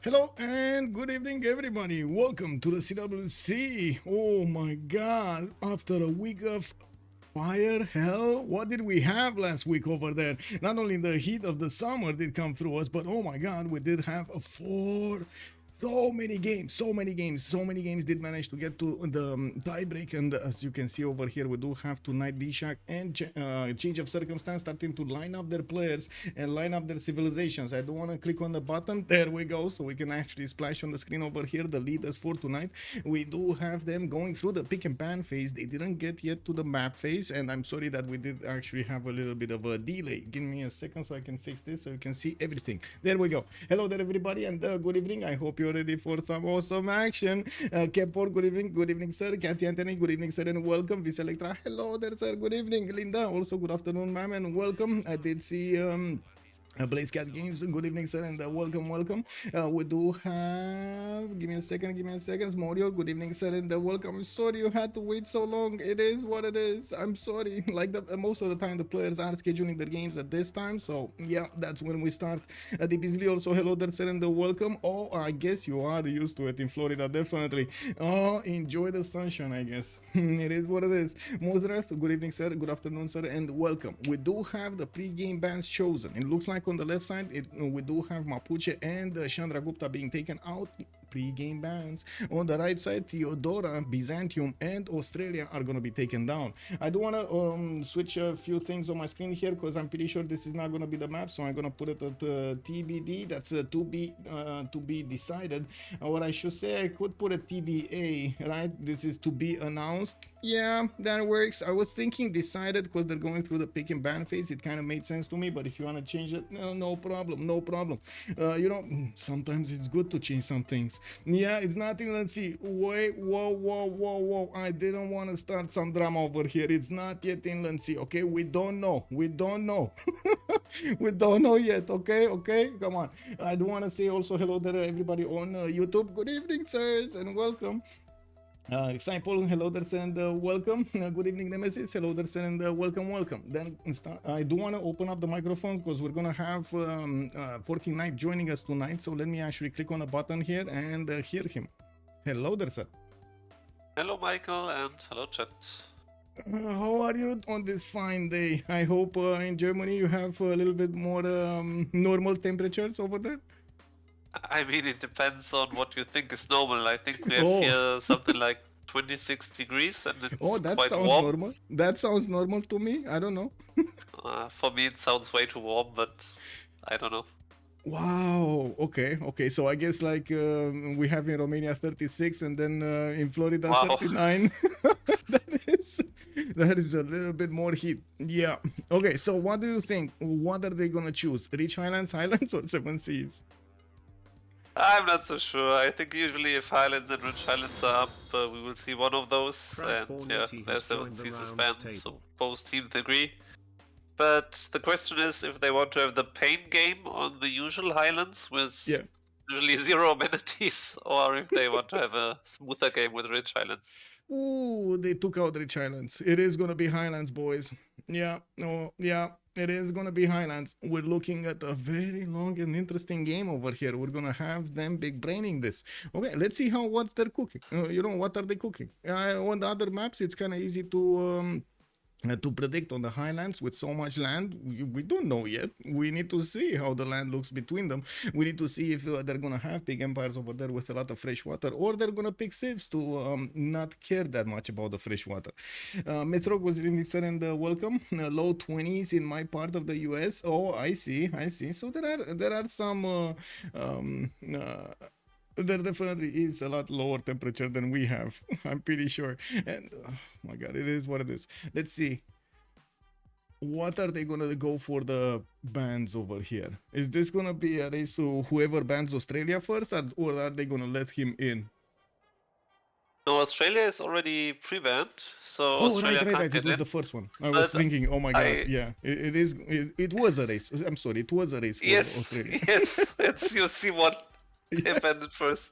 Hello and good evening, everybody. Welcome to the CWC. Oh my god, after a week of fire, hell, what did we have last week over there? Not only the heat of the summer did come through us, but oh my god, we did have so many games did manage to get to the tie break. And as you can see over here, we do have tonight DShark and Change of Circumstance starting to line up their players and line up their civilizations. I don't want to click on the button. There we go, so we can actually splash on the screen over here the leaders for tonight. We do have them going through the pick and pan phase. They didn't get yet to the map phase, and I'm sorry that we did actually have a little bit of a delay. Give me a second so I can fix this so you can see everything. There we go. Hello there, everybody, and good evening. I hope you're ready for some awesome action. Kepor, good evening, sir. Kathy Anthony, good evening, sir, and welcome. Viselectra, hello there, sir, good evening. Linda, also good afternoon, ma'am, and welcome. I did see Blaze Cat Games, good evening, sir, and welcome. We do have, give me a second, Morio, good evening, sir, and welcome. Sorry you had to wait so long. It is what it is. I'm sorry. Like most of the time, the players are scheduling their games at this time, so yeah, that's when we start. The Beasley also, hello there, sir, and welcome. Oh, I guess you are used to it in Florida, definitely. Oh, enjoy the sunshine, I guess. It is what it is. Mozart, good evening, sir, good afternoon, sir, and welcome. We do have the pre-game bans chosen. It looks like on the left side, we do have Mapuche and Chandra Gupta being taken out, pre-game bans. On the right side, Theodora, Byzantium, and Australia are going to be taken down. I do want to switch a few things on my screen here because I'm pretty sure this is not going to be the map, so I'm going to put it at TBD. That's to be decided. What I should say, I could put a TBA, right? This is to be announced. Yeah, that works. I was thinking decided because they're going through the pick and ban phase. It kind of made sense to me, but if you want to change it, no problem. You know, sometimes it's good to change some things. Yeah, it's nothing. Let's see. Wait, whoa. I didn't want to start some drama over here. It's not yet in. Let's see. Okay, we don't know. We don't know yet. Okay. Come on. I do want to say also hello there, everybody on YouTube. Good evening, sirs, and welcome. Example, hello there, and welcome. Good evening, Nemesis. Hello there, and welcome. Then I do want to open up the microphone because we're gonna have 14 Knight joining us tonight. So let me actually click on a button here and hear him. Hello there, sir. Hello, Michael, and hello, chat. How are you on this fine day? I hope in Germany you have a little bit more normal temperatures over there. I mean, it depends on what you think is normal. I think we have here something like 26 degrees, and it's quite warm. Normal. That sounds normal to me. I don't know. For me, it sounds way too warm, but I don't know. Wow. Okay. So I guess like we have in Romania 36, and then in Florida 39. that is a little bit more heat. Yeah. Okay. So what do you think? What are they gonna choose? Rich Highlands, or Seven Seas? I'm not so sure. I think usually if Highlands and Rich Highlands are up, we will see one of those. And yeah, there's 7 seasons banned, so both teams agree. But the question is if they want to have the pain game on the usual Highlands with usually 0 amenities, or if they want to have a smoother game with Rich Highlands. Ooh, they took out Rich Highlands. It is gonna be Highlands, boys. Yeah. It is going to be Highlands. We're looking at a very long and interesting game over here. We're going to have them big braining this. Okay, let's see what they're cooking. What are they cooking? On the other maps, it's kind of easy to predict. On the Highlands with so much land, we don't know yet. We need to see how the land looks between them. We need to see if they're gonna have big empires over there with a lot of fresh water, or they're gonna pick civs to not care that much about the fresh water. Metro was sir, and welcome. Low 20s in my part of the US. Oh, I see. So there are some there definitely is a lot lower temperature than we have. I'm pretty sure. And oh my god, it is what it is. Let's see. What are they gonna go for the bans over here? Is this gonna be a race to whoever bans Australia first, or are they gonna let him in? No, Australia is already pre-banned, so right. It was the first one. I was thinking, oh my god, yeah, it was a race. I'm sorry, it was a race for Australia. Yes, you see what they banned it first.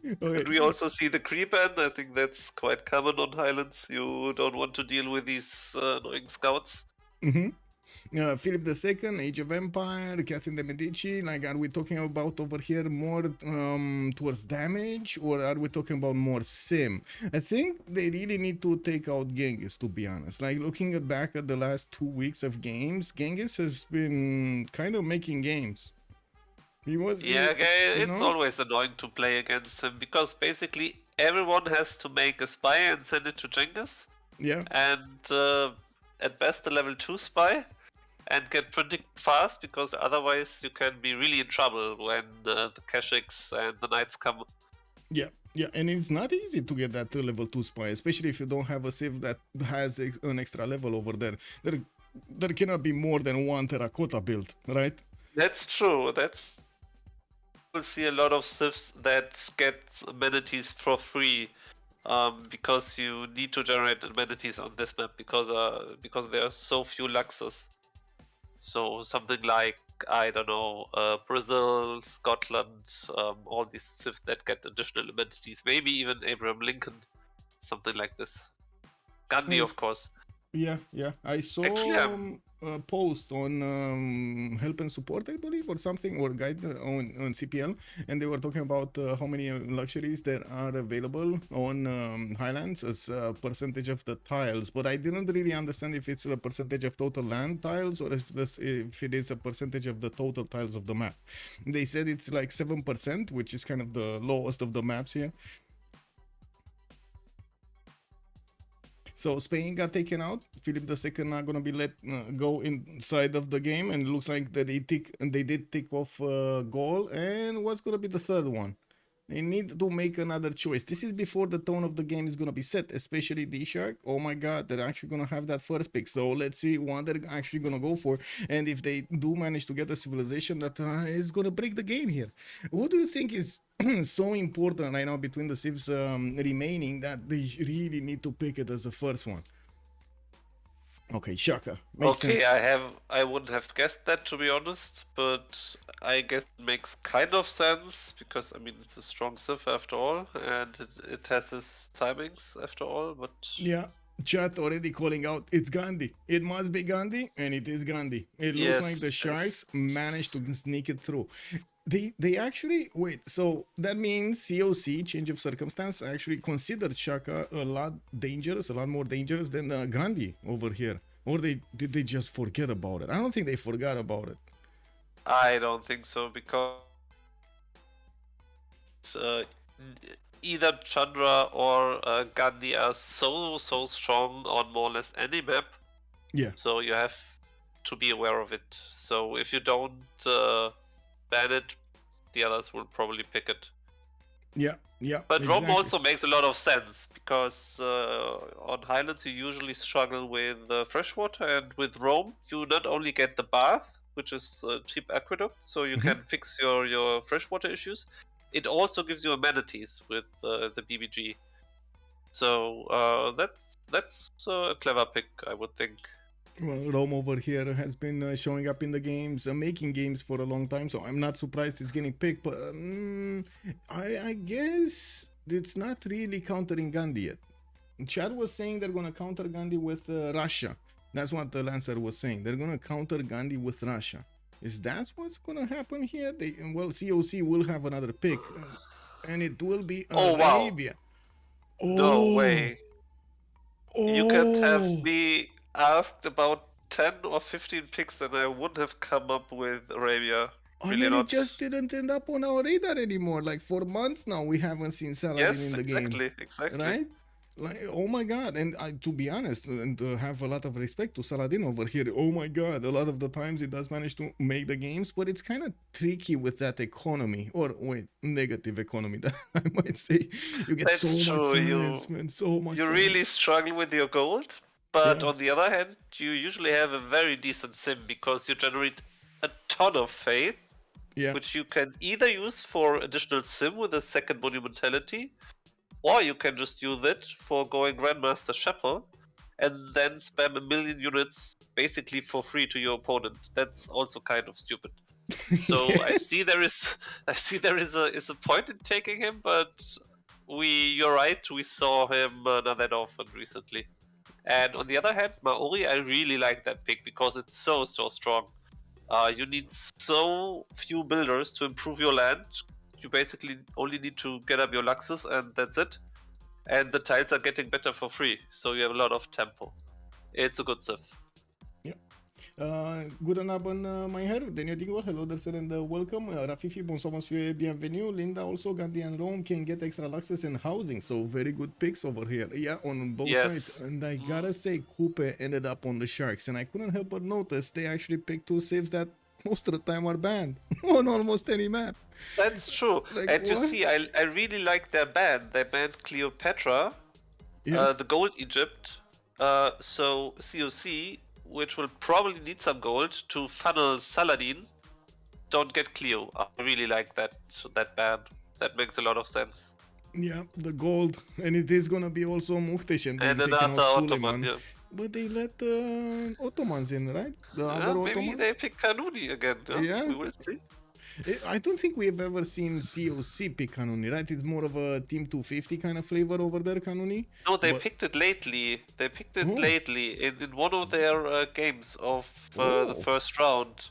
Okay. And we also see the creep ban. I think that's quite common on Highlands. You don't want to deal with these annoying scouts. Philip II, Age of Empire, Catherine de Medici. Like, are we talking about over here more towards damage, or are we talking about more sim? I think they really need to take out Genghis, to be honest. Like, looking back at the last 2 weeks of games, Genghis has been kind of making games. He was, yeah, it's always annoying to play against him because basically everyone has to make a spy and send it to Genghis. Yeah. And at best a level 2 spy, and get predict fast because otherwise you can be really in trouble when the Keshiks and the Knights come. Yeah, and it's not easy to get that level 2 spy, especially if you don't have a Civ that has an extra level over there. There cannot be more than one terracotta build, right? That's true. We'll see a lot of Civs that get amenities for free, because you need to generate amenities on this map because there are so few Luxes. So something like, I don't know, Brazil, Scotland, all these Civs that get additional amenities. Maybe even Abraham Lincoln, something like this. Gandhi, of course. Yeah. I saw a post on help and support, I believe, or something, or guide on CPL, and they were talking about how many luxuries that are available on Highlands as a percentage of the tiles. But I didn't really understand if it's a percentage of total land tiles or if it is a percentage of the total tiles of the map. They said it's like 7%, which is kind of the lowest of the maps here. So Spain got taken out. Philip II not gonna be let go inside of the game, and it looks like that they did take off Gaul. And what's gonna be the third one? They need to make another choice. This is before the tone of the game is gonna be set, especially DShark. Oh my god, they're actually gonna have that first pick. So let's see what they're actually gonna go for, and if they do manage to get a civilization that is gonna break the game here. What do you think is so important right now between the Civs remaining that they really need to pick it as the first one? Okay, Shaka. Makes sense. I wouldn't have guessed that, to be honest, but I guess it makes kind of sense because I mean it's a strong Civ after all, and it has its timings after all. But yeah, chat already calling out it's Gandhi. It must be Gandhi, and it is Gandhi. It looks like the Sharks managed to sneak it through. They actually wait, so that means COC, change of circumstance, actually considered Shaka a lot more dangerous than Gandhi over here. Or did they just forget about it? I don't think they forgot about it. I don't think so, because either Chandra or Gandhi are so strong on more or less any map. Yeah. So you have to be aware of it. So if you don't ban it, the others will probably pick it. Yeah. But exactly. Rome also makes a lot of sense because on Highlands you usually struggle with freshwater, and with Rome you not only get the bath, which is a cheap aqueduct, so you can fix your freshwater issues. It also gives you amenities with the BBG. So that's a clever pick, I would think. Well, Rome over here has been showing up in the games, making games for a long time, so I'm not surprised it's getting picked, but I guess it's not really countering Gandhi yet. Chad was saying they're going to counter Gandhi with Russia. That's what the Lancer was saying. They're going to counter Gandhi with Russia. Is that what's going to happen here? COC will have another pick, and it will be Arabia. Wow. No way. You can't have me asked about 10 or 15 picks and I wouldn't have come up with Arabia. Really, I mean, it just didn't end up on our radar anymore. Like, for months now, we haven't seen Saladin in the game. Exactly. Right? Like, oh my god. And to be honest, and to have a lot of respect to Saladin over here, oh my god, a lot of the times it does manage to make the games, but it's kind of tricky with that economy, or wait, negative economy, that I might say. You get so much science, man, so much You really struggle with your gold. But on the other hand, you usually have a very decent sim because you generate a ton of faith, which you can either use for additional sim with a second monumentality, or you can just use it for going Grandmaster Shepherd and then spam 1 million units basically for free to your opponent. That's also kind of stupid. So I see there is a point in taking him, but you're right, we saw him not that often recently. And on the other hand, Maori, I really like that pick because it's so strong. You need so few builders to improve your land. You basically only need to get up your luxes and that's it. And the tiles are getting better for free, so you have a lot of tempo. It's a good Civ. Guten Abend, mein Herr. Daniel Dingo, hello there, and welcome. Rafifi, bonsoir, monsieur, bienvenue. Linda, also Gandhi and Rome can get extra luxes and housing, so very good picks over here. Yeah, on both sides. And I gotta say, Kupe ended up on the Sharks, and I couldn't help but notice they actually picked two saves that most of the time are banned on almost any map. That's true. Like, and you what? see, I really like their ban. They banned Cleopatra, the gold Egypt, so COC, which will probably need some gold to funnel Saladin, don't get Cleo. I really like that ban. That makes a lot of sense. Yeah, the gold, and it is gonna be also Muhtesh and another Ottoman. Yeah. But they let Ottomans in, right? The other maybe Ottomans? they pick Kanuni again. Yeah, we will see. I don't think we have ever seen COC pick Kanuni, right? It's more of a Team 250 kind of flavor over there, Kanuni. No, they picked it lately. They picked it lately in one of their games of the first round.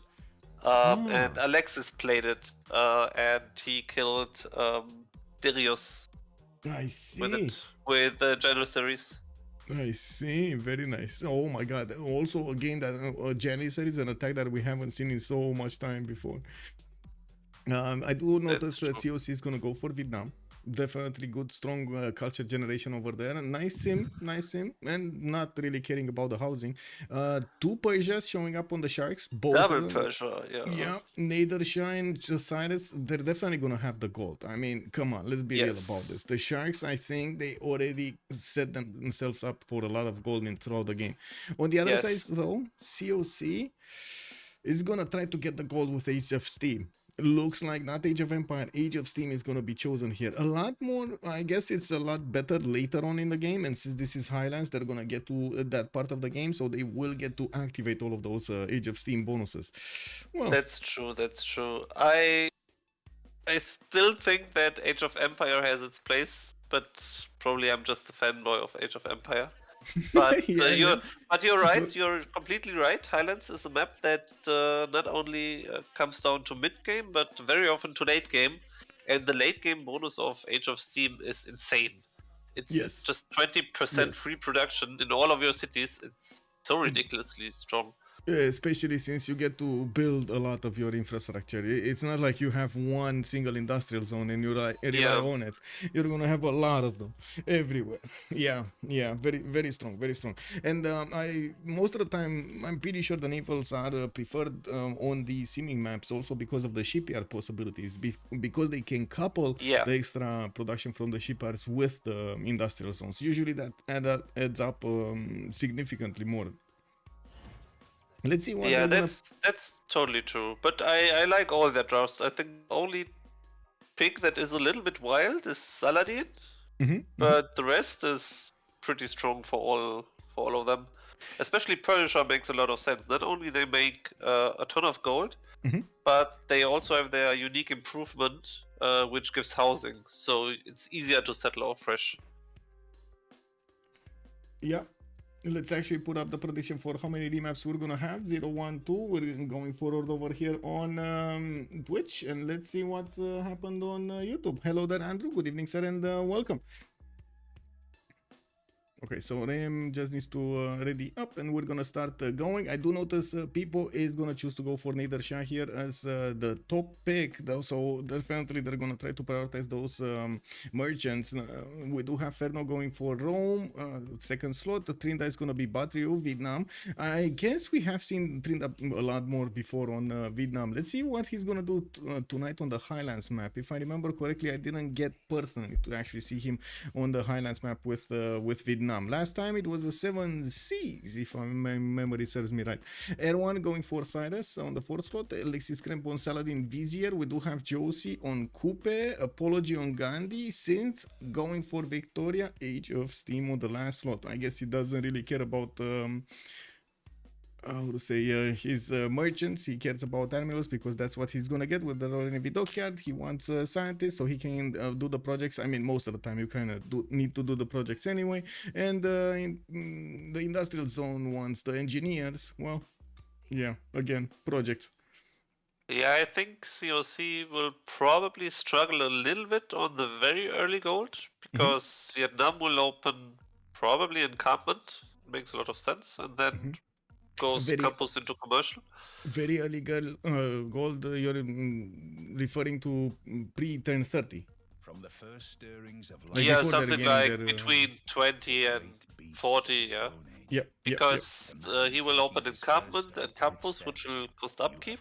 And Alexis played it, and he killed Darius. I see. With Janissaries. I see, very nice. Oh my god, also a game that Janissaries, an attack that we haven't seen in so much time before. I do notice COC is gonna go for Vietnam. Definitely good, strong culture generation over there. Nice sim, and not really caring about the housing. Two Persias showing up on the Sharks. Both double Persia, yeah. Nader, Shah, and Cyrus, they're definitely gonna have the gold. I mean, come on, let's be real about this. The Sharks, I think they already set themselves up for a lot of gold throughout the game. On the other side, though, COC is gonna try to get the gold with Age of Steam. Looks like not Age of Empire, Age of Steam is going to be chosen here. A lot more, I guess it's a lot better later on in the game, and since this is Highlands, they're going to get to that part of the game, so they will get to activate all of those Age of Steam bonuses. Well, that's true. I still think that Age of Empire has its place, but probably I'm just a fanboy of Age of Empire. But you're right. You're completely right. Highlands is a map that not only comes down to mid game, but very often to late game. And the late game bonus of Age of Steam is insane. It's just 20% free production in all of your cities. It's so ridiculously strong. Especially since you get to build a lot of your infrastructure. It's not like you have one single industrial zone and you rely on it. You're gonna have a lot of them everywhere. Yeah, very strong. And most of the time, I'm pretty sure the navals are preferred on the simming maps also because of the shipyard possibilities, because they can couple the extra production from the shipyards with the industrial zones. Usually that adds up significantly more. Let's see what. Yeah, that's totally true. But I like all their drafts. I think the only pick that is a little bit wild is Saladin, but the rest is pretty strong for all of them. Especially Persia makes a lot of sense. Not only they make a ton of gold, but they also have their unique improvement, which gives housing. So it's easier to settle off fresh. Yeah. Let's actually put up the prediction for how many remaps we're gonna have. 0, 1, 2. We're going forward over here on Twitch, and let's see what happened on YouTube. Hello there, Andrew. Good evening, sir, and welcome. Okay, so Ram just needs to ready up, and we're gonna start going. I do notice Pipo is gonna choose to go for Nader Shah here as the top pick, though, so definitely they're gonna try to prioritize those merchants. We do have Ferno going for Rome, second slot. Trynda is gonna be Batriu, Vietnam. I guess we have seen Trynda a lot more before on Vietnam. Let's see what he's gonna do tonight on the Highlands map. If I remember correctly, I didn't get personally to actually see him on the Highlands map with Vietnam. Last time it was a 7-6, if my memory serves me right. Erwan going for Cyrus on the fourth slot. Alexis, Krempp on Saladin, Vizier. We do have Joce on Kupe. Apology on Gandhi. Synth going for Victoria. Age of Steam on the last slot. I guess he doesn't really care about how to say, his merchants. He cares about animals because that's what he's gonna get with the Royal Navy dockyard. He wants scientists so he can do the projects. I mean, most of the time you kind of need to do the projects anyway. And the industrial zone wants the engineers. Well, yeah, again, projects. Yeah, I think COC will probably struggle a little bit on the very early gold because Vietnam will open probably encampment. Makes a lot of sense, and then goes campus into commercial. Very early gold. You're referring to pre-turn 30. From the first stirrings of life. Yeah, something like between 20 and 40. Yeah. Yep. Because he will open encampment and campus, which will cost upkeep.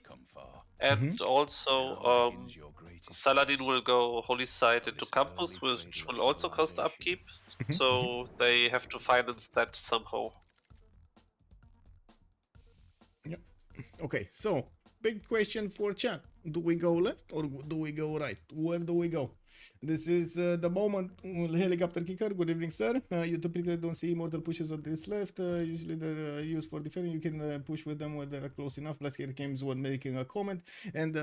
And also, Saladin will go Holy Site into campus, which will also cost upkeep. So they have to finance that somehow. Yep. Okay, so big question for chat. Do we go left or do we go right? Where do we go? This is the moment. Helicopter kicker. Good evening, sir. You typically don't see mortal pushes on this left. Usually they're used for defending. You can push with them where they're close enough. Blast here games were making a comment, and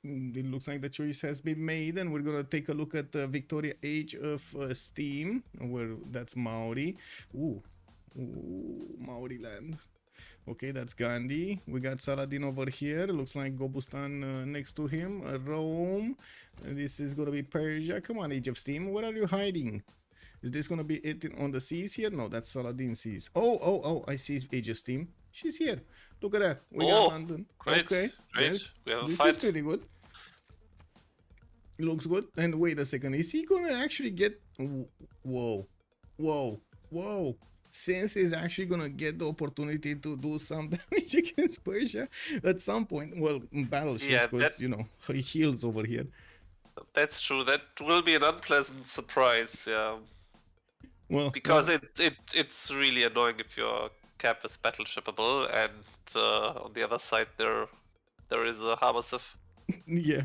it looks like the choice has been made. And we're gonna take a look at Victoria Age of Steam, where that's Maori. Ooh, Maori land. Okay, that's Gandhi. We got Saladin over here. Looks like Gobustan next to him. Rome. This is gonna be Persia. Come on, Age of Steam. Where are you hiding? Is this gonna be it on the seas here? No, that's Saladin seas. Oh, I see Age of Steam. She's here. Look at that. We got London. Great. Okay. Great. Yes. We have a this fight. is pretty good. Looks good. And wait a second. Is he gonna actually get... Whoa. Synth is actually gonna get the opportunity to do some damage against Persia at some point. Well, battleships, because you know he heals over here. That's true. That will be an unpleasant surprise. Yeah. Well, because it's really annoying if your cap is battleshipable, and on the other side there is a harbor civ. Yeah,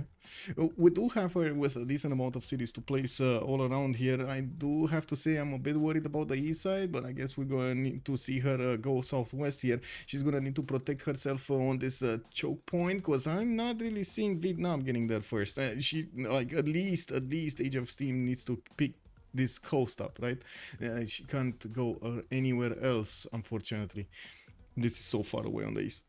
we do have her with a decent amount of cities to place all around here. I do have to say I'm a bit worried about the east side, but I guess we're gonna need to see her go southwest here. She's gonna need to protect herself on this choke point, because I'm not really seeing Vietnam getting there first. She like at least Age of Steam needs to pick this coast up, right? She can't go anywhere else, unfortunately. This is so far away on the east.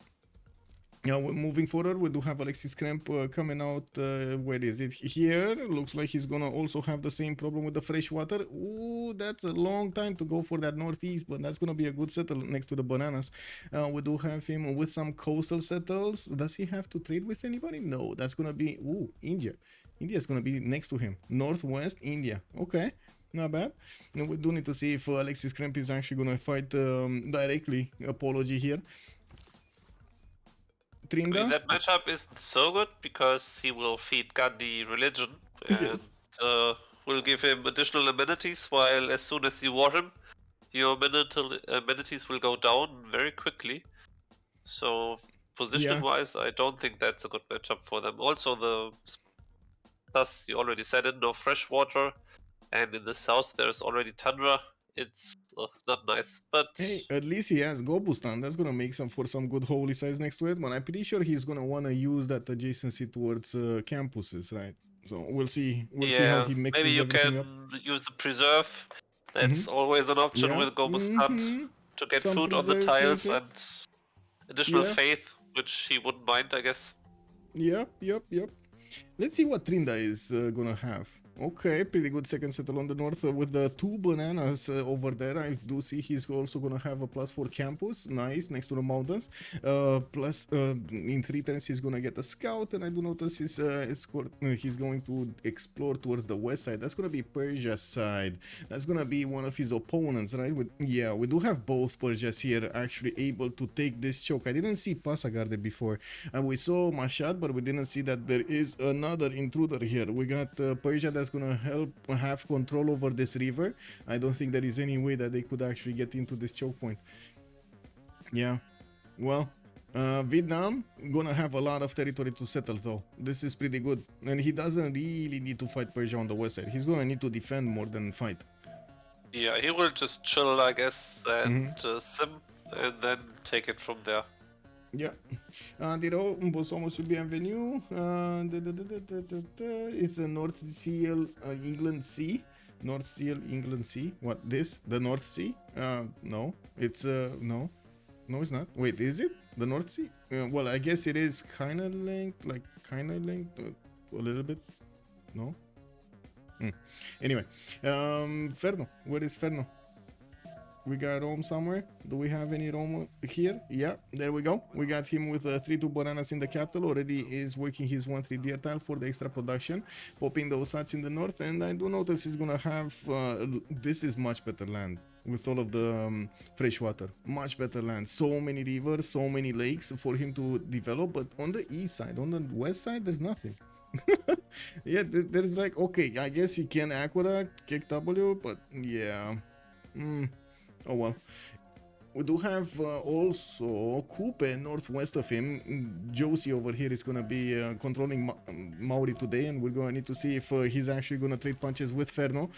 Now, moving forward, we do have Alexis Krempp coming out. Where is it? Here. Looks like he's gonna also have the same problem with the fresh water. Ooh, that's a long time to go for that northeast, but that's gonna be a good settle next to the bananas. We do have him with some coastal settles. Does he have to trade with anybody? No, that's gonna be India. India's gonna be next to him. Northwest India. Okay. Not bad. And we do need to see if Alexis Krempp is actually gonna fight directly Apology here. Trynda? I mean, that matchup isn't so good because he will feed Gandhi religion and will give him additional amenities, while as soon as you war him, your amenities will go down very quickly. So position wise, I don't think that's a good matchup for them. Also, thus you already said it, no fresh water, and in the south there's already tundra. It's not nice, but hey, at least he has Gobustan. That's gonna make for some good holy sites next to it. But I'm pretty sure he's gonna wanna use that adjacency towards campuses, right? So we'll see. We'll see how he mixes maybe you everything can use the preserve. That's always an option with Gobustan to get food on the tiles and additional faith, which he wouldn't mind, I guess. Yep. Let's see what Trynda is gonna have. Okay, pretty good second settle on the north with the 2 bananas over there. I do see he's also gonna have a +4 campus, nice, next to the mountains. Plus, in 3 turns he's gonna get a scout, and I do notice he's going to explore towards the west side. That's gonna be Persia side. That's gonna be one of his opponents, right? We do have both Persias here actually able to take this choke. I didn't see Pasagarde before, and we saw Mashad, but we didn't see that there is another intruder here. We got Persia that's gonna have control over this river. I don't think there is any way that they could actually get into this choke point. Yeah, well, Vietnam gonna have a lot of territory to settle though. This is pretty good, and he doesn't really need to fight Persia on the west side. He's gonna need to defend more than fight. Yeah, he will just chill, I guess, and sim and then take it from there. Yeah. Dirò, possiamo bienvenue. It's the North Seal, England Sea. North Seal, England Sea. What, this? The North Sea? No. It's, no. No, it's not. Wait, is it? The North Sea? Well, I guess it is kind of linked, a little bit. No? Anyway. Ferno. Where is Ferno? We got Rome somewhere. Do we have any Rome here? Yeah, there we go. We got him with 3-2 bananas in the capital. Already is working his 1-3 deer tile for the extra production. Popping those sats in the north. And I do notice he's gonna have... this is much better land with all of the fresh water. Much better land. So many rivers, so many lakes for him to develop. But on the east side, on the west side, there's nothing. Yeah, there's like... Okay, I guess he can aqueduct, kick W, but yeah... Oh well. We do have also Kupe northwest of him. Joce over here is gonna be controlling Maori today, and we're gonna need to see if he's actually gonna trade punches with Ferno.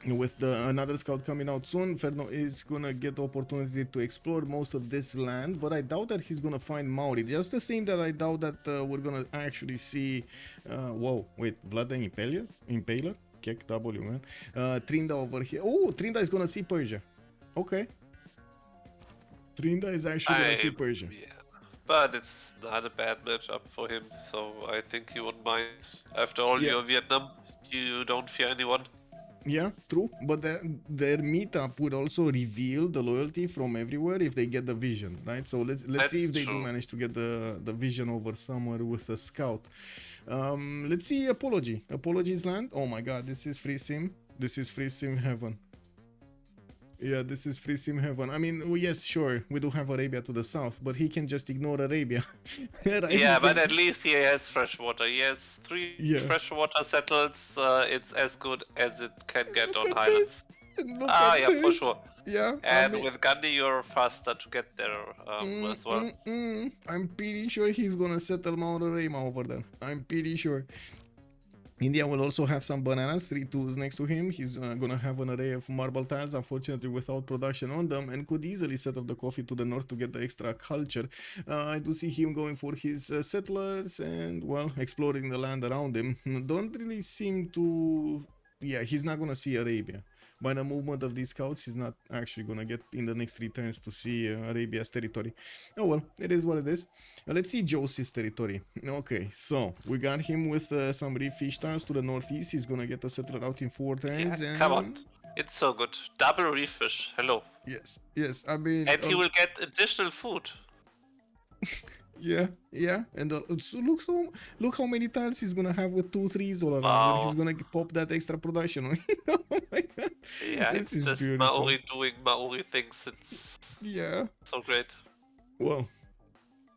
With another scout coming out soon, Ferno is gonna get the opportunity to explore most of this land, but I doubt that he's gonna find Maori. Just the same that I doubt that we're gonna actually see... whoa, wait, Blood and Impaler? Kick W, man. Trynda over here. Oh, Trynda is gonna see Persia. Okay. Trynda is actually gonna see Persia. Yeah. But it's not a bad matchup for him, so I think he wouldn't mind. After all, you're Vietnam, you don't fear anyone. Yeah, true. But their meetup would also reveal the loyalty from everywhere if they get the vision, right? So let's see if they do manage to get the vision over somewhere with a scout. Let's see Apology. Apology's land. Oh my god, this is free sim. This is free sim heaven. Yeah, this is free sim heaven. I mean, well, yes, sure, we do have Arabia to the south, but he can just ignore Arabia. Right? Yeah, but at least he has fresh water. He has 3 freshwater settles. It's as good as it can get on highlands. Yeah, for sure. Yeah, and with Gandhi, you're faster to get there as well. I'm pretty sure he's gonna settle Mount Rema over there. I'm pretty sure. India will also have some bananas, 3-2s next to him. He's gonna have an array of marble tiles, unfortunately without production on them, and could easily settle the coffee to the north to get the extra culture. I do see him going for his settlers and, well, exploring the land around him. Don't really seem to... Yeah, he's not gonna see Arabia. By the movement of these scouts, he's not actually gonna get in the next 3 turns to see Arabia's territory. Oh well, it is what it is. Let's see Joce's territory. Okay, so we got him with some reef fish tiles to the northeast. He's gonna get a settler out in 4 turns. Yeah, and... come on, it's so good. Double reef fish. Hello. Yes. I mean, and he will get additional food. Yeah, and so look how many tiles he's gonna have with 2-3s all around. Wow. He's gonna pop that extra production on. Oh my god! Yeah, this is just beautiful. Maori doing Maori things. It's so great. Well,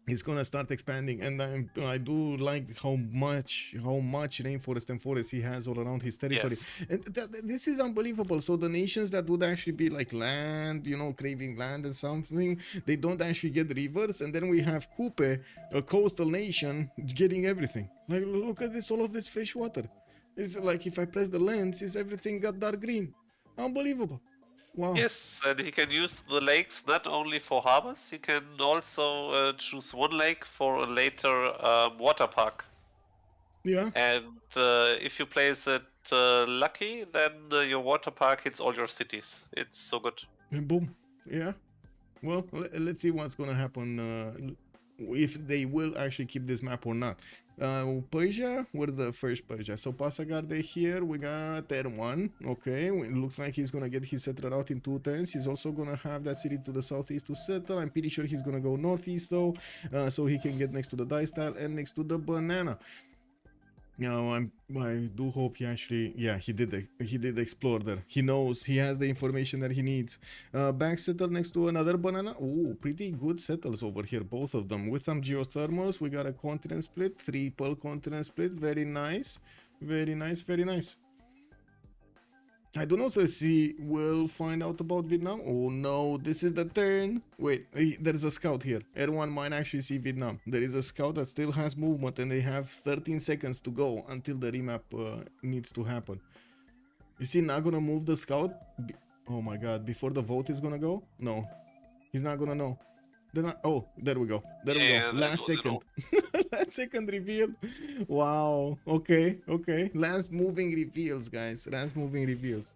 he's gonna start expanding, and I do like how much rainforest and forest he has all around his territory. Yes. And this is unbelievable. So the nations that would actually be like land, you know, craving land and something, they don't actually get rivers, and then we have Kupe, a coastal nation, getting everything. Like, look at this, all of this fresh water. It's like if I press the lens, everything got dark green. Unbelievable. Wow. Yes, and he can use the lakes not only for harbors, he can also choose one lake for a later water park. Yeah. And if you place it lucky, then your water park hits all your cities. It's so good. And boom. Yeah. Well, let's see what's gonna happen. If they will actually keep this map or not. Persia, we're the first Persia. So Pasagarde here, we got Erwan. Okay, it looks like he's gonna get his settler out in 2 turns. He's also gonna have that city to the southeast to settle. I'm pretty sure he's gonna go northeast though, so he can get next to the dice tile and next to the banana. Now I do hope he actually, yeah, he did explore there. He knows, he has the information that he needs. Back settle next to another banana. Oh, pretty good settles over here, both of them. With some geothermals, we got a continent split, triple continent split. Very nice, very nice, very nice. I don't know if he will find out about Vietnam. Oh no, this is the turn. Wait, there's a scout here. Erwan might actually see Vietnam. There is a scout that still has movement, and they have 13 seconds to go until the remap needs to happen. Is he not gonna move the scout? Oh my god, before the vote is gonna go? No. He's not gonna know. Oh, there we go. There we Yeah, go. that Last was, you second. know. Last second reveal. Wow. Okay. Okay. Last moving reveals, guys. Last moving reveals.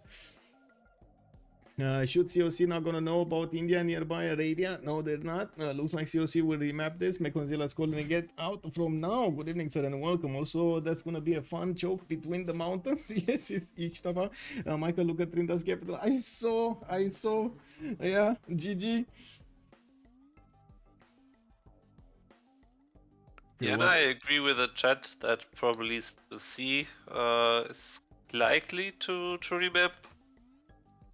Should COC not gonna know about India nearby Arabia? No, they're not. Looks like COC will remap this. Mekonzila's calling get out from now. Good evening, sir, and welcome. Also, that's gonna be a fun choke between the mountains. Yes, it's Ikhtaba. Michael, look at Trynda's capital. I saw. Yeah, GG. Yeah, and I agree with the chat that probably COC is likely to remap.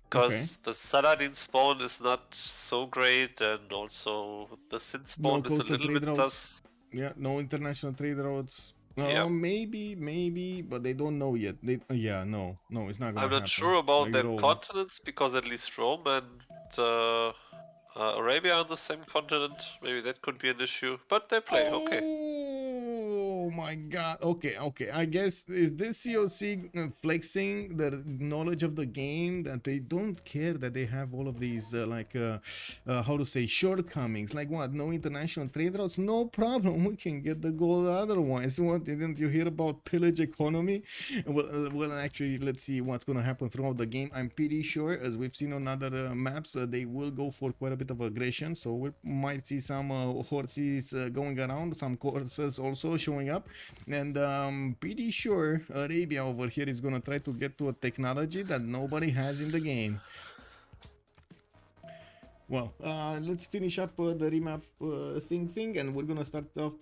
Because the Saladin spawn is not so great, and also the Sin spawn is a little bit sus. Yeah, no international trade routes. Yeah. Maybe, but they don't know yet. No, it's not gonna happen. I'm not sure about like them continents, because at least Rome and Arabia are on the same continent. Maybe that could be an issue, but they play, okay. Oh my god. Okay. I guess is this COC flexing the knowledge of the game, that they don't care that they have all of these how to say, shortcomings, like what, no international trade routes, no problem, we can get the gold otherwise. What, didn't you hear about pillage economy? Well, actually, let's see what's gonna happen throughout the game. I'm pretty sure, as we've seen on other maps, they will go for quite a bit of aggression, so we might see some horses going around, some courses also showing up, and pretty sure Arabia over here is gonna try to get to a technology that nobody has in the game. Well, let's finish up the remap thing, and we're gonna start off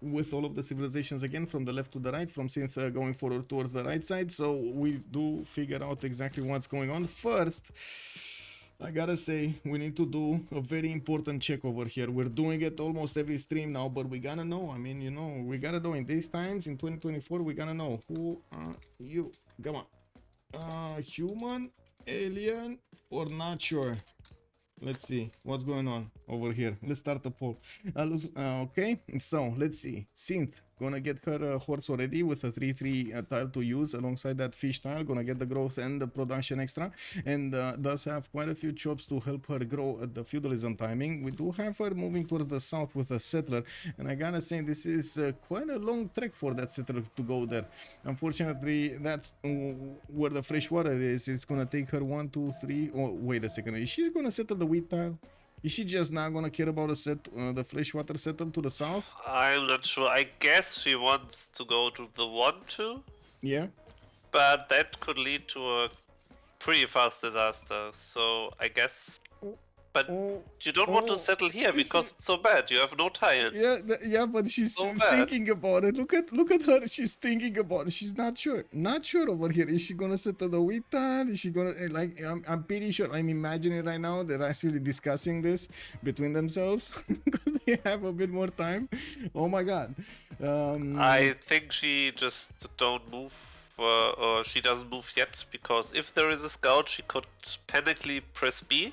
with all of the civilizations again, from the left to the right, from Cynthia going forward towards the right side, so we do figure out exactly what's going on. First, I gotta say, we need to do a very important check over here. We're doing it almost every stream now, but we gotta know. I mean, you know, we gotta know in these times, in 2024, we gotta know. Who are you? Come on. Human, alien, or not sure? Let's see what's going on over here. Let's start the poll. Okay, so let's see. Synth gonna get her horse already with a 3-3 tile to use alongside that fish tile. Gonna get the growth and the production extra, and does have quite a few chops to help her grow at the feudalism timing. We do have her moving towards the south with a settler, and I gotta say, this is quite a long trek for that settler to go there. Unfortunately, that's where the fresh water is. It's gonna take her 1, 2, 3. Oh, wait a second. Is she gonna settle the wheat tile? Is she just not gonna care about the freshwater settle to the south? I'm not sure. I guess she wants to go to the 1-2. Yeah. But that could lead to a pretty fast disaster. So I guess. But you don't want to settle here because it's so bad. You have no tiles. Yeah, but she's so thinking about it. Look at her. She's thinking about it. She's not sure. Not sure over here. Is she gonna settle the wheat tile? Is she gonna I'm pretty sure. I'm imagining right now they're actually discussing this between themselves because they have a bit more time. Oh my god. I think she just don't move. Or she doesn't move yet, because if there is a scout, she could panically press B.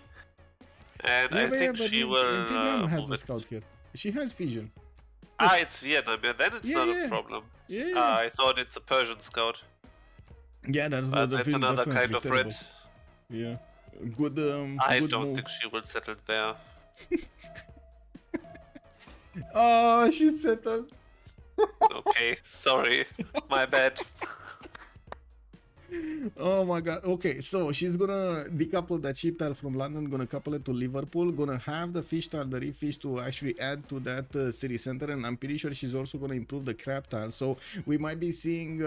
And I think she will Vietnam has a scout here. She has vision. It's Vietnam, yeah, then it's not a problem. I thought it's a Persian scout. Yeah, that's another kind of red. Yeah, good. I good don't move. think she will settle there. Oh, she settled. Okay, sorry, my bad. Oh my god. Okay, so she's gonna decouple that sheep tile from London, gonna couple it to Liverpool, gonna have the fish tile, the reef fish, to actually add to that city center, and I'm pretty sure she's also gonna improve the crab tile. So we might be seeing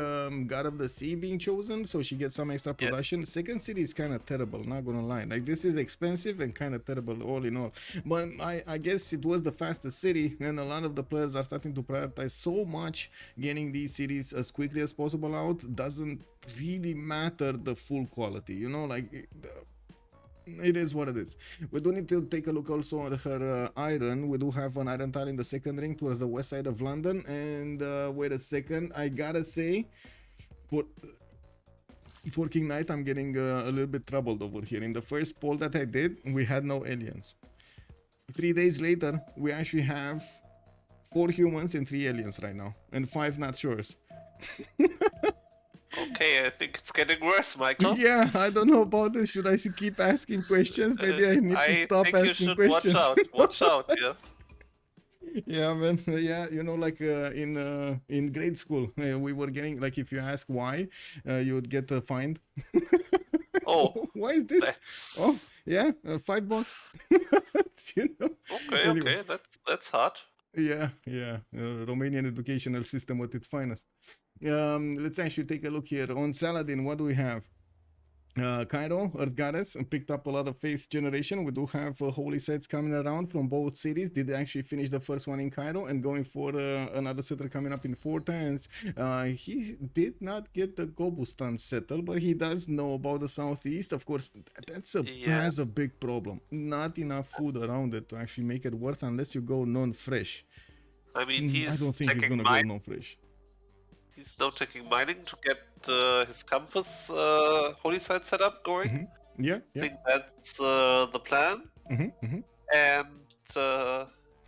God of the Sea being chosen, so she gets some extra production. Yeah. Second city is kind of terrible, not gonna lie. Like, this is expensive and kind of terrible all in all. But I guess it was the fastest city, and a lot of the players are starting to prioritize so much getting these cities as quickly as possible out. Doesn't really matter the full quality, you know, like it is what it is. We do need to take a look also at her iron. We do have an iron tile in the second ring towards the west side of London, and wait a second, I gotta say, for King Knight, I'm getting a little bit troubled over here. In the first poll that I did, we had no aliens. 3 days later, we actually have 4 humans and 3 aliens right now, and 5 not sures. Okay, I think it's getting worse, Michael. Yeah, I don't know about this. Should I keep asking questions? Maybe I need to I stop think you asking should questions. watch out, yeah. Yeah, man. Yeah, you know, like in grade school, we were getting like if you ask why, you would get fined. Oh, Why is this? Oh, that's yeah, $5. You know. okay, Anyway, okay, that's hard. yeah, yeah. Romanian educational system at its finest. Let's actually take a look here on Saladin. What do we have? Cairo, Earth Goddess, picked up a lot of faith generation. We do have holy sites coming around from both cities. Did actually finish the first one in Cairo and going for another settler coming up in 4 times. He did not get the Gobustan settled, but he does know about the southeast. Of course, has a big problem. Not enough food around it to actually make it worth unless you go non-fresh. I mean, I don't think he's gonna go non-fresh. He's now checking mining to get his campus holy site setup going. Mm-hmm. Yeah, I think that's the plan. And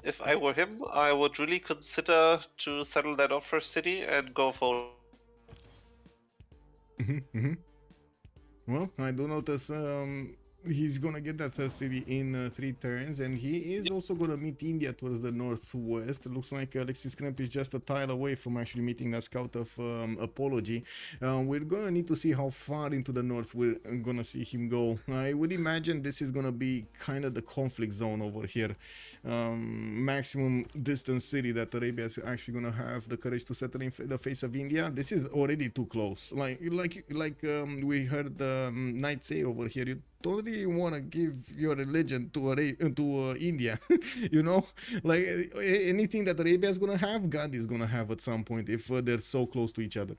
if I were him, I would really consider to settle that off first city and go for. Well, I do notice he's gonna get that third city in 3 turns, and he is also gonna meet India towards the northwest. It looks like Alexis Krempp is just a tile away from actually meeting that scout of apology. We're gonna need to see how far into the north we're gonna see him go. I would imagine this is gonna be kind of the conflict zone over here. Maximum distance city that Arabia is actually gonna have the courage to settle in the face of India. This is already too close. Like we heard Knight say over here, you don't really want to give your religion to India. You know, like anything that Arabia is gonna have, Gandhi is gonna have at some point if they're so close to each other.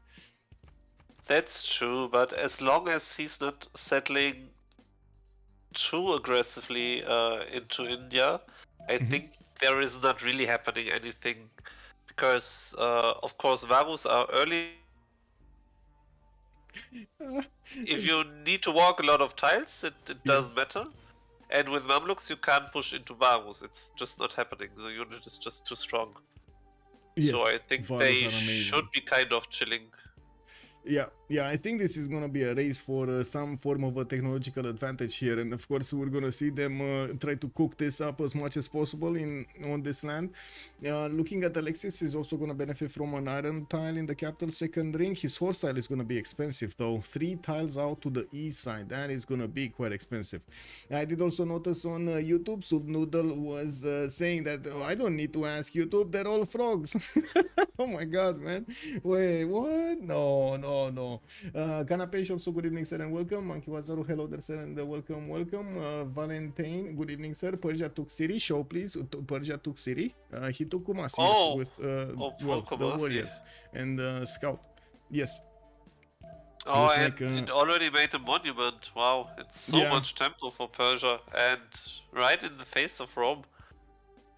That's true, but as long as he's not settling too aggressively into India, I think there is not really happening anything, because of course Varus are early. If you need to walk a lot of tiles, it doesn't matter. And with Mamluks, you can't push into Varus. It's just not happening. The unit is just too strong. Yes, so I think they should be kind of chilling. Yeah, I think this is gonna be a race for some form of a technological advantage here, and of course we're gonna see them try to cook this up as much as possible on this land. Looking at Alexis, is also gonna benefit from an iron tile in the capital second ring. His horse tile is gonna be expensive though. 3 tiles out to the east side, that is gonna be quite expensive. I did also notice on YouTube, Soup Noodle was saying that I don't need to ask YouTube, they're all frogs. Oh my god, man. Wait, what? No. Canapesh also, good evening, sir, and welcome. Monkey Wazaru, hello there, sir, and welcome. Valentine, good evening, sir. Persia took City, show please. Persia took City. He took Kumasi with the warriors and Scout. Yes. Oh, and it already made a monument. Wow, it's so much tempo for Persia, and right in the face of Rome.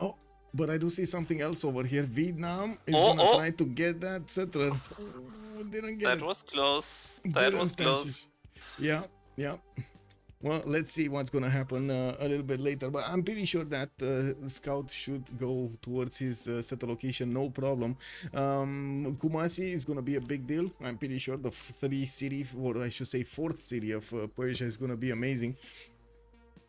Oh, but I do see something else over here. Vietnam is gonna try to get that settler. Didn't get that. Was close. That was close. Yeah. Well, let's see what's gonna happen a little bit later, but I'm pretty sure that Scout should go towards his settle location, no problem. Kumasi is gonna be a big deal. I'm pretty sure the 4th city of Persia is gonna be amazing.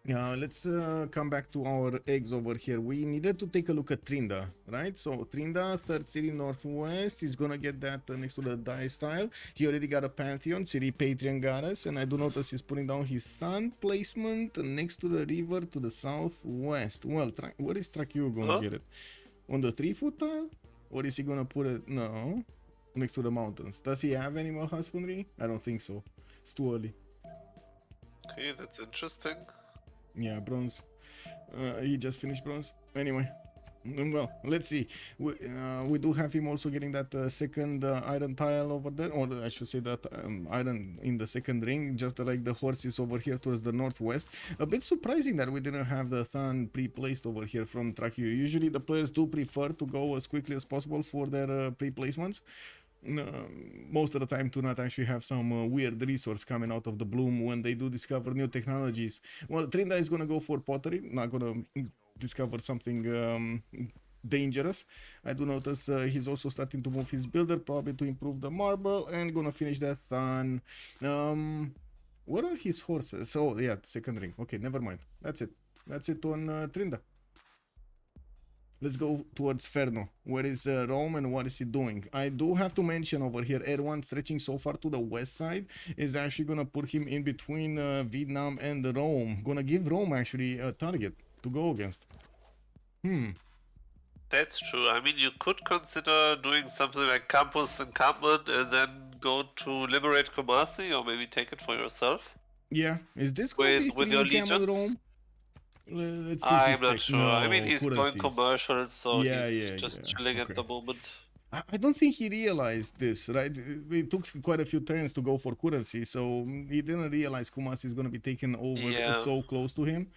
Let's come back to our eggs over here. We needed to take a look at Trynda, right? So Trynda, 3rd city northwest, is gonna get that next to the dice tile. He already got a Pantheon, city Patreon goddess, and I do notice he's putting down his sun placement next to the river to the southwest. Well, where is Trakiu gonna get it? On the 3-foot tile? Or is he gonna put it? No, next to the mountains. Does he have animal husbandry? I don't think so. It's too early. Okay, that's interesting. Yeah, bronze. He just finished bronze. Anyway, well, let's see. We do have him also getting that second iron tile over there, or I should say that iron in the second ring, just like the horses over here towards the northwest. A bit surprising that we didn't have the Than pre-placed over here from Trakiu. Usually the players do prefer to go as quickly as possible for their pre-placements. Most of the time to not actually have some weird resource coming out of the bloom when they do discover new technologies. Well, Trynda is gonna go for pottery, not gonna discover something dangerous. I do notice he's also starting to move his builder, probably to improve the marble, and gonna finish that on what are his horses? Oh yeah, second ring. Okay, never mind, that's it on Trynda. Let's go towards Ferno. Where is Rome and what is he doing? I do have to mention over here, Erwan stretching so far to the west side is actually gonna put him in between Vietnam and Rome. Gonna give Rome actually a target to go against. That's true. I mean, you could consider doing something like campus encampment and then go to liberate Kumasi, or maybe take it for yourself. Yeah, is this going to be with your legions? Rome? Let's see. I'm not sure. No, I mean, he's going commercial, so he's just chilling at the moment. I don't think he realized this, right? It took quite a few turns to go for currency, so he didn't realize Kumasi is going to be taken over so close to him.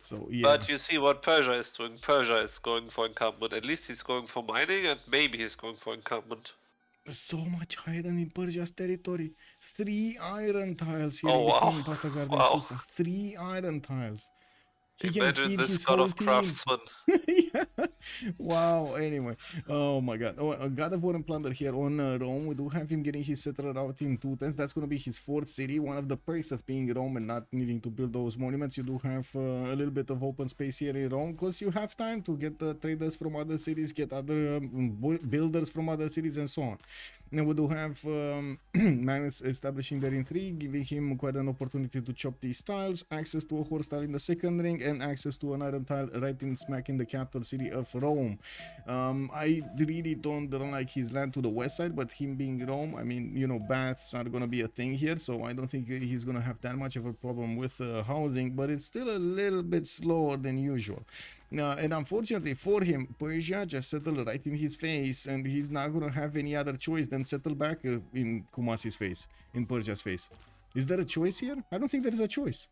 So yeah. But you see what Persia is doing. Persia is going for encampment. At least he's going for mining, and maybe he's going for encampment. So much iron in Persia's territory. 3 iron tiles here. Oh wow! 3 iron tiles. He Imagine can feed this his god whole of team. craftsman. Yeah. Wow. Anyway, oh my god. God of War and Plunder here on Rome. We do have him getting his settler out in 2 turns. That's going to be his 4th city. One of the perks of being Rome and not needing to build those monuments. You do have a little bit of open space here in Rome because you have time to get traders from other cities, get other builders from other cities, and so on. And we do have Magnus establishing their intrigue, giving him quite an opportunity to chop these tiles, access to a horse tile in the second ring, and access to an iron tile right in smack in the capital city of Rome. I really don't like his land to the west side, but him being Rome, I mean, you know, baths are gonna be a thing here, so I don't think he's gonna have that much of a problem with housing, but it's still a little bit slower than usual. And unfortunately for him, Persia just settled right in his face, and he's not gonna have any other choice than settle back in Kumasi's face, in Persia's face. Is there a choice here? I don't think there is a choice.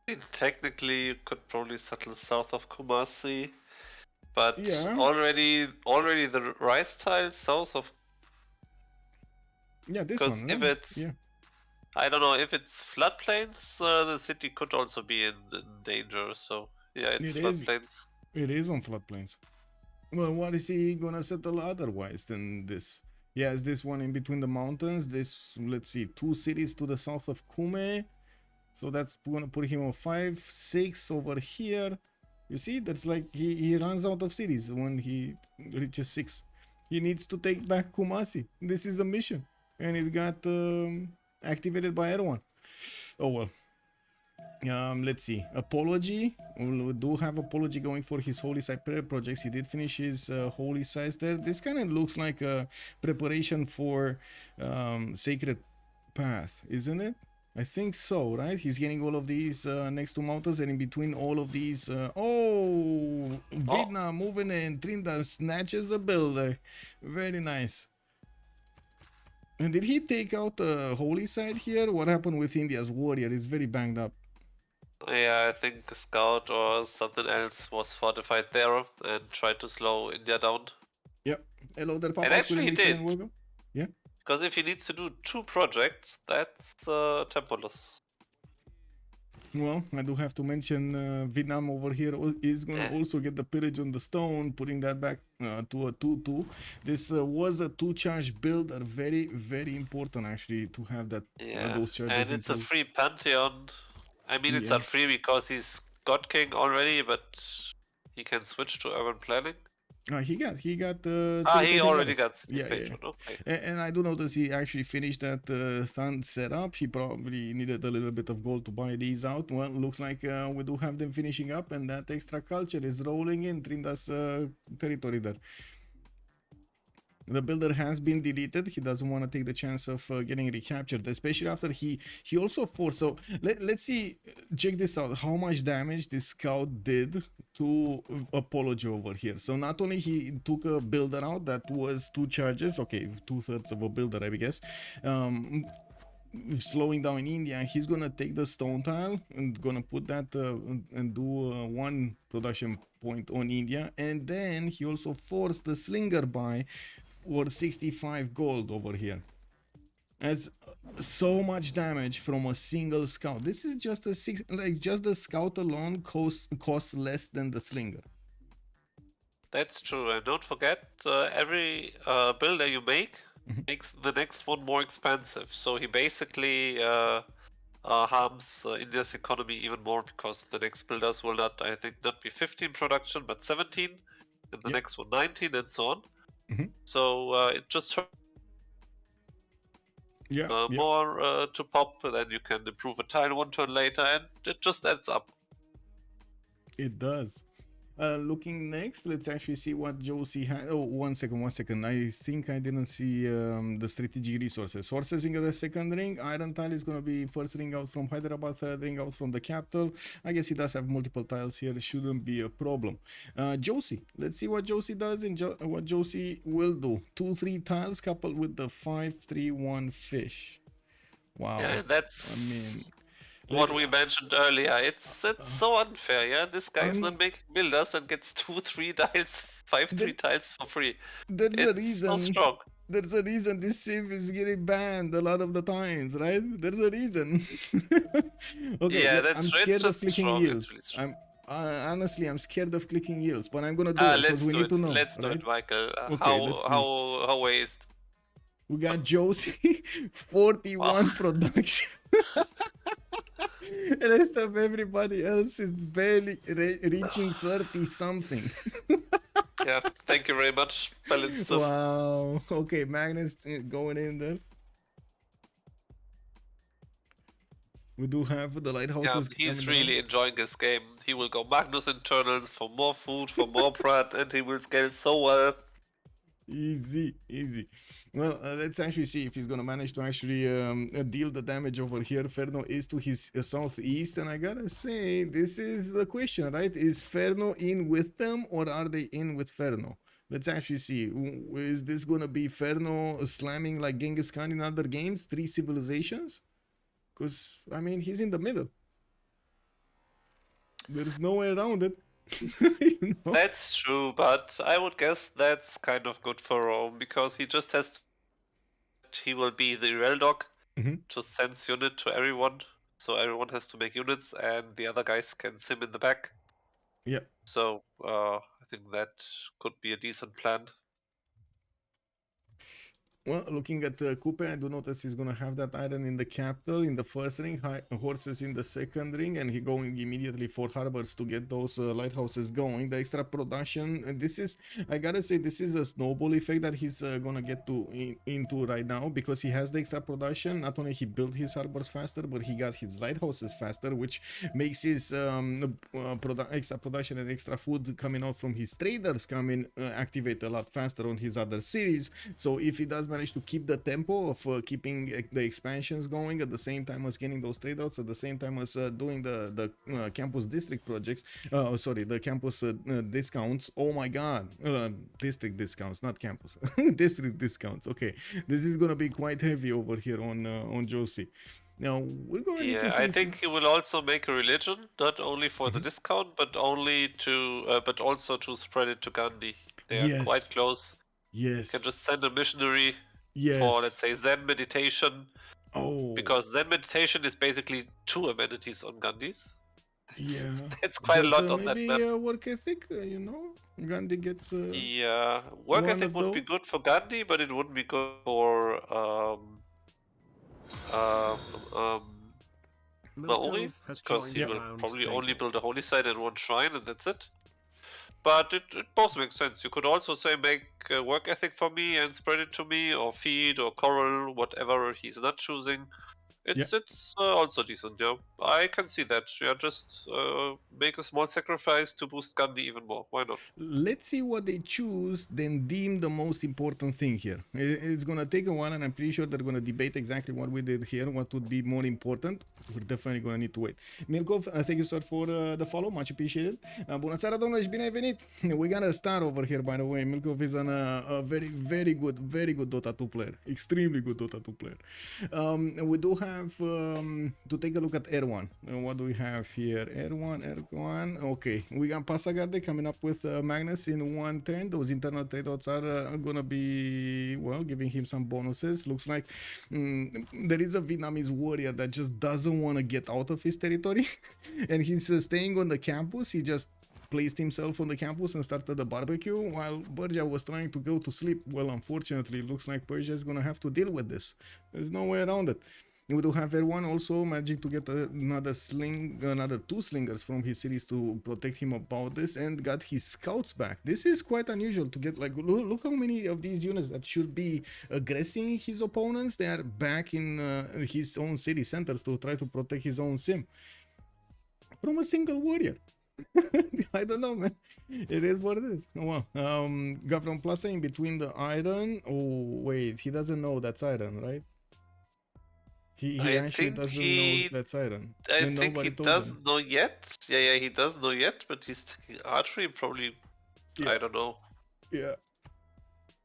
I mean, technically, you could probably settle south of Kumasi, but already the rice tile south of. Yeah, this one. Because if it's, I don't know, if it's floodplains, the city could also be in danger. So yeah, it's floodplains. It is on floodplains. Well, what is he gonna settle otherwise than this? Yeah, is this one in between the mountains? This, let's see, 2 cities to the south of Kupe. So that's gonna put him on 5, 6 over here. You see, that's like he runs out of cities when he reaches 6. He needs to take back Kumasi. This is a mission, and it got activated by Erwan. Oh well. Let's see. Apology. We do have apology going for his holy site prayer projects. He did finish his holy sites there. This kind of looks like a preparation for sacred path, isn't it? I think so, right? He's getting all of these next to mountains, and in between all of these Vietnam moving in. Trynda snatches a builder. Very nice. And did he take out the holy side here? What happened with India's warrior? It's very banged up. Yeah, I think a scout or something else was fortified there and tried to slow India down. Yep. Hello there, Papa. And actually he did. Yeah. Because if he needs to do 2 projects, that's tempo loss. Well, I do have to mention Vietnam over here is going to also get the pillage on the stone, putting that back to a 2-2. This was a 2-charge builder. Very, very important actually to have that those charges. And it's a free Pantheon. I mean, it's not free because he's God King already, but he can switch to urban planning. He got he already got okay. And I do notice he actually finished that Sun setup. He probably needed a little bit of gold to buy these out. Well, looks like we do have them finishing up, and that extra culture is rolling in Trynda's territory there. The builder has been deleted. He doesn't want to take the chance of getting recaptured, especially after he also forced. So let's see, check this out, how much damage this scout did to Apology over here. So not only he took a builder out, that was 2 charges, okay, 2/3 of a builder, I guess, slowing down India. He's gonna take the stone tile and gonna put that and do 1 production point on India, and then he also forced the slinger buy for 65 gold over here. That's so much damage from a single scout. This is just a just the scout alone costs less than the slinger. That's true, and don't forget, every builder you make makes the next one more expensive. So he basically harms India's economy even more because the next builders will not, I think, not be 15 production but 17, and the next one 19, and so on. So it just hurts more to pop. Then you can improve a tile one turn later, and it just adds up. It does. Looking next, let's actually see what Joce had. Oh, one second. I think I didn't see the strategic resources. Horses in the second ring. Iron tile is going to be first ring out from Hyderabad, third ring out from the capital. I guess he does have multiple tiles here. It shouldn't be a problem. Joce, let's see what Joce does and what Joce will do. 2-3 tiles coupled with the 5-3-1 fish. Wow. Yeah, that's... what we mentioned earlier, it's so unfair, yeah? This guy's not making builders and gets 2-3 tiles, 5-3 tiles for free. There's a reason. So strong. There's a reason this Civ is getting banned a lot of the times, right? There's a reason. Okay, yeah, that's I'm scared of clicking yields. Really honestly, I'm scared of clicking yields, but I'm gonna do it because we need to know. Let's do it, Michael. How is it? We got Joce, 41 production. The rest of everybody else is barely reaching 30 something. Yeah, thank you very much, balanced. Wow. Okay, Magnus going in there. We do have the lighthouses. Yeah, he's really enjoying his game. He will go Magnus internals for more food, for more bread, and he will scale so well. Easy. Well, let's actually see if he's gonna manage to actually deal the damage over here. Ferno is to his southeast, and I gotta say, this is the question, right? Is Ferno in with them, or are they in with Ferno? Let's actually see. Is this gonna be Ferno slamming like Genghis Khan in other games, 3 civilizations? Because, I mean, he's in the middle. There's no way around it. You know? That's true, but I would guess that's kind of good for Rome, because he just has to... He will be the rel dog to sense unit to everyone, so everyone has to make units, and the other guys can sim in the back. Yeah. So I think that could be a decent plan. Well, looking at Kupe, I do notice he's going to have that iron in the capital in the first ring, horses in the second ring, and he going immediately for harbors to get those lighthouses going. The extra production, and this is, I gotta say, this is a snowball effect that he's going to get into right now, because he has the extra production. Not only he built his harbors faster, but he got his lighthouses faster, which makes his extra production and extra food coming out from his traders activate a lot faster on his other cities. So if he does manage to keep the tempo of keeping the expansions going at the same time as getting those trade routes, at the same time as doing the campus district projects, the campus discounts. Oh my god, district discounts, not campus. District discounts. Okay, this is gonna be quite heavy over here on Joce. Now we're going to see. I think he will also make a religion, not only for the discount, but also to spread it to Gandhi. They are quite close. Yes. You can just send a missionary for, let's say, Zen meditation. Oh. Because Zen meditation is basically 2 amenities on Gandhi's. Yeah. It's quite a lot on that map. Maybe work ethic, you know? Gandhi gets... yeah, work ethic would be good for Gandhi, but it wouldn't be good for... Maori, because he will probably only build a holy site and 1 shrine, and that's it. But it both makes sense. You could also say make work ethic for me and spread it to me, or feed, or coral, whatever he's not choosing. It's also decent, yeah. I can see that. Yeah, just make a small sacrifice to boost Gandhi even more. Why not? Let's see what they choose, then deem the most important thing here. It's gonna take a while, and I'm pretty sure they're gonna debate exactly what we did here, what would be more important. We're definitely gonna need to wait. Milkov, thank you, sir, for the follow. Much appreciated. Bună seara, domnule, și bine ai venit. We got a star over here, by the way. Milkov is on a very good Dota 2 player. Extremely good Dota 2 player. We do have to take a look at Erwan. What do we have here? Erwan. Okay, we got Pasagarde coming up with Magnus in 1 turn. Those internal trade outs are gonna be, well, giving him some bonuses. Looks like there is a Vietnamese warrior that just doesn't want to get out of his territory, and he's staying on the campus. He just placed himself on the campus and started the barbecue while Persia was trying to go to sleep. Well, unfortunately, it looks like Persia is gonna have to deal with this. There's no way around it. We do have Erwan also managing to get another 2 slingers from his cities to protect him about this, and got his scouts back. This is quite unusual to get, like, look how many of these units that should be aggressing his opponents, they are back in his own city centers to try to protect his own sim. From a single warrior. I don't know, man. It is what it is. Well, Gavron Plaza in between the iron. Oh, wait, he doesn't know that's iron, right? He actually doesn't know that's iron. I think he doesn't know yet. Yeah, he doesn't know yet, but he's taking archery, probably. Yeah. I don't know.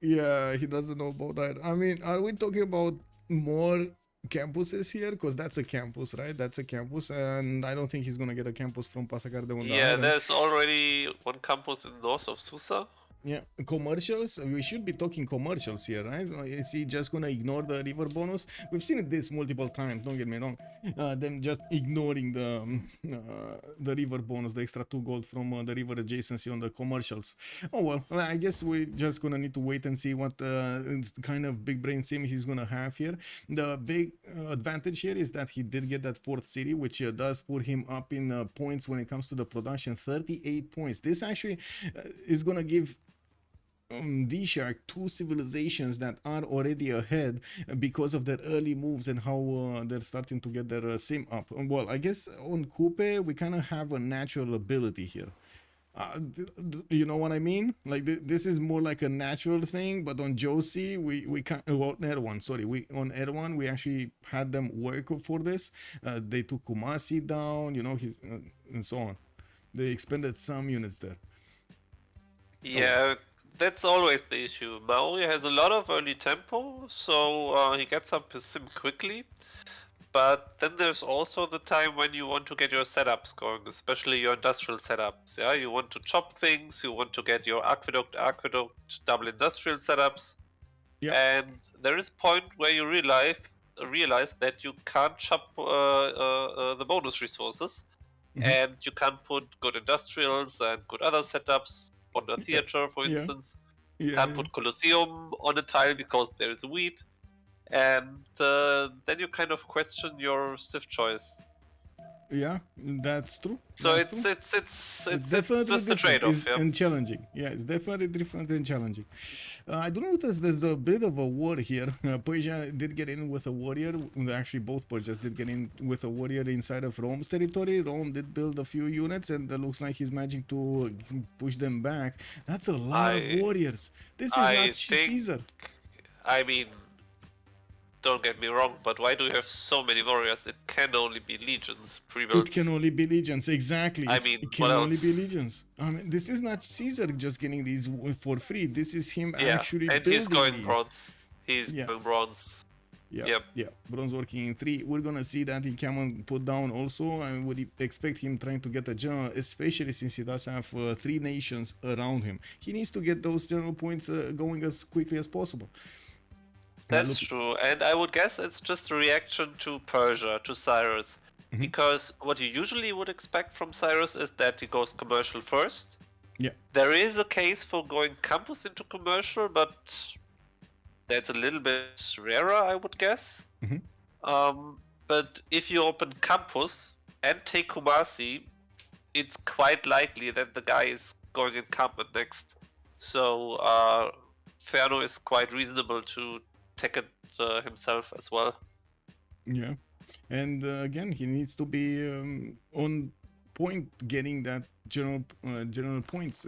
Yeah, he doesn't know about that. I mean, are we talking about more campuses here? Because that's a campus, right? That's a campus, and I don't think he's gonna get a campus from Pasacarde on the island. There's already one campus in north of Susa. Yeah, commercials. We should be talking commercials here, right? Is he just gonna ignore the river bonus? We've seen this multiple times. Don't get me wrong. Them just ignoring the river bonus, the extra 2 gold from the river adjacency on the commercials. Oh well, I guess we're just gonna need to wait and see what kind of big brain sim he's gonna have here. The big advantage here is that he did get that 4th city, which does put him up in points when it comes to the production. 38 points. This actually is gonna give DShark 2 civilizations that are already ahead because of their early moves and how they're starting to get their sim up. Well, I guess on Kupe we kind of have a natural ability here. You know what I mean? Like this is more like a natural thing, but on Joce we can't. Well, Erwan, sorry, on Erwan we actually had them work for this. They took Kumasi down, you know, and so on. They expended some units there. Yeah. That's always the issue. Maori has a lot of early tempo, so he gets up his sim quickly. But then there's also the time when you want to get your setups going, especially your industrial setups. Yeah, you want to chop things, you want to get your aqueduct, double industrial setups. Yeah. And there is a point where you realize that you can't chop the bonus resources, and you can't put good industrials and good other setups on the theater, for instance. Can't put Colosseum on a tile because there is weed, and then you kind of question your Civ choice. Yeah, that's true. So it's definitely just a trade-off, and challenging. Yeah, it's definitely different and challenging. I do notice there's a bit of a war here. Persia did get in with a warrior. Actually, both Persias did get in with a warrior inside of Rome's territory. Rome did build a few units, and it looks like he's managing to push them back. That's a lot of warriors. This is not Caesar. I mean, don't get me wrong, but why do you have so many warriors? It can only be legions pre-built. It can only be legions, exactly. It can only be legions. I mean, this is not Caesar just getting these for free. This is him actually building these. And he's going bronze. He's going bronze. Yeah, bronze working in 3. We're gonna see that he can put down also. I would expect him trying to get a general, especially since he does have 3 nations around him. He needs to get those general points going as quickly as possible. That's true, and I would guess it's just a reaction to Persia, to Cyrus. Because what you usually would expect from Cyrus is that he goes commercial first. Yeah. There is a case for going campus into commercial, but that's a little bit rarer, I would guess. But if you open campus and take Kumasi, it's quite likely that the guy is going incumbent next. So Ferno is quite reasonable to take it himself as well. Yeah, and again, he needs to be on point getting that general points.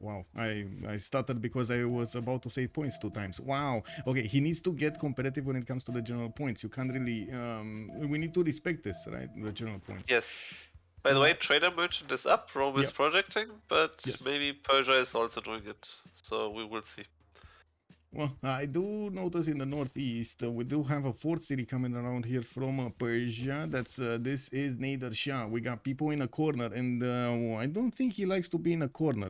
Wow, I stuttered because I was about to say points 2 times. Wow. Okay, he needs to get competitive when it comes to the general points. You can't really we need to respect this, right? The general points. Yes. By the way, Trader Merchant is up, Rome is projecting, but maybe Persia is also doing it. So we will see. Well, I do notice in the northeast we do have a 4th city coming around here from Persia. That's this is Nader Shah. We got Pipo in a corner, and I don't think he likes to be in a corner.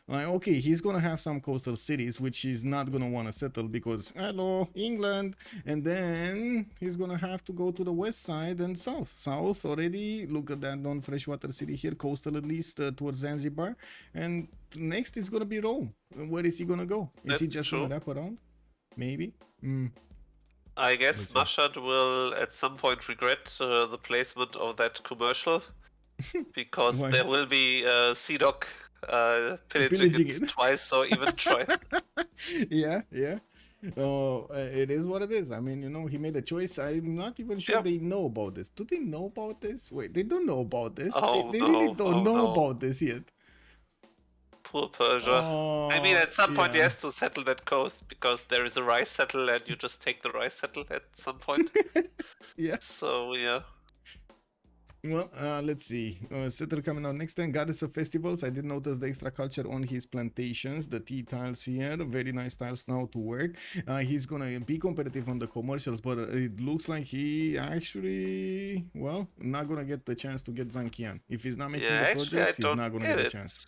Okay, he's gonna have some coastal cities which he's not gonna want to settle because hello England, and then he's gonna have to go to the west side and south already. Look at that non-freshwater city here, coastal at least towards Zanzibar, and next is gonna be Rome. Where is he gonna go? Is he just gonna wrap around? Maybe. I guess Mashhad will at some point regret the placement of that commercial because there will be CDoc pillaging it twice or even twice. Yeah. Oh, it is what it is. I mean, you know, he made a choice. I'm not even sure they know about this. Do they know about this? Wait, they don't know about this. They really don't know about this yet. Poor Persia. I mean, at some point he has to settle that coast because there is a rice settle and you just take the rice settle at some point. Yeah. So, yeah. Well, let's see. Settle coming out next time. Goddess of Festivals. I did notice the extra culture on his plantations. The tea tiles here. Very nice tiles now to work. He's gonna be competitive on the commercials, but it looks like he actually, well, not gonna get the chance to get Zankian. If he's not making the projects, he's not gonna get a chance.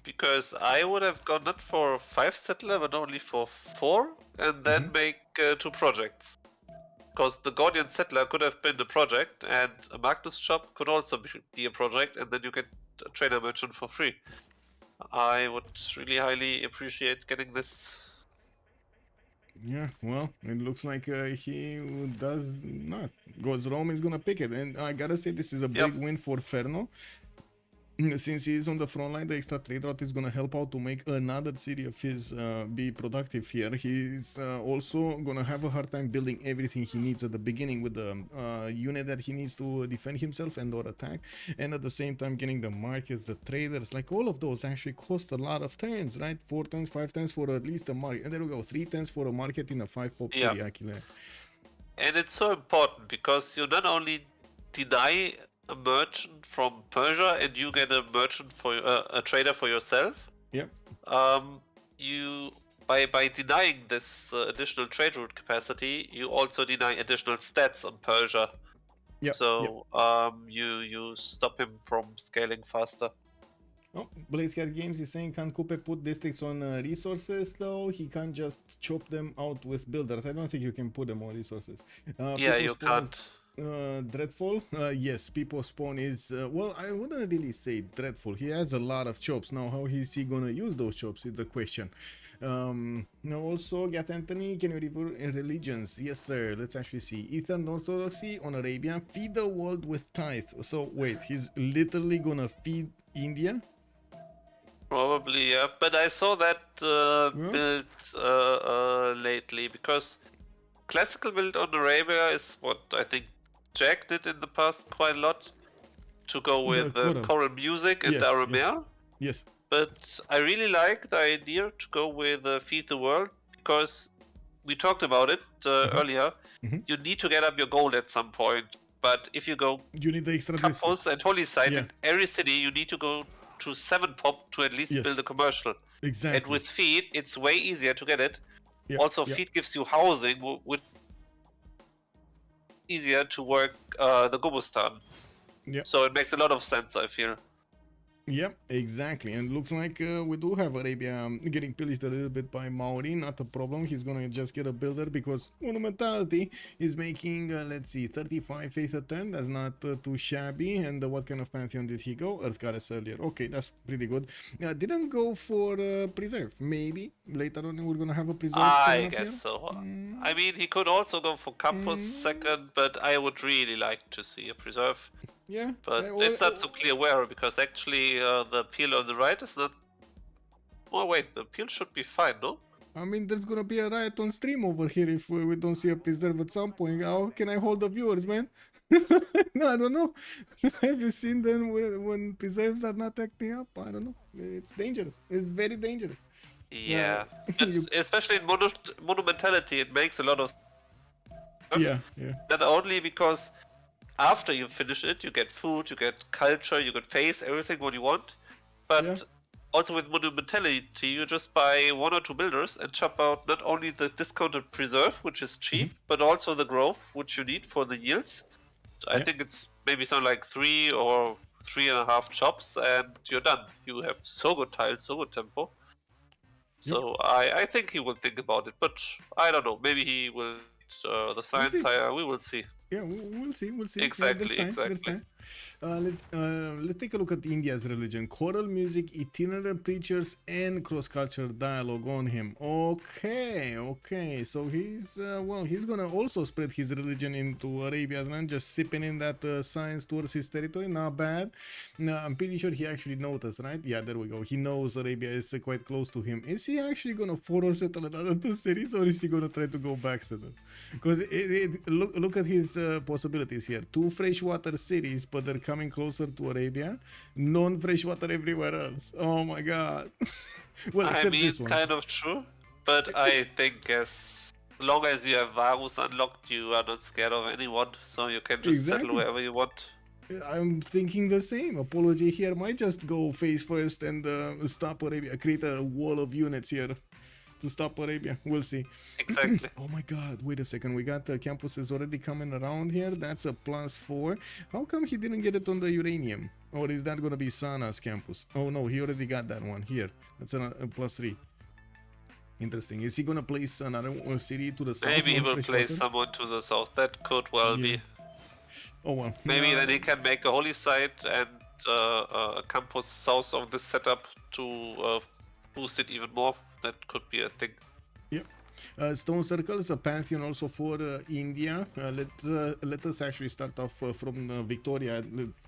Because I would have gone not for 5 settler, but only for 4, and then make 2 projects. Because the Gordian settler could have been a project, and a Magnus shop could also be a project, and then you get a trader merchant for free. I would really highly appreciate getting this. Yeah, well, it looks like he does not. Goes Rome is gonna pick it, and I gotta say this is a big win for Ferno. Since he is on the front line, the extra trade route is going to help out to make another city of his be productive here. He's also going to have a hard time building everything he needs at the beginning with the unit that he needs to defend himself and or attack. And at the same time getting the markets, the traders, like all of those actually cost a lot of turns, right? 4 turns, 5 turns for at least a market. And there we go, 3 turns for a market in a 5-pop city, actually. And it's so important because you not only deny a merchant from Persia and you get a merchant for a trader for yourself. Yeah. You by denying this additional trade route capacity, you also deny additional stats on Persia. Yeah. So you stop him from scaling faster. Oh, Blazecat Games is saying, can Kupe put districts on resources though? He can't just chop them out with builders. I don't think you can put them on resources. Yeah, you can't. Dreadful. Yes, Pipo spawn is well, I wouldn't really say dreadful. He has a lot of chops. Now how is he gonna use those chops is the question. Now also Gat Anthony, can you review religions? Yes sir, let's actually see. Eastern Orthodoxy on Arabia, feed the world with tithe. So wait, he's literally gonna feed India? Probably, yeah, but I saw that build lately because classical build on Arabia is what I think Jack did in the past quite a lot, to go with choral music and Aramea. Yes. But I really like the idea to go with Feed the World, because we talked about it earlier. You need to get up your gold at some point, but if you go you need the extra Campus and Holy Site in every city, you need to go to 7-pop to at least build a commercial. Exactly. And with Feed, it's way easier to get it. Also, Feed gives you housing, which easier to work the Gobustan. So it makes a lot of sense, I feel. Yep, exactly. And looks like we do have Arabia getting pillaged a little bit by Maori. Not a problem. He's gonna just get a builder because Monumentality is making, let's see, 35 faith a turn. That's not too shabby. And what kind of Pantheon did he go? Earth Goddess earlier. Okay, that's pretty good. Didn't go for Preserve. Maybe later on we're gonna have a Preserve. I guess so. I mean, he could also go for Campus second, but I would really like to see a Preserve. Yeah, but it's not so clear where, because actually the peel on the right is not. Oh wait, the peel should be fine, no? I mean, there's gonna be a riot on stream over here if we don't see a preserve at some point. How can I hold the viewers, man? No, I don't know. Have you seen them when preserves are not acting up? I don't know. It's dangerous. It's very dangerous. Yeah, especially in Monumentality, it makes a lot of. Yeah. Not only because after you finish it, you get food, you get culture, you get face, everything what you want. But also with Monumentality, you just buy 1 or 2 builders and chop out not only the discounted preserve, which is cheap, but also the growth, which you need for the yields. So I think it's maybe something like 3 or 3.5 chops and you're done. You have so good tiles, so good tempo. So I think he will think about it, but I don't know. Maybe he will the science higher. We will see. Yeah, we'll see. Exactly, There's time. Let's take a look at India's religion. Choral music, itinerant preachers, and cross-culture dialogue on him. Okay. So he's gonna also spread his religion into Arabia's land, just sipping in that science towards his territory. Not bad. I'm pretty sure he actually noticed, right? Yeah, there we go. He knows Arabia is quite close to him. Is he actually gonna photo settle another 2 cities, or is he gonna try to go back settle? Because look at his possibilities here. 2 freshwater cities, but they're coming closer to Arabia. Non-freshwater everywhere else. Oh my god. Well, I mean, it's kind of true, but I think as long as you have Varus unlocked, you are not scared of anyone, so you can just settle wherever you want. I'm thinking the same. Apology here might just go face first and stop Arabia. Create a wall of units here to stop Arabia. We'll see. Exactly. Oh my god, wait a second. We got campuses already coming around here. That's a +4. How come he didn't get it on the uranium? Or is that going to be Sana's campus? Oh no, he already got that one here. That's a +3. Interesting. Is he going to place another city to the south? Maybe he will place someone to the south. That could well be. Oh well. Maybe then he can make a holy site and a campus south of this setup to boost it even more. That could be a thing. Yep. Stone Circle is a pantheon also for India. Let us actually start off from Victoria.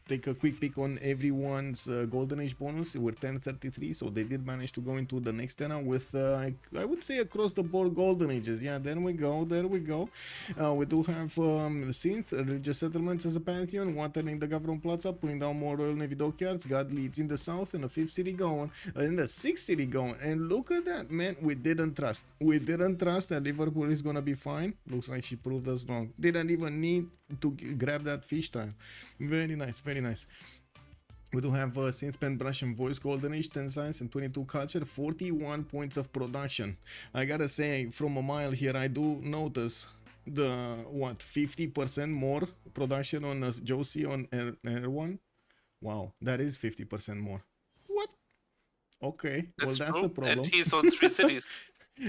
Take a quick peek on everyone's Golden Age bonus. We're 1033, so they did manage to go into the next era with, I would say, across the board Golden Ages. Yeah, there we go. We do have Synth, religious settlements as a pantheon, watering the Gavron Plaza, putting down more Royal Navy dockyards, God leads in the south, and a 5th city going, and the 6th city going. And look at that, man. We didn't trust that Liverpool is gonna be fine. Looks like she proved us wrong. Didn't even need to grab that fish tile. Very nice. We do have Synth, Pen, Brush, and Voice, Golden Age, 10 Science, and 22 Culture, 41 points of production. I gotta say, from a mile here, I do notice the 50% more production on Joce on Erwan. Wow, that is 50% more. What? Okay, that's a problem. And he's on 3 cities.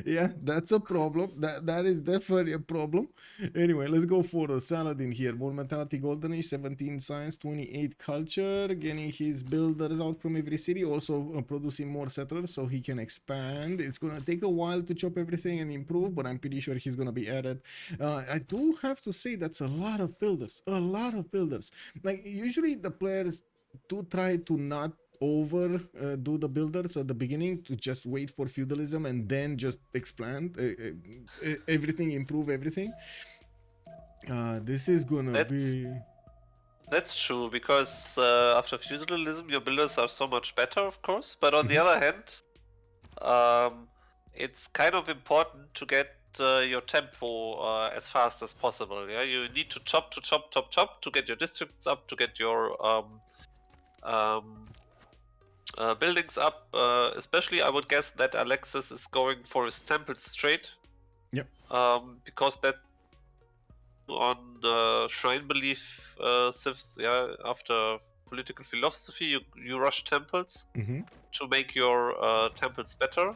Yeah, that's a problem. That is definitely a problem. Anyway, let's go for Saladin here. More mentality, Golden Age, 17 science, 28 culture, getting his builders out from every city, also producing more settlers so he can expand. It's gonna take a while to chop everything and improve, but I'm pretty sure he's gonna be added. I do have to say that's a lot of builders. Like usually the players do try to not do the builders at the beginning, to just wait for feudalism and then just expand everything, improve everything. This is gonna be... That's true, because after feudalism your builders are so much better, of course, but on the other hand, it's kind of important to get your tempo as fast as possible. Yeah, you need to chop to get your districts up, to get your buildings up, especially I would guess that Alexis is going for his temples straight. Yep. Because that on shrine belief Civ6, yeah, after political philosophy you rush temples to make your temples better.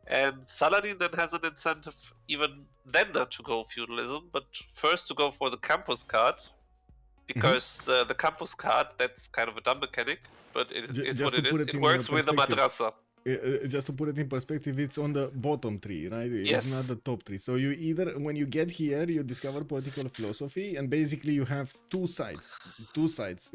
And Saladin then has an incentive even then not to go feudalism, but first to go for the campus card. Because the campus card, that's kind of a dumb mechanic, but it is what it is. It works with the madrasa. Just to put it in perspective, it's on the bottom 3, right? It's not the top 3. So you either, when you get here, you discover political philosophy, and basically you have two sides.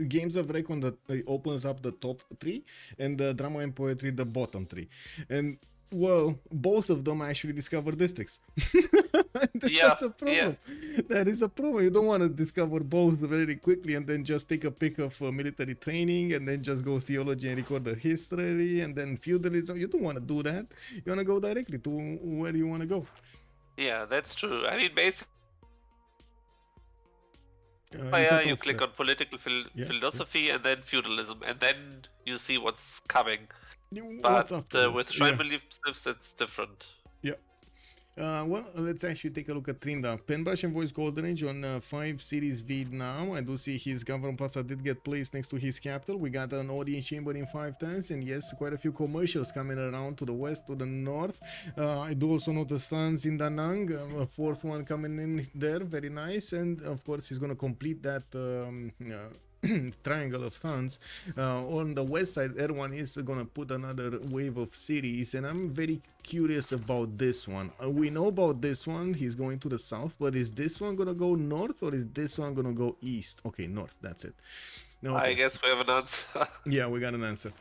Games of Recon that opens up the top 3, and the drama and poetry the bottom 3. And well, both of them actually discover districts. That's a problem. That is a problem. You don't want to discover both very quickly and then just take a pick of military training and then just go theology and record the history and then feudalism. You don't want to do that. You want to go directly to where you want to go. Yeah, that's true. I mean, basically, you click on political philosophy and then feudalism, and then you see what's coming. But with shrine belief Civs, it's different. Yeah. Well, let's actually take a look at Trynda. Penbrush and Voice Golden Age on 5 Series Vietnam. I do see his Government Plaza did get placed next to his capital. We got an audience chamber in 5 turns, and yes, quite a few commercials coming around to the west, to the north. I do also notice stands in Da Nang, a 4th one coming in there, very nice. And of course, he's going to complete that triangle of suns. On the west side, Erwan is gonna put another wave of cities, and I'm very curious about this one. We know about this one, he's going to the south, but is this one gonna go north or is this one gonna go east? Okay, north, that's it. Okay. I guess we have an answer. Yeah, we got an answer.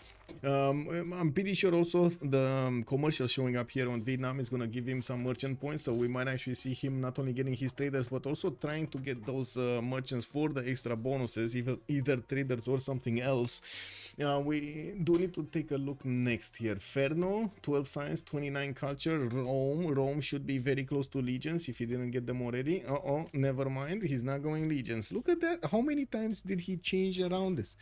I'm pretty sure also the commercial showing up here on Vietnam is going to give him some merchant points, so we might actually see him not only getting his traders but also trying to get those merchants for the extra bonuses, either traders or something else. We do need to take a look next here. Ferno, 12 science, 29 culture. Rome should be very close to legions if he didn't get them already. Never mind, he's not going legions. Look at that. How many times did he change around this?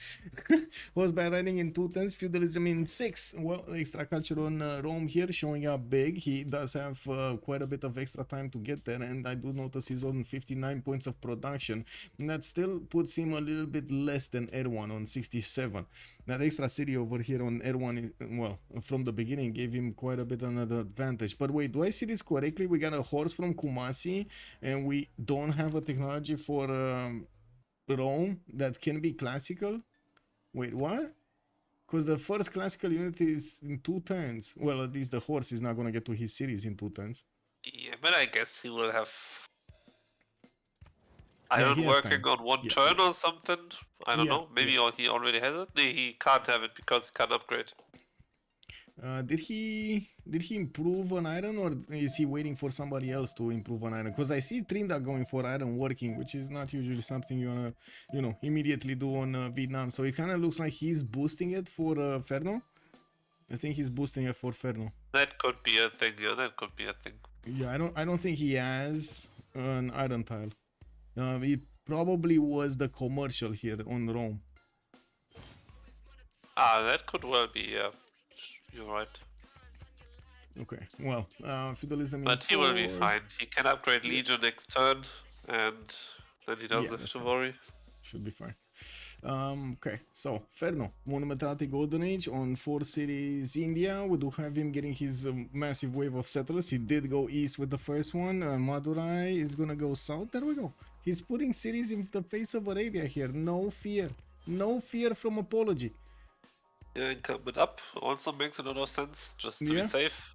Was by riding in 2 turns, feudalism in 6. Well, extra culture on Rome here showing up big. He does have quite a bit of extra time to get there, and I do notice he's on 59 points of production, and that still puts him a little bit less than Erwan on 67. That extra city over here on Erwan, well, from the beginning gave him quite a bit of an advantage. But wait, do I see this correctly? We got a horse from Kumasi, and we don't have a technology for Rome that can be classical. Wait, what? Because the first classical unit is in 2 turns. Well, at least the horse is not going to get to his cities in 2 turns. Yeah, but I guess he will have iron working on 1 turn or something. I don't know. Maybe he already has it. He can't have it because he can't upgrade. Did he improve on iron, or is he waiting for somebody else to improve on iron? Because I see Trynda going for iron working, which is not usually something you wanna, immediately do on Vietnam. So it kind of looks like he's boosting it for Ferno. I think he's boosting it for Ferno. That could be a thing. Yeah, that could be a thing. Yeah, I don't think he has an iron tile. It probably was the commercial here on Rome. That could well be. Yeah. You're right. Okay, well, feudalism. But he will be fine. He can upgrade Legion next turn, and then he doesn't have to worry. Should be fine. Okay, so Ferno, Monumentality Golden Age on 4 cities India. We do have him getting his massive wave of settlers. He did go east with the first one. Madurai is gonna go south. There we go. He's putting cities in the face of Arabia here. No fear. No fear from apology. Yeah, incumbent up also makes a lot of sense, just to be safe.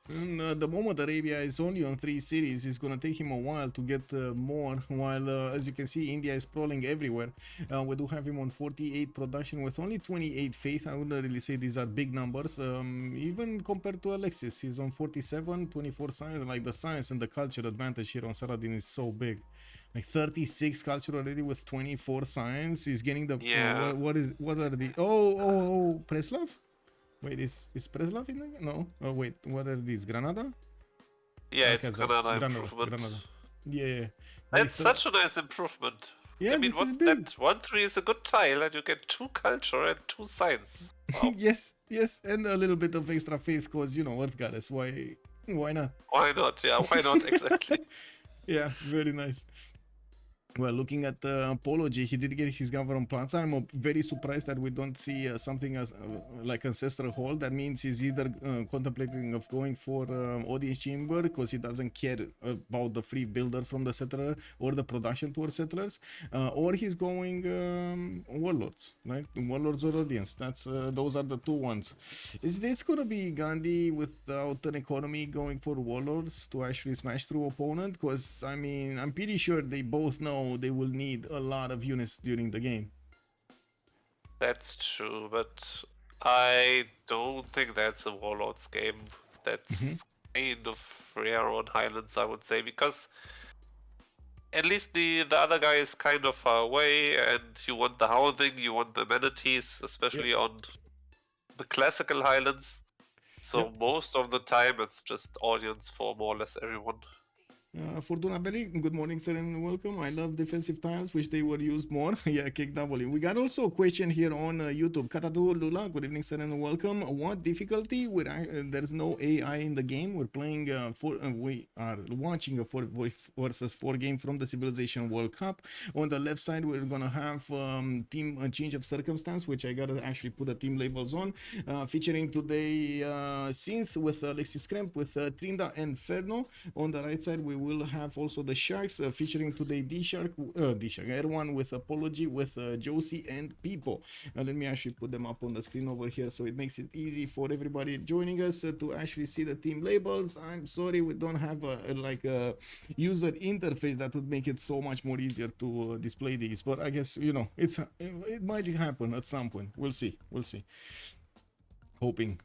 And the moment Arabia is only on 3 cities, it's gonna take him a while to get more, while as you can see, India is sprawling everywhere. We do have him on 48 production with only 28 faith. I wouldn't really say these are big numbers, even compared to Alexis. He's on 47, 24 science. Like, the science and the culture advantage here on Saladin is so big. Like 36 culture already with 24 science. He's getting the what are the Preslav? Wait, is Preslav in there? No. Oh wait, what are these? Granada? Yeah, it's Granada improvement. Granada. Yeah. That's such a nice improvement. Yeah, I mean, what's that? 1-3 is a good tile, and you get 2 culture and 2 science. Wow. yes, and a little bit of extra faith, cause Earth Goddess. Why not? Why not? Yeah, why not exactly? Yeah, very nice. Well, looking at Apology, he did get his Government Plaza. I'm very surprised that we don't see something as like Ancestral Hall. That means he's either contemplating of going for Audience Chamber because he doesn't care about the free builder from the settler or the production towards settlers, or he's going Warlords, right? Warlords or Audience. That's those are the 2 ones. Is this gonna be Gandhi without an economy going for Warlords to actually smash through opponent? Because I mean, I'm pretty sure they both know they will need a lot of units during the game. That's true, but I don't think that's a Warlords game. That's kind of rare on Highlands, I would say, because at least the other guy is kind of far away, and you want the housing, you want the amenities, especially on the classical Highlands. So most of the time it's just audience for more or less everyone. Fortuna Belly, good morning, sir, and welcome. I love defensive tiles, wish they were used more. Yeah, kick W. We got also a question here on YouTube. Katadu Lula, good evening, sir, and welcome. What difficulty? There's no AI in the game. We're playing, we are watching a 4 versus 4 game from the Civilization World Cup. On the left side, we're gonna have team change of circumstance, which I gotta actually put the team labels on. Featuring today Synth with Alexis, Krempp with Trynda and Ferno. On the right side, we will have also the Sharks featuring today DShark, Erwan with Apology with Joce and Pipo. Let me actually put them up on the screen over here so it makes it easy for everybody joining us to actually see the team labels. I'm sorry we don't have a user interface that would make it so much more easier to display these, but I guess, you know, it might happen at some point. We'll see. Hoping.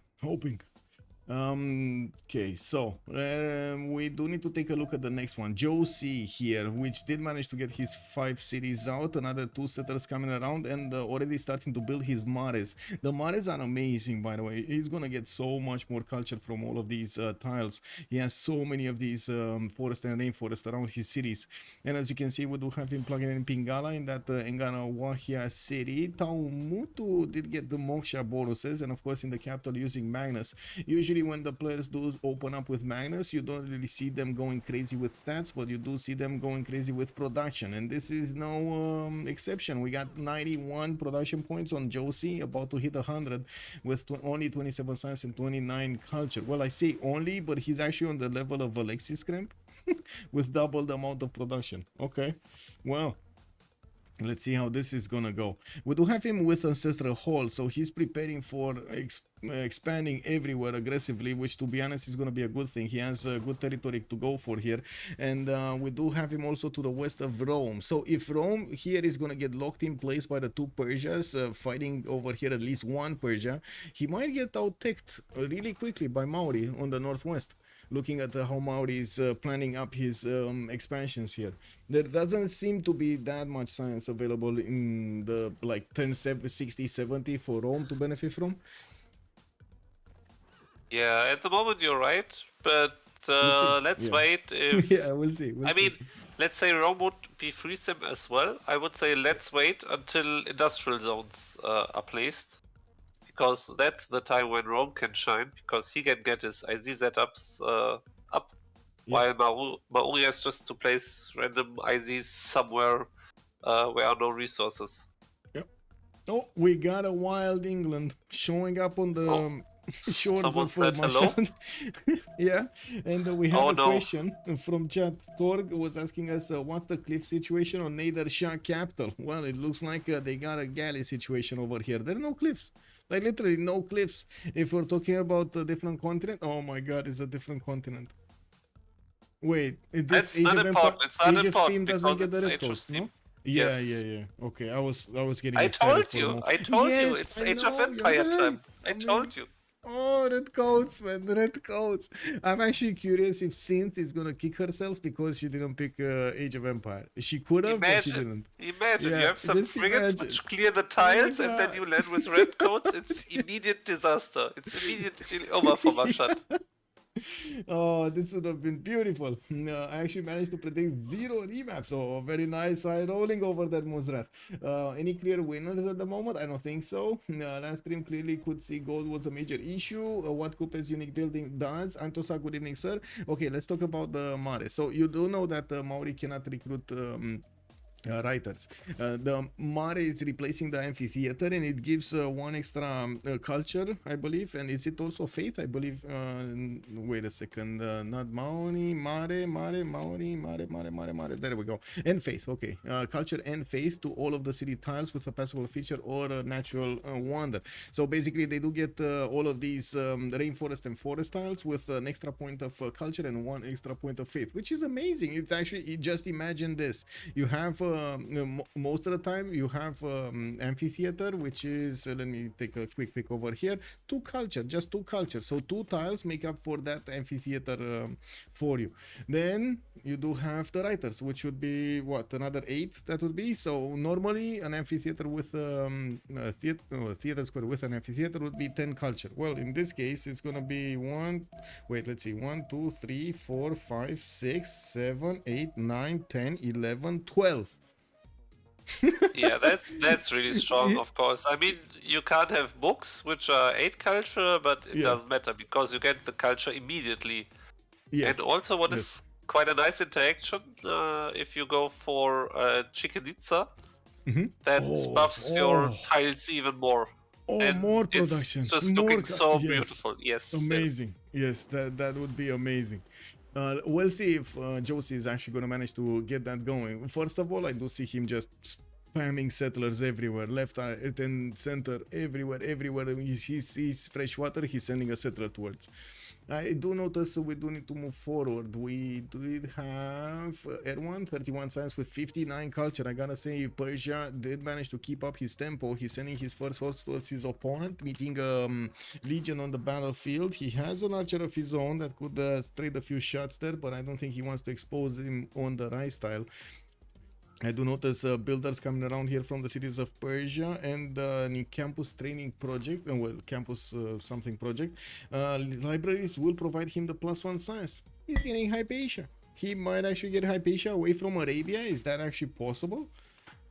Okay, so we do need to take a look at the next one. Joce here, which did manage to get his 5 cities out, another 2 settlers coming around, and already starting to build his mares. The mares are amazing, by the way. He's gonna get so much more culture from all of these tiles. He has so many of these forest and rainforest around his cities, and as you can see, we do have him plugging in Pingala in that Engana Wahia city. Taumutu did get the Moksha bonuses, and of course in the capital using Magnus. Usually when the players do open up with Magnus, you don't really see them going crazy with stats, but you do see them going crazy with production, and this is no exception. We got 91 production points on Joce, about to hit 100 with only 27 science and 29 culture. Well, I say only, but he's actually on the level of Alexis, Krempp with double the amount of production. Okay, well, let's see how this is gonna go. We do have him with Ancestral Hall, so he's preparing for expanding everywhere aggressively, which to be honest is going to be a good thing. He has a good territory to go for here, and we do have him also to the west of Rome. So if Rome here is going to get locked in place by the 2 Persias fighting over here, at least 1 Persia, he might get out-teched really quickly by Mauri on the northwest. Looking at how Mauri is planning up his expansions here, there doesn't seem to be that much science available in the like 10, 60, 70 for Rome to benefit from. Yeah, at the moment you're right, but let's wait. If... yeah, we'll see. I mean, let's say Rome would be free sim as well. I would say let's wait until industrial zones are placed, because that's the time when Rome can shine, because he can get his IZ setups up, while Mauri has just to place random IZs somewhere where are no resources. Yep. Oh, we got a wild England showing up on the shores of Marshall. Yeah, and we have a question from chat. Torg was asking us, what's the cliff situation on Nader Shah capital? Well, it looks like they got a galley situation over here. There are no cliffs. Like literally no cliffs. If we're talking about a different continent, oh my god, it's a different continent. Wait, this Age of Steam doesn't get the red coast, no? Yeah, yeah. Okay, I was getting excited. I told you, it's Age of Empire time. I told you. Oh, red coats, man, red coats. I'm actually curious if Synth is gonna kick herself because she didn't pick Age of Empire. She could have, but she didn't. Imagine, you have some frigates which clear the tiles and then you land with red coats. It's immediate disaster. It's immediately over for Mashad. Oh, this would have been beautiful. I actually managed to predict 0 remaps, so a very nice eye rolling over that Muzrat. Any clear winners at the moment? I don't think so. Last stream clearly could see gold was a major issue. What Kupe's unique building does. Antosa, good evening, sir. Okay, let's talk about the Mare. So you do know that Mauri cannot recruit writers. The Mare is replacing the amphitheater, and it gives 1 extra culture, I believe, and is it also faith? I believe. Wait a second, not Maori, Mare. There we go. And faith. Okay, culture and faith to all of the city tiles with a passable feature or a natural wonder. So basically, they do get all of these rainforest and forest tiles with an extra point of culture and 1 extra point of faith, which is amazing. It's actually, just imagine this: you have most of the time you have amphitheater, which is let me take a quick pick over here. Just two culture. So 2 tiles make up for that amphitheater for you. Then you do have the writers, which would be what, another 8 that would be. So normally an amphitheater with theater square with an amphitheater would be 10 culture. Well, in this case it's gonna be 1 2 3 4 5 6 7 8 9 10 11 12. Yeah, that's really strong, of course. I mean, you can't have books which are 8 culture, but it doesn't matter because you get the culture immediately. Yes. And also what is quite a nice interaction, if you go for Chikenitsa, that buffs your tiles even more. And more production. It's just looking so beautiful. Yes. Amazing. Yes, that would be amazing. We'll see if Joce is actually going to manage to get that going. First of all, I do see him just spamming settlers everywhere, left, right, and center, everywhere. He sees fresh water, he's sending a settler towards. I do notice we do need to move forward. We did have Erwan, 31 science with 59 culture. I gotta say, Persia did manage to keep up his tempo. He's sending his first horse towards his opponent, meeting Legion on the battlefield. He has an archer of his own that could trade a few shots there, but I don't think he wants to expose him on the right style. I do notice builders coming around here from the cities of Persia and the campus training project, well, campus something project. Libraries will provide him the +1 science. He's getting Hypatia. He might actually get Hypatia away from Arabia. Is that actually possible?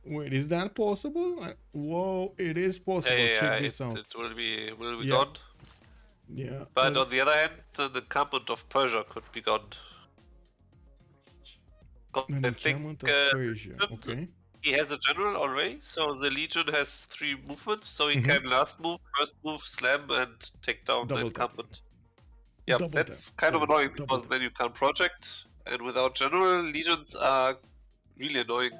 Wait, is that possible? Whoa, it is possible. Check this out. It will be gone. Yeah. But on the other hand, the encampment of Persia could be gone. An encampment of Persia. Okay. He has a general already, so the Legion has 3 movements, so he can first move, slam, and take down the encampment. Yeah, that's kind of annoying because then you can't project, and without general, Legions are really annoying.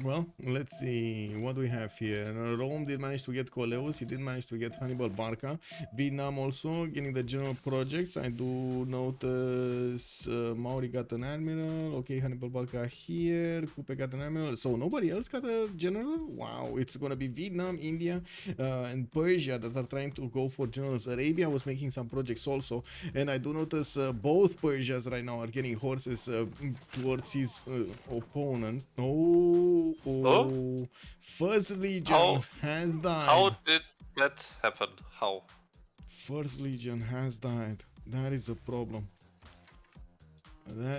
Well, let's see what we have here. Rome did manage to get Coleus, he did manage to get Hannibal Barca. Vietnam also getting the general projects. I do notice Maori got an admiral. Okay, Hannibal Barca here. Kupe got an admiral. So nobody else got a general? Wow, it's gonna be Vietnam, India, and Persia that are trying to go for generals. Arabia was making some projects also. And I do notice both Persias right now are getting horses towards his opponent. Oh, First Legion has died. How did that happen? How? First Legion has died. That is a problem.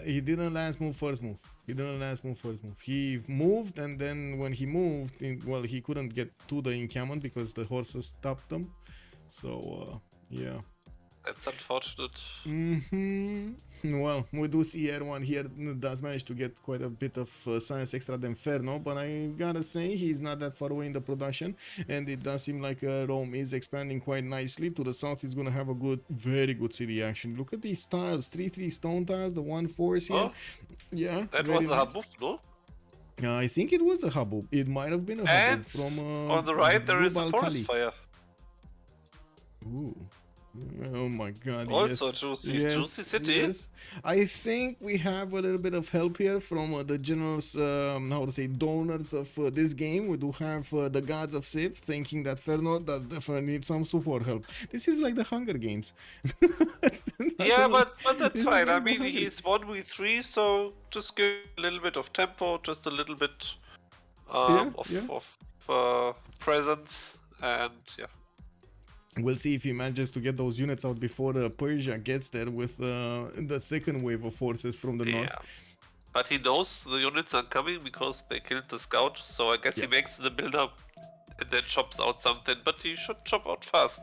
He didn't last move first move. He moved, and then when he moved, well, he couldn't get to the encampment because the horses stopped them. So, yeah. That's unfortunate. Well, we do see Erwan here does manage to get quite a bit of science extra than Ferno, but I gotta say he's not that far away in the production, and it does seem like Rome is expanding quite nicely. To the south is gonna have a very good city action. Look at these tiles, 3/3 stone tiles, the 1 force here. Oh, yeah, that was a habub, no? I think it was a habub. It might have been a habub from on the right there is a forest fire. Ooh. Oh my god, also Juicy City. Yes. I think we have a little bit of help here from the generous, how to say, donors of this game. We do have the gods of Civ thinking that Ferno does definitely need some support help. This is like the Hunger Games. Yeah, but that's fine. I mean, he's 1v3, so just give a little bit of tempo, just a little bit of presence, and yeah. We'll see if he manages to get those units out before Persia gets there with the second wave of forces from the north. But he knows the units are coming because they killed the scout, so I guess he makes the build-up and then chops out something, but he should chop out fast.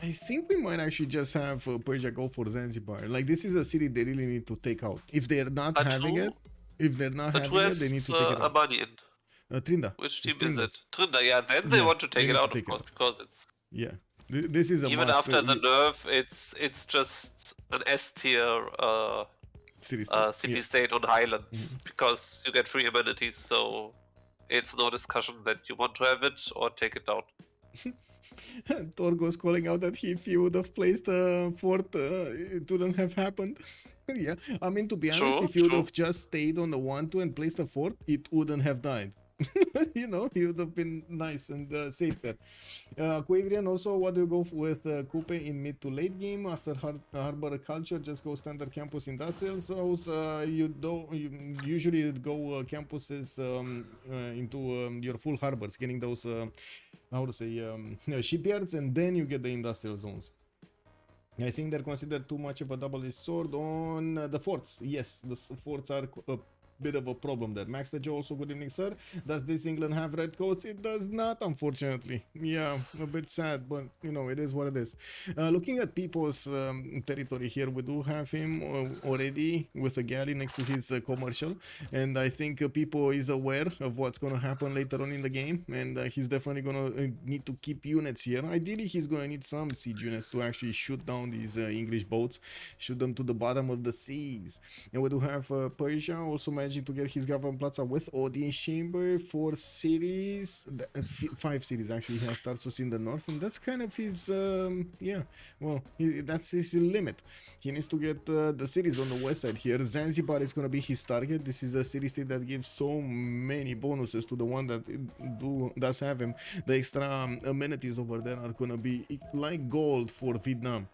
I think we might actually just have Persia go for Zanzibar. Like, this is a city they really need to take out. If they're not having it, they need to take it out. Amani in? Trynda. Which team is it? Trynda, yeah, then they want to take it out, of course, because it's... Yeah. This is a even must. After the nerf, it's just an S tier city state on highlands because you get free amenities, so it's no discussion that you want to have it or take it down. Torgo's calling out that if he would have placed a fort, it wouldn't have happened. Yeah, I mean, to be honest, if you would have just stayed on the 1-2 and placed a fort, it wouldn't have died. You know, he would have been nice and safe there. Quadrian, also, what do you go with Kupe in mid to late game after harbor culture? Just go standard campus industrial zones. You usually go campuses into your full harbors, getting those how to say shipyards, and then you get the industrial zones. I think they're considered too much of a double-edged sword on the forts. Yes, the forts are a bit of a problem there. Max the Joe, also good evening, sir. Does this England have red coats? It does not, unfortunately. Yeah, a bit sad, but you know, it is what it is. Looking at Pipo's territory here, we do have him already with a galley next to his commercial, and I think Pipo is aware of what's going to happen later on in the game, and he's definitely going to need to keep units here. Ideally, he's going to need some siege units to actually shoot down these English boats, shoot them to the bottom of the seas. And we do have Persia also managing to get his government plaza with audience chamber, 4 cities, 5 cities actually. He has Tarsus in the north, and that's kind of his yeah, well, that's his limit. He needs to get the cities on the west side here. Zanzibar is going to be his target. This is a city state that gives so many bonuses to the one that does have him. The extra amenities over there are going to be like gold for Vietnam.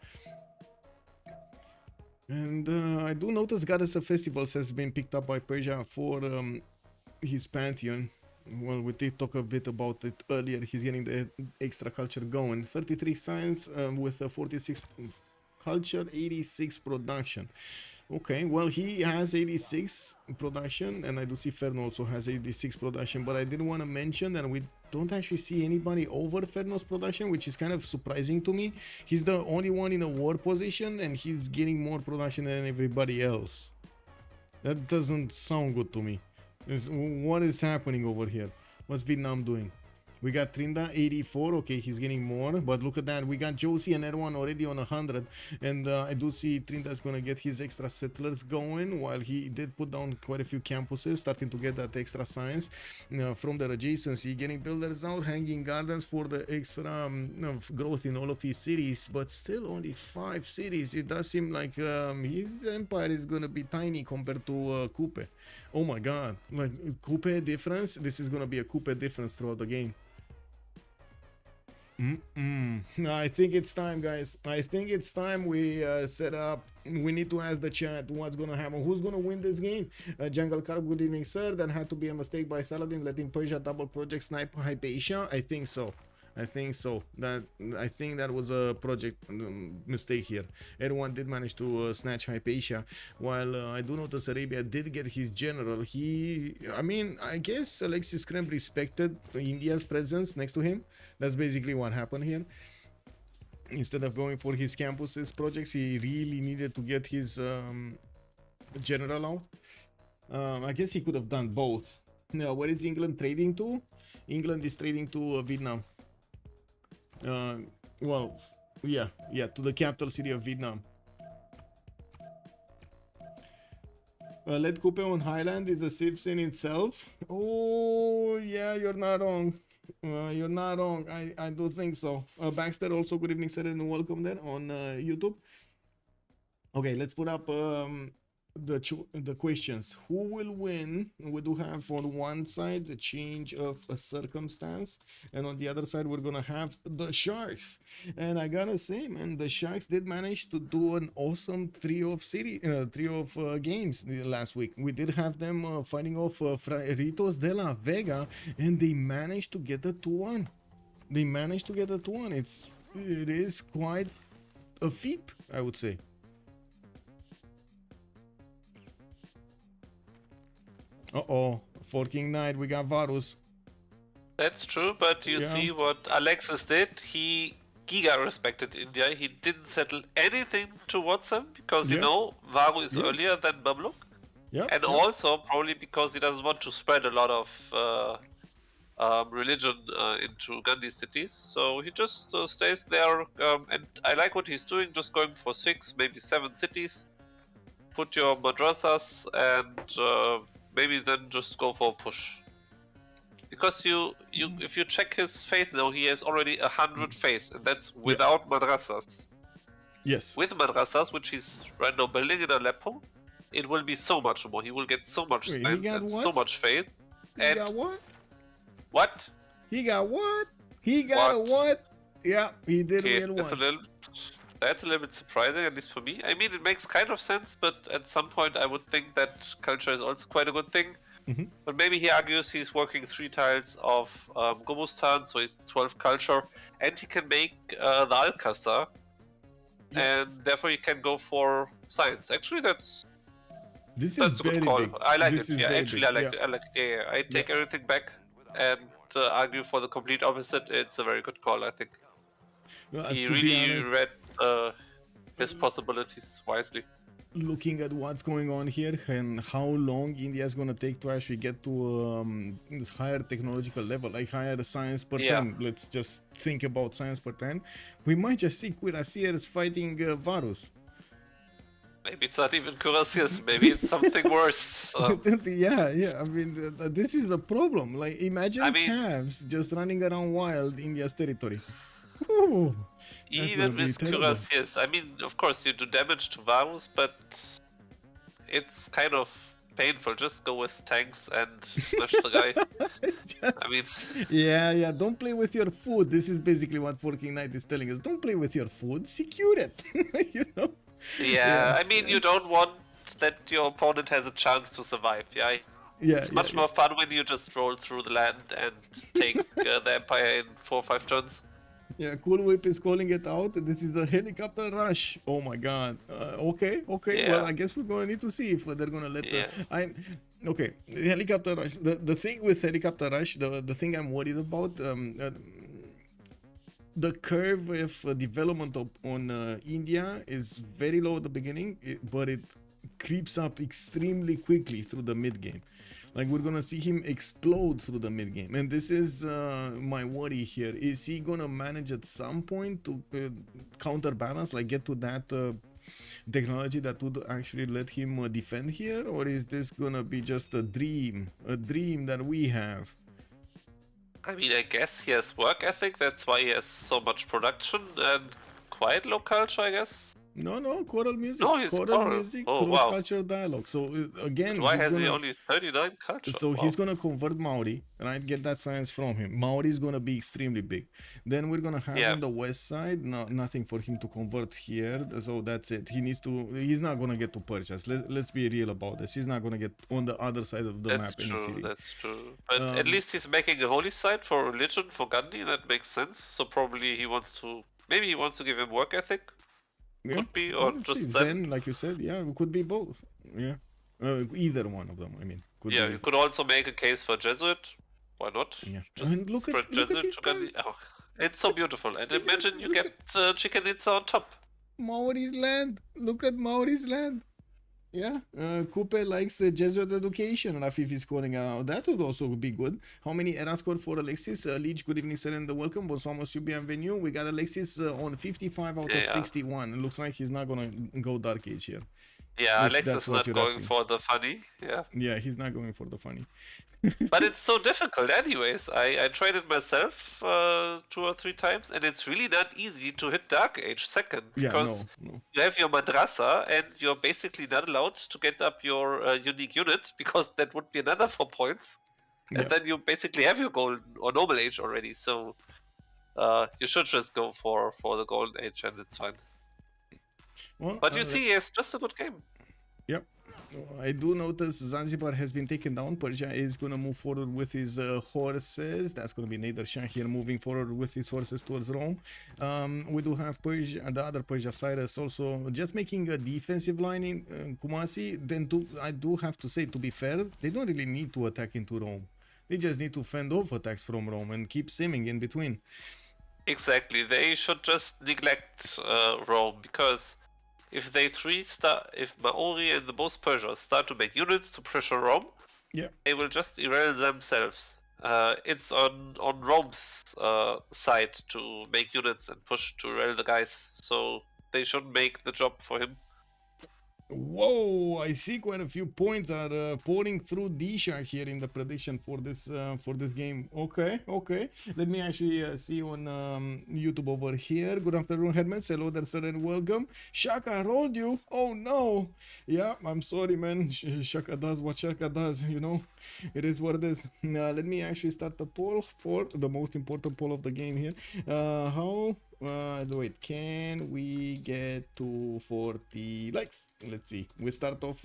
And I do notice Goddess of Festivals has been picked up by Persia for his pantheon. Well, we did talk a bit about it earlier. He's getting the extra culture going. 33 science with a 46 culture, 86 production. Okay, well, he has 86 production, and I do see Ferno also has 86 production, but I didn't want to mention that we don't actually see anybody over Ferno's production, which is kind of surprising to me. He's the only one in a war position, and he's getting more production than everybody else. That doesn't sound good to me. What is happening over here? What's Vietnam doing? We got Trynda, 84. Okay, he's getting more, but look at that. We got Joce and Erwan already on 100, and I do see Trynda is going to get his extra settlers going, while he did put down quite a few campuses, starting to get that extra science from their adjacency, getting builders out, hanging gardens for the extra growth in all of his cities, but still only 5 cities. It does seem like his empire is going to be tiny compared to Kupe. Oh my god, like Kupe difference, this is going to be a Kupe difference throughout the game. I think it's time, guys. I think it's time we set up. We need to ask the chat what's gonna happen. Who's gonna win this game? Jungle Carb, good evening, sir. That had to be a mistake by Saladin, letting Persia double project snipe Hypatia. I think so. I think that was a project mistake here. Erwan did manage to snatch Hypatia, while I do notice Arabia did get his general. I mean, I guess Alexis Krempp respected India's presence next to him. That's basically what happened here. Instead of going for his campuses projects, he really needed to get his general out. I guess he could have done both. Now, where is England trading to? England is trading to Vietnam. Well, yeah, to the capital city of Vietnam. Let Kupe on Highland is a Civ6 in itself. Oh, yeah, you're not wrong. You're not wrong. I do think so. Baxter, also good evening, sir, and welcome there on YouTube. Okay, let's put up the questions. Who will win? We do have on one side the change of a circumstance, and on the other side we're gonna have the Sharks. And I gotta say, man, the Sharks did manage to do an awesome trio of games last week. We did have them fighting off Ritos de la Vega, and they managed to get a 2-1. It is quite a feat, I would say. Forking Knight, we got Varus. That's true, but you see what Alexis did? He giga respected India. He didn't settle anything towards them because, you know, Varu is earlier than Mamluk. And also probably because he doesn't want to spread a lot of religion into Gandhi cities. So he just stays there. And I like what he's doing, just going for 6, maybe 7 cities. Put your madrasas and maybe then just go for a push. Because if you check his faith now, he has already 100 faith, and that's without madrasas. Yes. with madrasas, which he's right now building in Aleppo, it will be so much more. He will get so much Wait, he strength got and what? so much faith. He And got what? what? He got what? He got a what? Yeah, he did Okay, get that's one. that's a little bit surprising, at least for me. I mean, it makes kind of sense, but at some point I would think that culture is also quite a good thing. Mhm. But maybe he argues he's working 3 tiles of Gobustan, so he's 12 culture, and he can make the Alcazar, and therefore he can go for science. Actually, that's This a is good very call. big. I like This it. is Yeah, very actually, big. I like it. I like it. Yeah, I take everything back and argue for the complete opposite. It's a very good call, I think. He To be really honest, read his possibilities wisely. looking at what's going on here and how long India is going to take to actually get to this higher technological level, like higher science per 10. Let's just think about science per 10. We might just see Cuirassiers fighting Varus. Maybe it's not even Cuirassiers, maybe it's something worse. Yeah. I mean, this is a problem. Like, imagine calves just running around wild India's territory. Ooh, even with Cuirassiers, I mean, of course you do damage to Varus, but it's kind of painful. Just go with tanks and smash the guy. I mean... Yeah, don't play with your food. This is basically what Working Knight is telling us. Don't play with your food, secure it. You know? Yeah, I mean, you don't want that your opponent has a chance to survive, yeah? It's much more fun when you just roll through the land and take the Empire in 4 or 5 turns. Yeah, Cool Whip is calling it out. This is a helicopter rush. Oh my god. Okay. Yeah. Well, I guess we're gonna need to see if they're gonna let Okay, helicopter rush. The thing with helicopter rush, the thing I'm worried about, the curve of development on India is very low at the beginning, but it creeps up extremely quickly through the mid game. Like, we're gonna see him explode through the mid game, and this is my worry here. Is he gonna manage at some point to counterbalance, like get to that technology that would actually let him defend here, or is this gonna be just a dream that we have? I mean, I guess he has work ethic, that's why he has so much production and quite low culture, I guess. No, choral music. No, he's choral music, oh, cross-culture dialogue. So again, why has he only 39 culture? So he's gonna convert Maori, right? Get that science from him. Maori is gonna be extremely big. Then we're gonna have on the west side, nothing for him to convert here. So that's it. He's not gonna get to Persia. Let's be real about this. He's not gonna get on the other side of the map in the city. That's true. But at least he's making a holy site for religion for Gandhi. That makes sense. So probably maybe he wants to give him work ethic. Could be, or just Zen, like you said. Yeah, it could be both. Yeah, either one of them. I mean, you could also make a case for Jesuit. Why not? Yeah, just and look at these guys. Oh, it's so beautiful. And imagine you get chicken itza on top. Maori's land. Look at Maori's land. Yeah, Kupe likes Jesuit education. Rafif is calling out. That would also be good. How many era score for Alexis? Leech, good evening, sir, and welcome. Bonsoir, bienvenue. We got Alexis on 55 out of 61. It looks like he's not gonna go Dark Age here. Yeah, Alexis is not going for the funny. Yeah, he's not going for the funny. But it's so difficult anyways. I tried it myself 2 or 3 times, and it's really not easy to hit Dark Age second. Because you have your madrasa, and you're basically not allowed to get up your unique unit, because that would be another 4 points. And then you basically have your golden or normal age already. So you should just go for the golden age, and it's fine. Well, but you see, it's just a good game. Yep. I do notice Zanzibar has been taken down. Persia is going to move forward with his horses. That's going to be Nader Shah here moving forward with his horses towards Rome. We do have Persia, the other Persia, Cyrus, also just making a defensive line in Kumasi. Then I do have to say, to be fair, they don't really need to attack into Rome. They just need to fend off attacks from Rome and keep simming in between. Exactly. They should just neglect Rome, because if if Maori and the both Persia start to make units to pressure Rome, they will just derail themselves. It's on Rome's side to make units and push to derail the guys, so they shouldn't make the job for him. Whoa, I see quite a few points are pouring through DShark here in the prediction for this game. Okay, okay. Let me actually see on YouTube over here. Good afternoon, Headmans. Hello there, sir, and welcome. Shaka rolled you. Oh no. Yeah, I'm sorry, man. Shaka does what Shaka does. You know, it is what it is. Let me actually start the poll for the most important poll of the game here. How? Wait, can we get to 40 likes? Let's see. We start off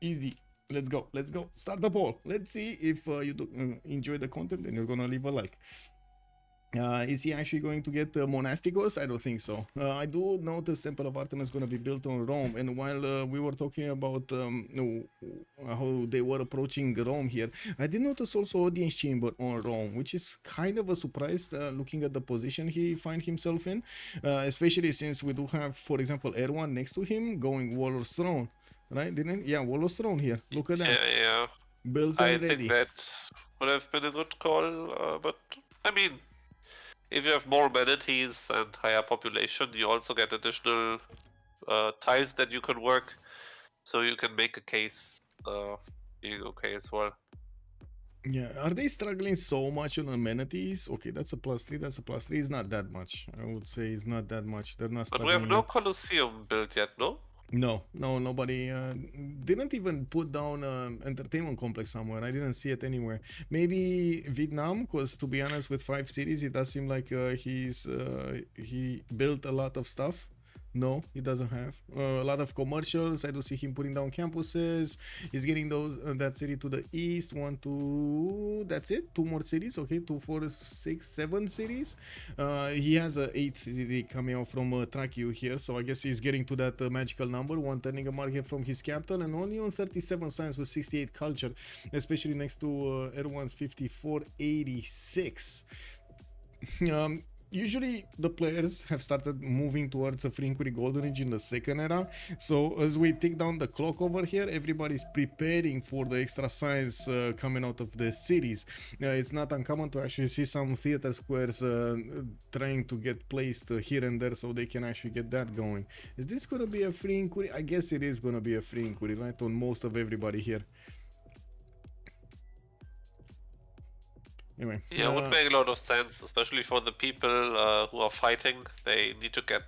easy. Let's go. Let's go. Start the poll. Let's see if you do, enjoy the content and you're gonna leave a like. Is he actually going to get Monasticos? I don't think so. I do notice Temple of Artemis is going to be built on Rome. And while we were talking about how they were approaching Rome here, I did notice also Audience Chamber on Rome, which is kind of a surprise looking at the position he finds himself in. Especially since we do have, for example, Erwan next to him going Warlord's Throne. Right? Didn't? Yeah, Warlord's Throne here. Look at that. Yeah, yeah. Built and ready. I think that would have been a good call, but I mean, if you have more amenities and higher population, you also get additional tiles that you can work, so you can make a case being okay as well. Yeah, are they struggling so much on amenities? Okay, that's a +3, that's a +3. It's not that much. I would say it's not that much. They're not struggling. But we have no Colosseum built yet, no? No, nobody didn't even put down entertainment complex somewhere. I didn't see it anywhere. Maybe Vietnam, because to be honest, with 5 cities, it does seem like he built a lot of stuff. No, he doesn't have a lot of commercials. I do see him putting down campuses. He's getting those that city to the east. 1, 2. That's it. 2 more cities. Okay, 2, 4, 6, 7 cities. He has a 8th city coming out from Tracheu here, so I guess he's getting to that magical number. 1 turning a market from his capital, and only on 37 science with 68 culture, especially next to Erwan's 5486. Usually the players have started moving towards a free inquiry golden age in the second era, so as we tick down the clock over here, everybody's preparing for the extra science coming out of the cities. It's not uncommon to actually see some theater squares trying to get placed here and there, so they can actually get that going. Is this gonna be a free inquiry? I guess it is gonna be a free inquiry, right, on most of everybody here. Anyway, yeah, it would make a lot of sense, especially for the people who are fighting. They need to get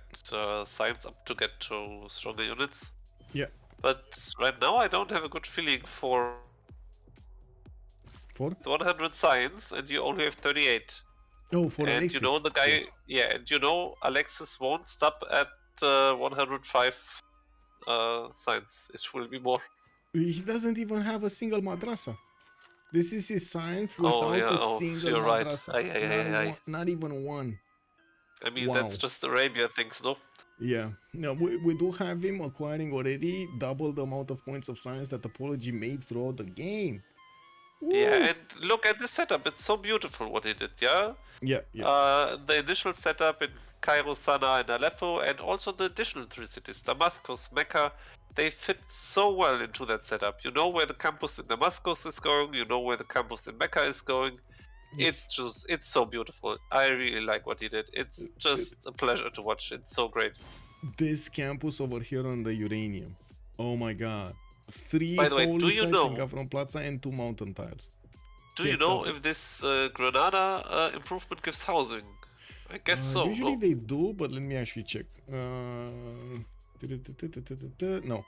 science up to get to stronger units. Yeah. But right now I don't have a good feeling for 100 science, and you only have 38. Oh, for and Alexis. You know the guy, yes. Yeah, and you know Alexis won't stop at 105 science. It will be more. He doesn't even have a single madrasa. This is his science without a single madrasa. Right. Not even one. I mean, that's just Arabia things, no? Yeah. No, we do have him acquiring already double the amount of points of science that Apology made throughout the game. Woo! Yeah, and look at this setup. It's so beautiful what he did, yeah? Yeah. The initial setup in Cairo, Sana'a, and Aleppo, and also the additional 3 cities, Damascus, Mecca, they fit so well into that setup. You know where the campus in Damascus is going, you know where the campus in Mecca is going. Yes. It's so beautiful. I really like what he did. It's just a pleasure to watch. It's so great. This campus over here on the Uranium. Oh my god. 3 By the way, holy sites in Gavron Plaza and 2 mountain tiles. Do you know if this Granada improvement gives housing? I guess so. Usually they do, but let me actually check. No.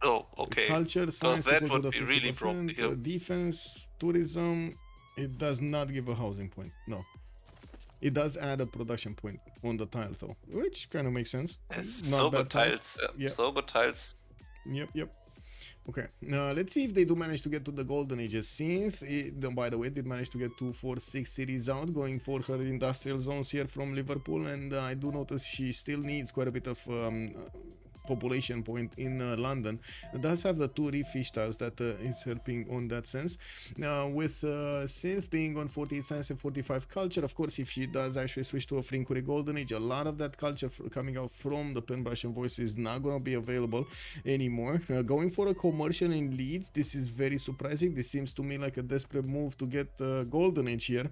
Oh, okay. Culture, science, that equal would to the be really broken here. Defense, tourism, it does not give a housing point. No. It does add a production point on the tile though, which kind of makes sense. So good tiles. Yeah. So good tiles. Yep. Okay, let's see if they do manage to get to the golden ages. Since, by the way, did manage to get 2, 4, 6 cities out, going for her industrial zones here from Liverpool, and I do notice she still needs quite a bit of population point in London. It does have the 2 refish tiles that is helping on that sense. With Synth being on 48 science and 45 culture, of course, if she does actually switch to a free inquiry golden age, a lot of that culture coming out from the pen brush and voice is not going to be available anymore. Going for a commercial in Leeds, this is very surprising. This seems to me like a desperate move to get golden age here.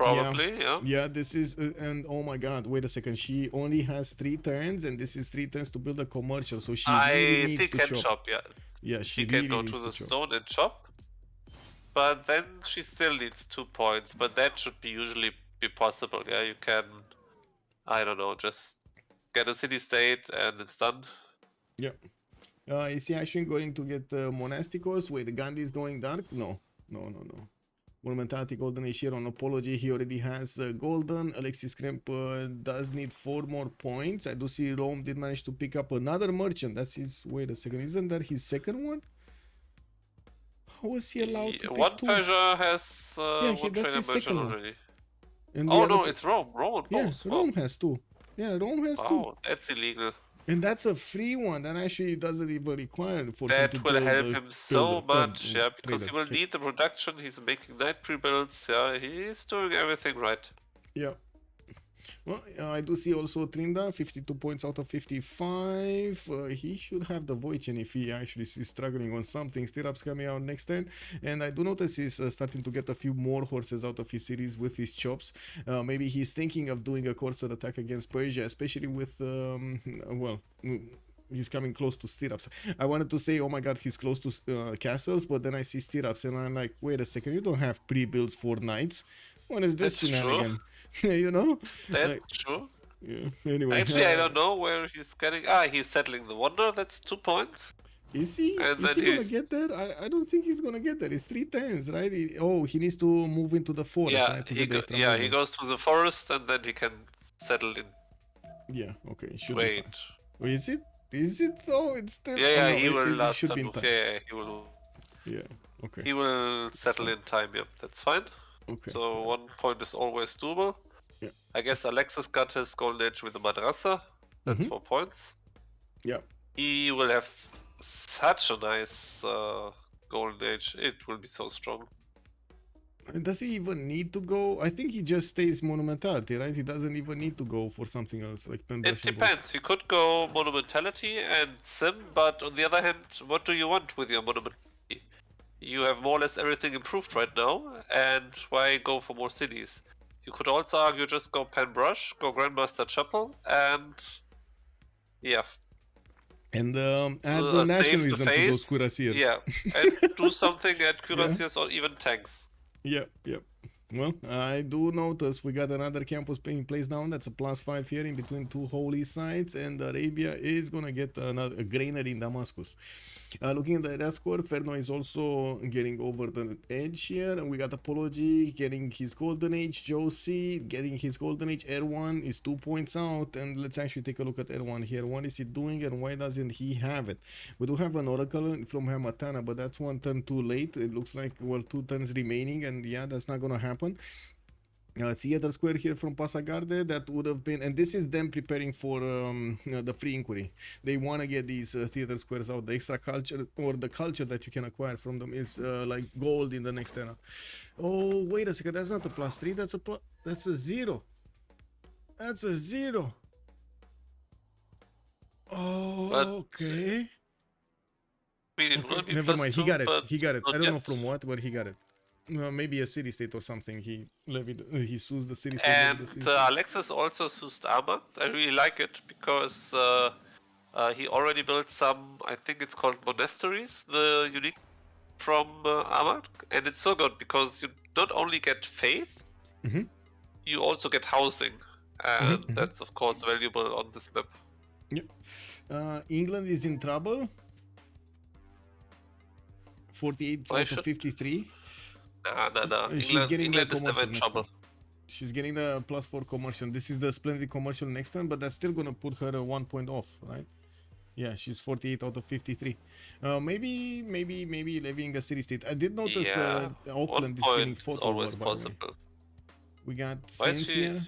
Probably, yeah. Yeah, this is, and oh my god, wait a second. She only has 3 turns, and this is 3 turns to build a commercial, so she really needs to can chop. chop, yeah. Yeah, she can really go needs to the chop. stone and chop. But then she still needs 2 points, but that should usually be possible, yeah. You can, I don't know, just get a city-state and it's done. Yeah. Is he actually going to get Monasticos? Wait, the Gandhi is going dark? No. Monumentality Golden Age here on Apology. He already has Golden. Alexis Krempp does need 4 more points. I do see Rome did manage to pick up another merchant. That's his. Wait a second. Isn't that his second one? How was he allowed to pick one 2? Persia has Yeah, one that's trainer his merchant second one. already. And Oh no, it's Rome. Rome Yeah, both. Rome has 2. Yeah, Rome has 2. Wow, that's illegal. And that's a free one. That actually doesn't even require for him That to will build help him so much, yeah, because trader. he will need the production. He's making night pre-builds, yeah, he's doing everything right. Yeah. Well, I do see also Trynda, 52 points out of 55. He should have the Voichen if he actually is struggling on something. Stirrups coming out next turn. And I do notice he's starting to get a few more horses out of his series with his chops. Maybe he's thinking of doing a corsair attack against Persia, especially with, well, he's coming close to stirrups. I wanted to say, oh my god, he's close to castles, but then I see stirrups and I'm like, wait a second, you don't have pre-builds for knights. What is this shenanigan? You know? That's like, true. Yeah, anyway. Actually, I don't know where he's getting. He's settling the Wonder, that's 2 points. Is he? And is he gonna get there? I don't think he's gonna get there. It's 3 turns, right? He needs to move into the forest, Yeah, right? To he get the extra he movement. goes to the forest and then he can settle in. Yeah, okay. Should Wait. be fine. Oh, is it? Is it though? It's still. Yeah, no, he will it last should time be in move. time. Yeah, he will. Yeah, okay. He will settle in time, yep, that's fine. Okay. So 1 point is always doable. Yeah. I guess Alexis got his golden age with the Madrasa. That's 4 points. Yeah. He will have such a nice golden age. It will be so strong. Does he even need to go? I think he just stays Monumentality, right? He doesn't even need to go for something else like Pen It depends. You could go Monumentality and Sim, but on the other hand, what do you want with your Monumentality? You have more or less everything improved right now, and why go for more cities? You could also argue just go Pen Brush, go Grandmaster Chapel, and yeah. And add the nationalism to those cuirassiers. Yeah, and do something at cuirassiers or even tanks. Yep. Well, I do notice we got another campus being placed down. That's a +5 here in between 2 holy sites, and Arabia is gonna get a granary in Damascus. Looking at the area score, Ferno is also getting over the edge here, and we got Apology getting his golden age, Joce getting his golden age, Erwan is 2 points out, and let's actually take a look at Erwan here. What is he doing and why doesn't he have it? We do have an Oracle from Hamatana, but that's 1 turn too late. It looks like, well, 2 turns remaining, and yeah, that's not gonna happen. Theater Square here from Pasagarde, that would have been, and this is them preparing for the free inquiry. They want to get these theater squares out. The extra culture, or the culture that you can acquire from them, is like gold in the next era. Oh, wait a second, that's not a +3, that's a 0. That's a 0. Oh, But, okay. I mean, it will be Never mind, he got it. but He got it. not I don't yet. know from what, but he got it. Maybe a city state or something. He levied. He sues the city state. And Alexis also sued Armand. I really like it because he already built some. I think it's called monasteries, the unique from Armand, and it's so good because you not only get faith, you also get housing, and that's of course valuable on this map. Yep. England is in trouble. 48 out of 53. Nah. She's getting England the is never commercial in next trouble. turn. She's getting the +4 commercial. This is the splendid commercial next turn, but that's still gonna put her 1 point off, right? Yeah, she's 48 out of 53. Maybe levying a city state. I did notice Auckland is getting photo always war, possible. We got Why is Cynthia.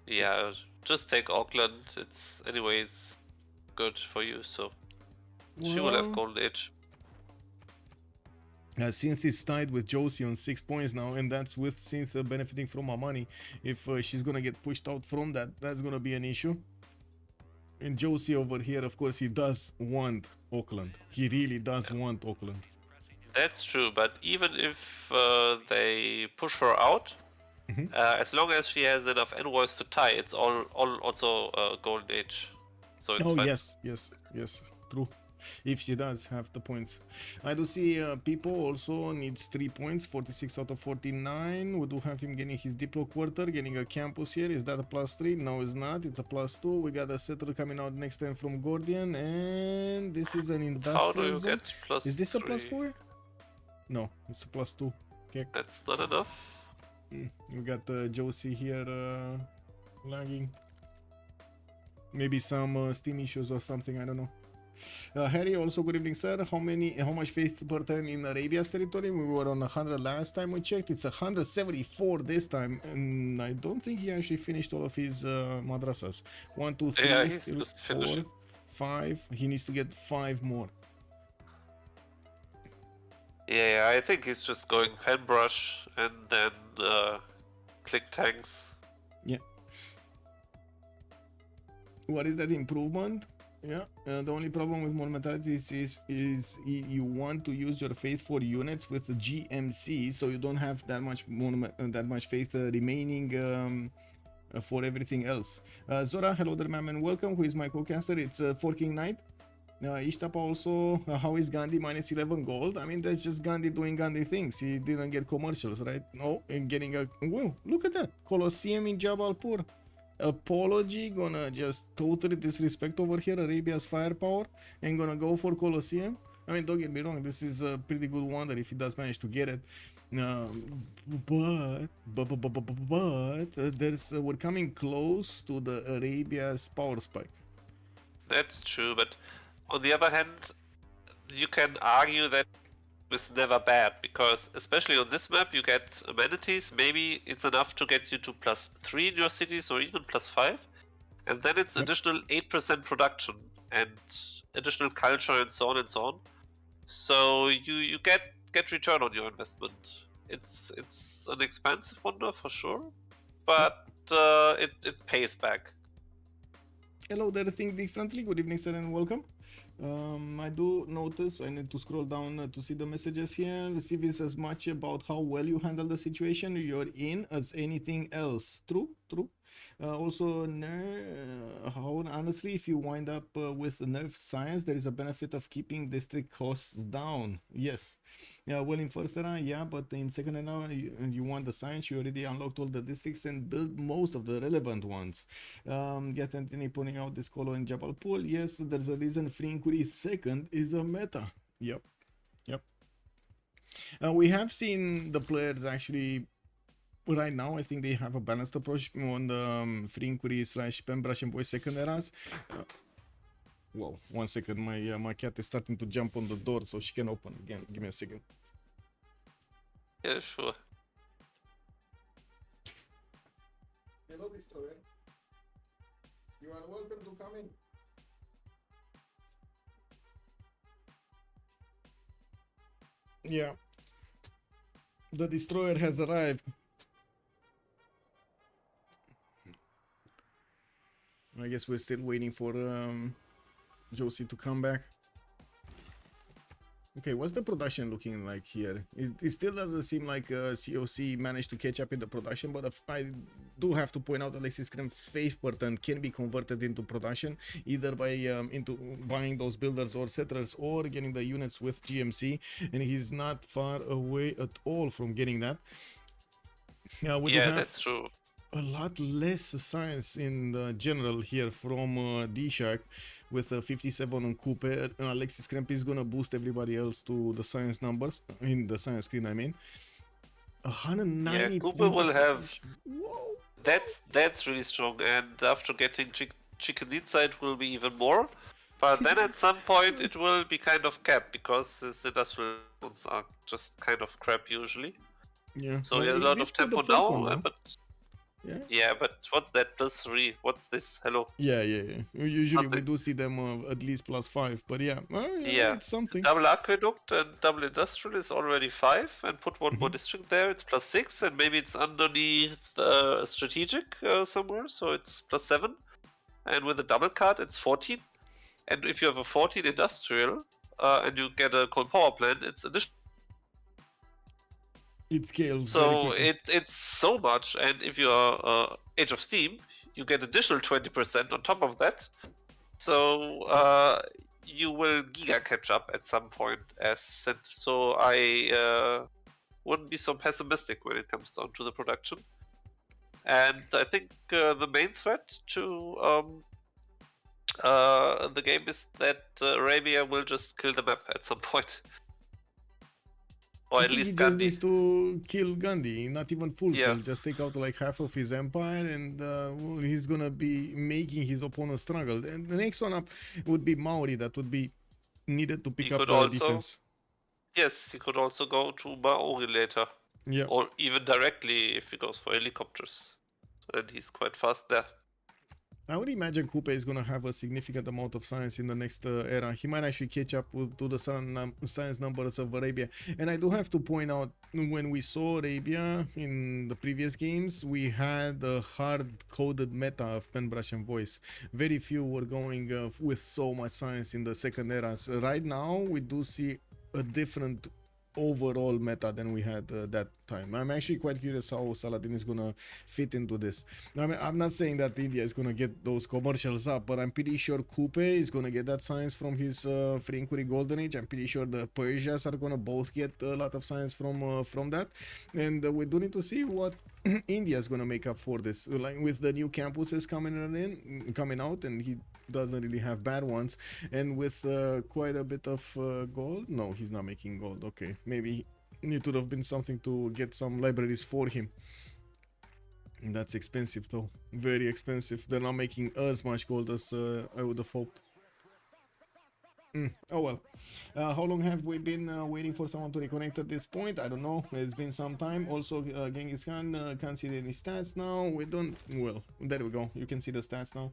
Yeah, just take Auckland. It's anyways good for you, so she will have golden age. Cynthia is tied with Joce on 6 points now, and that's with Cynthia benefiting from her money. If she's gonna get pushed out from that, that's gonna be an issue. And Joce over here, of course, he does want Auckland. He really does want Auckland. That's true, but even if they push her out, As long as she has enough envoys to tie, it's all also golden age. So it's fine. Yes, true. If she does have the points. I do see Pipo also needs 3 points, 46 out of 49. We do have him getting his Diplo quarter, getting a campus here. Is that a +3? No, it's not. It's a +2. We got a settler coming out next time from Gordian, and this is an industrial How do you zone. get +3? Is this a +4? No, it's a +2. Okay. That's not enough. We got Joce here lagging. Maybe some Steam issues or something, I don't know. Harry, also good evening, sir. How much faith per turn in Arabia's territory? We were on 100 last time we checked. It's 174 this time, and I don't think he actually finished all of his madrasas. 1, 2, 3, Yeah, he's still just 4, finishing. 5. He needs to get 5 more. Yeah, I think he's just going pen brush and then click tanks. Yeah. What is that improvement? Yeah, the only problem with monumentalities is you want to use your faith for units with the GMC, so you don't have that much faith remaining for everything else. Zora, hello there, ma'am, and welcome. Who is my co-caster? It's Forking Knight. Ishtapa also, how is Gandhi minus 11 gold? I mean, that's just Gandhi doing Gandhi things. He didn't get commercials, right? No, and getting a... Whoa, look at that. Colosseum in Jabalpur. Apology, gonna just totally disrespect over here Arabia's firepower and gonna go for Colosseum. I mean, don't get me wrong, this is a pretty good wonder if he does manage to get it. But we're coming close to the Arabia's power spike. That's true, but on the other hand, you can argue that it's never bad, because especially on this map you get amenities. Maybe it's enough to get you to +3 in your cities or even +5, and then it's additional 8% production and additional culture and so on and so on. So you get return on your investment. It's an expensive wonder for sure, but it pays back. Hello there, think differently. Good evening, sir, and welcome. I do notice I need to scroll down to see the messages here. The CV is as much about how well you handle the situation you're in as anything else. True. Also, how honestly, if you wind up with nerf science, there is a benefit of keeping district costs down. Yes. Yeah, well, in first era, yeah, but in second era, you want the science, you already unlocked all the districts and built most of the relevant ones. Get Anthony pointing out this colo in Jabalpur. Yes, there's a reason free inquiry second is a meta. Yep. We have seen the players actually. Right now, I think they have a balanced approach on the free inquiry / pen brush and voice second eras. Whoa, 1 second, my cat is starting to jump on the door so she can open again. Give me a second. Yeah, sure. Hello, Destroyer. You are welcome to come in. Yeah. The Destroyer has arrived. I guess we're still waiting for Joce to come back. Okay, what's the production looking like here? It still doesn't seem like COC managed to catch up in the production, but I do have to point out Alexis Krempp faith pattern can be converted into production either by into buying those builders or settlers or getting the units with GMC, and he's not far away at all from getting that. Yeah, that's true. A lot less science in the general here from DShark with 57 on Kupe. Alexis Krempp is gonna boost everybody else to the science numbers in the science screen. I mean, 190. Yeah, Kupe will have. Whoa. That's really strong, and after getting Chikenitsa, it will be even more. But then at some point it will be kind of capped because his industrial ones are just kind of crap usually. Yeah. So he has a lot of tempo now, but. Yeah, but what's that +3? What's this? Hello? Yeah. Usually we do see them at least +5, but yeah, it's something. Double aqueduct and double industrial is already 5, and put one more district there, it's +6, and maybe it's underneath strategic somewhere, so it's +7. And with a double card, it's 14. And if you have a 14 industrial and you get a coal power plant, it's additional. It scales. So it's so much, and if you are Age of Steam, you get additional 20% on top of that. So you will giga catch up at some point as said. So I wouldn't be so pessimistic when it comes down to the production. And I think the main threat to the game is that Arabia will just kill the map at some point. Or I at think least he just Gandhi. needs to kill Gandhi, not even full Yeah. kill, just take out like half of his empire, and well, he's gonna be making his opponent struggle. And the next one up would be Maori, that would be needed to pick He up could the also, defense. yes, he could also go to Maori later. Yeah. Or even directly if he goes for helicopters. And he's quite fast there. I would imagine Kupe is going to have a significant amount of science in the next era. He might actually catch up to the science numbers of Arabia. And I do have to point out, when we saw Arabia in the previous games, we had a hard-coded meta of pen, brush, and voice. Very few were going with so much science in the second era. So right now, we do see a different overall meta than we had that time. I'm actually quite curious how Saladin is gonna fit into this. I mean, I'm not saying that India is gonna get those commercials up, but I'm pretty sure Kupe is gonna get that science from his Free Inquiry Golden Age. I'm pretty sure the Persias are gonna both get a lot of science from that, and we do need to see what India is gonna make up for this. Like with the new campuses coming out, and he doesn't really have bad ones, and with quite a bit of gold. No, he's not making gold. Okay, maybe it would have been something to get some libraries for him. And that's expensive though, very expensive. They're not making as much gold as I would have hoped. Oh well. How long have we been waiting for someone to reconnect at this point? I don't know. It's been some time. Also, Genghis Khan can't see any stats now. We don't. Well, there we go. You can see the stats now.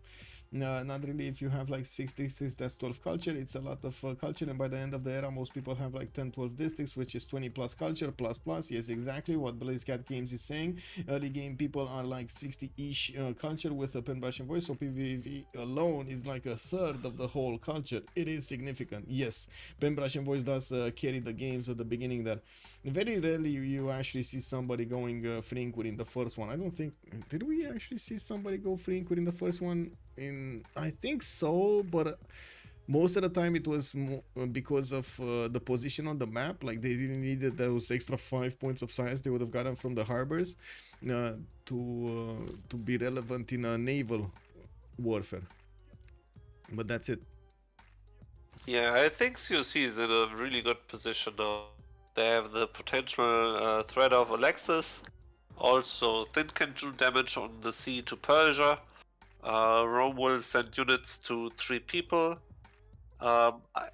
Not really. If you have like 6 districts, that's 12 culture. It's a lot of culture, and by the end of the era, most people have like 10-12 districts, which is 20 plus culture plus. Yes, exactly what BlazeCat Games is saying. Early game people are like 60-ish culture with a pen, brush, and voice. So PvP alone is like a third of the whole culture. It is significant. Yes, pen, brush, and voice does carry the games at the beginning. That very rarely you actually see somebody going Free Inquiry in the first one. I don't think, did we actually see somebody go Free Inquiry in the first one? I think so, but most of the time it was because of the position on the map. Like they really needed those extra 5 points of science they would have gotten from the harbors to be relevant in a naval warfare. But that's it. Yeah, I think CWC is in a really good position now. They have the potential threat of Alexis. Also, Thin can do damage on the sea to Persia. Rome will send units to 3 people.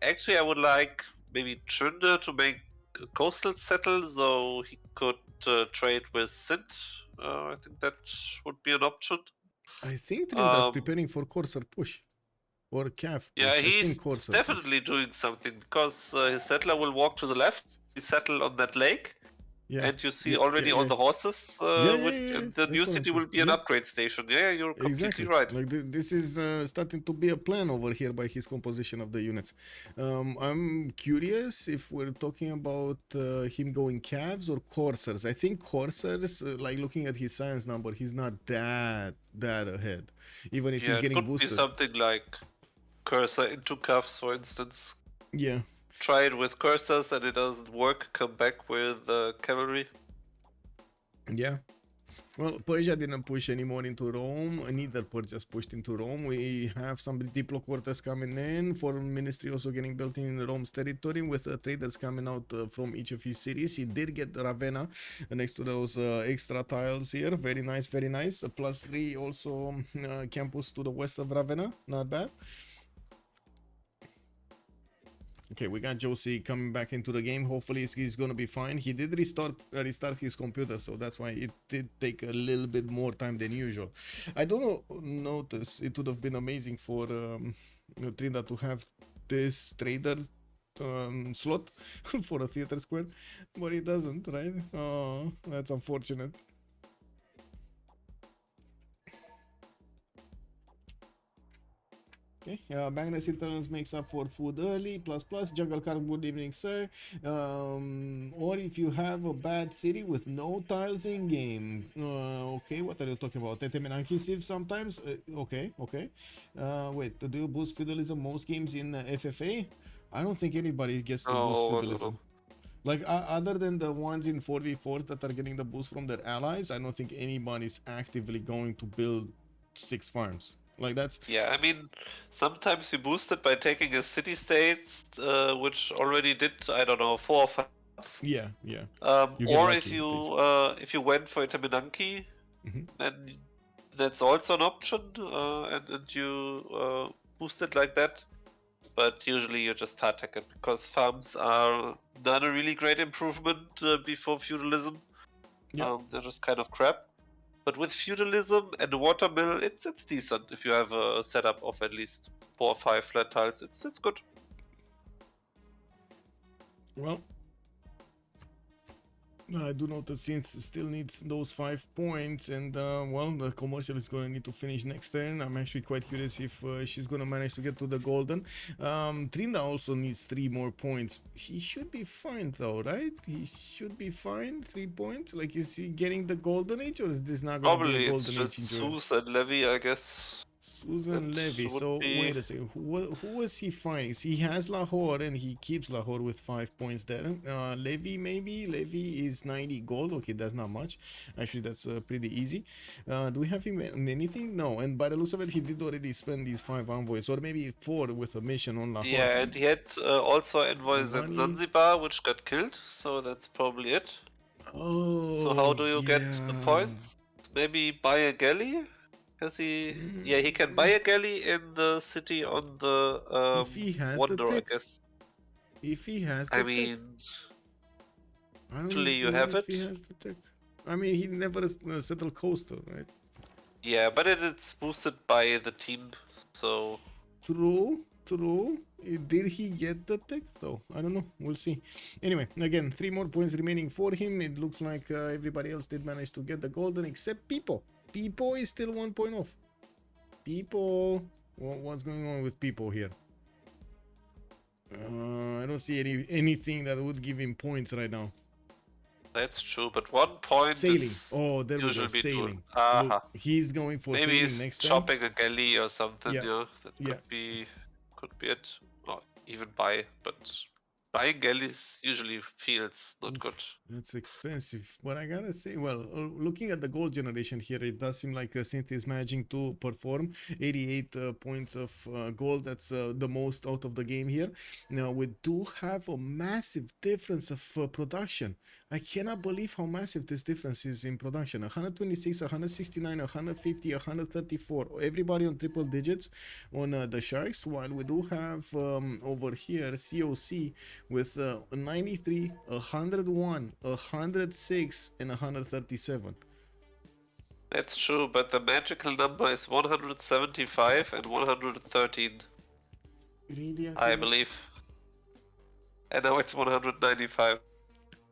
Actually, I would like maybe Trynda to make a coastal settle, so he could trade with Sint. I think that would be an option. I think Trynda's preparing for Corsair push. Or calf push. Yeah, I he's think Corsair definitely doing something, because his settler will walk to the left, he settle on that lake, and you see already on the horses, and the new city will be an upgrade station. Yeah, you're completely right. Like this is starting to be a plan over here by his composition of the units. I'm curious if we're talking about him going calves or coursers. I think coursers, like looking at his science number, he's not that ahead, even if he's getting boosted. It could be something like cursor into cuffs, for instance. Yeah. Try it with cursors and it doesn't work, come back with cavalry. Yeah. Well, Persia didn't push anymore into Rome, neither Persia pushed into Rome. We have some diplo quarters coming in, foreign ministry also getting built in Rome's territory, with traders coming out from each of his cities. He did get Ravenna next to those extra tiles here. Very nice, very nice. A +3 also campus to the west of Ravenna, not bad. Okay, we got Joce coming back into the game. Hopefully he's gonna be fine. He did restart his computer, so that's why it did take a little bit more time than usual. I don't notice. It would have been amazing for Trynda to have this trader slot for a theater square, but it doesn't, right? Oh, that's unfortunate. Okay, Magnus Internals makes up for food early, plus, Jungle Car, good evening, sir. Or if you have a bad city with no tiles in game. Okay, what are you talking about? Tetemenanki Civ sometimes? Okay. Wait, do you boost feudalism most games in FFA? I don't think anybody gets to boost feudalism. No. Like, other than the ones in 4v4s that are getting the boost from their allies, I don't think anybody's actively going to build 6 farms. Like, that's... Yeah, I mean, sometimes you boost it by taking a city-state, which already did, I don't know, 4 or 5. Yeah. Or if you went for Itaminanki, then that's also an option, and you boost it like that. But usually you just hard tech it, because farms are not a really great improvement before feudalism. Yeah. They're just kind of crap. But with feudalism and watermill, it's decent if you have a setup of at least 4 or 5 flat tiles. It's good. Well, I do notice since still needs those 5 points, and well, the commercial is gonna need to finish next turn. I'm actually quite curious if she's gonna manage to get to the golden. Trynda also needs 3 more points. He should be fine though, right? He should be fine. 3 points. Like, is he getting the golden age, or is this not gonna Probably be a it's golden just age? Zeus and Levy, I guess. Susan Levy. So wait a second, who is he finding? He has Lahore and he keeps Lahore with 5 points there. Levy, maybe Levy is 90 gold. Okay, that's not much. Actually, that's pretty easy. Do we have him in anything? No. And by the looks of it, he did already spend these 5 envoys, or maybe 4 with a mission on Lahore. Yeah, and he had also envoys in Zanzibar, which got killed. So that's probably it. Oh. So how do you get the points? Maybe buy a galley? Has he? Yeah, he can buy a galley in the city on the if he has Wonder, the I tech. guess. If he has the I tech. mean, I don't actually, you know have if it. he has the tech. I mean, he never settled coastal, right? Yeah, but it's boosted by the team, so. True. Did he get the tech though? I don't know. We'll see. Anyway, again, 3 more points remaining for him. It looks like everybody else did manage to get the golden except Pipo. Pipo is still 1 point off. Pipo, what's going on with Pipo here? I don't see anything that would give him points right now. That's true, but 1 point. Sailing. Oh, there we go. Sailing. Look, he's going for maybe sailing he's next time. chopping a galley or something. Yeah, that could be it. Or even buy, but buying galleys usually feels not good. That's expensive, but I gotta say, well, looking at the gold generation here, it does seem like Cynthia is managing to perform 88 points of gold. That's the most out of the game here. Now, we do have a massive difference of production. I cannot believe how massive this difference is in production. 126, 169, 150, 134. Everybody on triple digits on the Sharks, while we do have over here COC with 93, 101, 106, and 137. That's true, but the magical number is 175 and 113. Really, I believe. And now it's 195.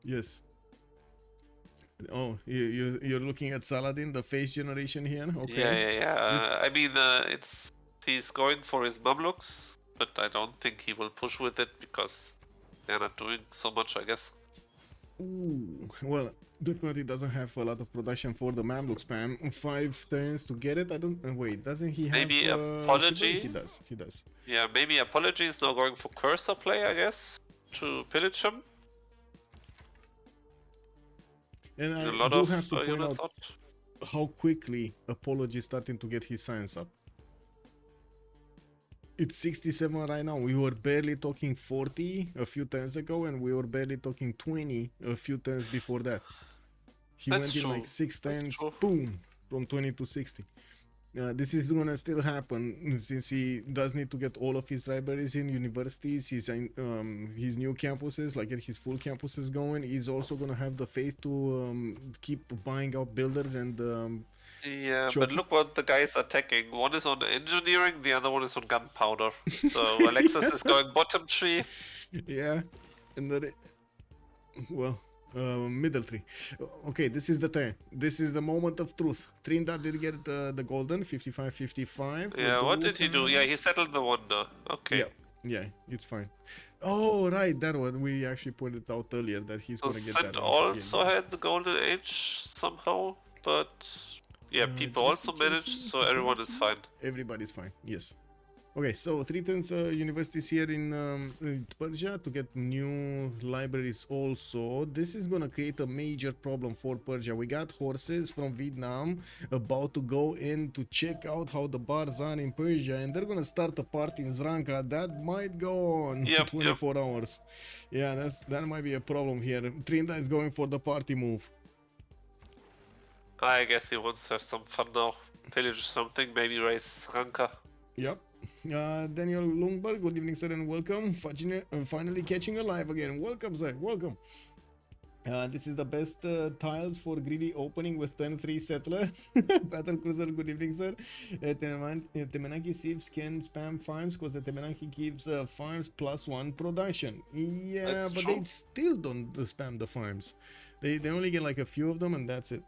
Yes. Oh, you're looking at Saladin, the face generation here? Okay. Yeah. I mean, he's going for his Mamluks, but I don't think he will push with it because they're not doing so much, I guess. Ooh, well, definitely doesn't have a lot of production for the Mamluk spam. 5 turns to get it. I don't wait. Doesn't he have? Maybe Apology. He does. Yeah, maybe Apology is now going for cursor play, I guess, to pillage him. And I do have to point out how quickly Apology is starting to get his science up. It's 67 right now. We were barely talking 40 a few turns ago, and we were barely talking 20 a few turns before that. He went in like 6 turns, boom, from 20 to 60. This is gonna still happen since he does need to get all of his libraries in universities, his new campuses, like get his full campuses going. He's also gonna have the faith to keep buying out builders and yeah, but look what the guys are attacking. One is on engineering, the other one is on gunpowder. So Alexis is going bottom tree. Yeah, and then well, Middle tree. Okay, this is the turn. This is the moment of truth. Trynda did get the golden 55-55. Yeah, what did he do? Yeah, he settled the wonder. Okay. Yeah, yeah, it's fine. Oh, right, that one. We actually pointed out earlier that he's So gonna get Sent that one. also had the golden age somehow, but yeah, people also managed, so everyone is fine. Everybody's fine, yes. Okay, so 3 turns universities here in Persia to get new libraries also. This is gonna create a major problem for Persia. We got horses from Vietnam about to go in to check out how the bars are in Persia, and they're gonna start a party in Zranka that might go on 24 hours. Yeah, that might be a problem here. Trynda is going for the party move. I guess he wants to have some fun now. Pillage something, maybe raise Ranka. Yep. Daniel Lundberg, good evening, sir, and welcome. Finally catching alive again. Welcome, sir. Welcome. This is the best tiles for greedy opening with 10-3 settler. Battle Cruiser, good evening, sir. Temenaki Civ6 can spam farms because the Temenaki gives farms +1 production. Yeah, that's but true. they still don't spam the farms. They only get like a few of them and that's it.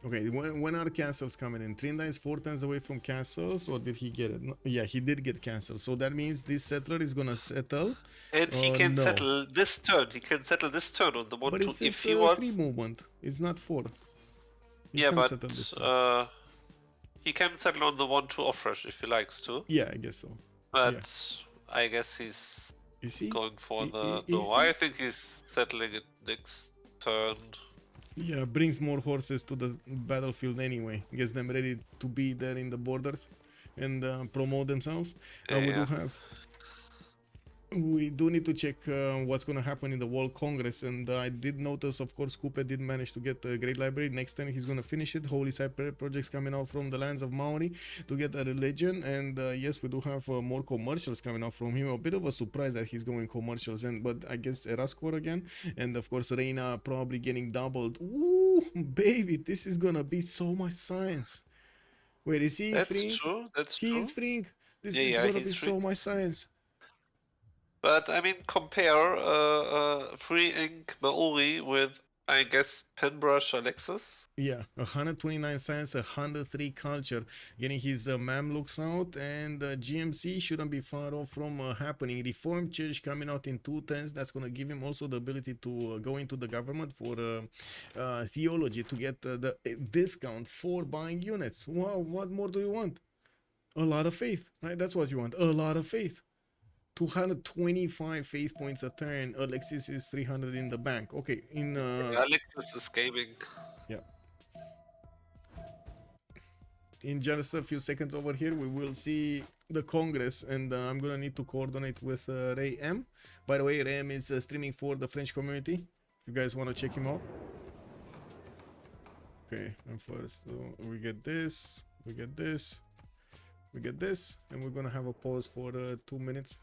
Okay, when are castles coming in? Trynda is 4 turns away from castles, or did he get it? No, yeah, he did get castles. So that means this settler is gonna settle. And he can settle this turn. He can settle this turn on the 1-2 but it's if he wants. 3 movement. It's not 4. Yeah, but he can settle on the 1-2 off-rush if he likes to. Yeah, I guess so. But yeah. I guess he's he? going for the... No, I think he's settling it next turn. Yeah, brings more horses to the battlefield anyway. Gets them ready to be there in the borders and promote themselves. We do need to check what's going to happen in the World Congress, and I did notice, of course, Kupe did manage to get a great library. Next time he's going to finish it. Holy Side projects coming out from the lands of Maori to get a religion, and yes, we do have more commercials coming out from him. A bit of a surprise that he's going commercials, but I guess Eraskor again, and of course Reina probably getting doubled. Ooh, baby, this is going to be so much science. Wait, is he freeing? That's true. He is freeing. This is going to be so much science. But I mean, compare Free Ink Maori with, I guess, Penbrush Alexis. Yeah, 129 science, 103 culture, getting his Mamluks out, and GMC shouldn't be far off from happening. Reformed Church coming out in 2 turns. That's going to give him also the ability to go into the government for theology to get the discount for buying units. Wow, what more do you want? A lot of faith, right? That's what you want. A lot of faith. 225 faith points a turn. Alexis is 300 in the bank. Okay, Alexis is gaming. Yeah. In just a few seconds over here, we will see the Congress, and I'm gonna need to coordinate with Ray M. By the way, Ray M is streaming for the French community. If you guys want to check him out. Okay, and first we get this, we get this, we get this, and we're gonna have a pause for 2 minutes.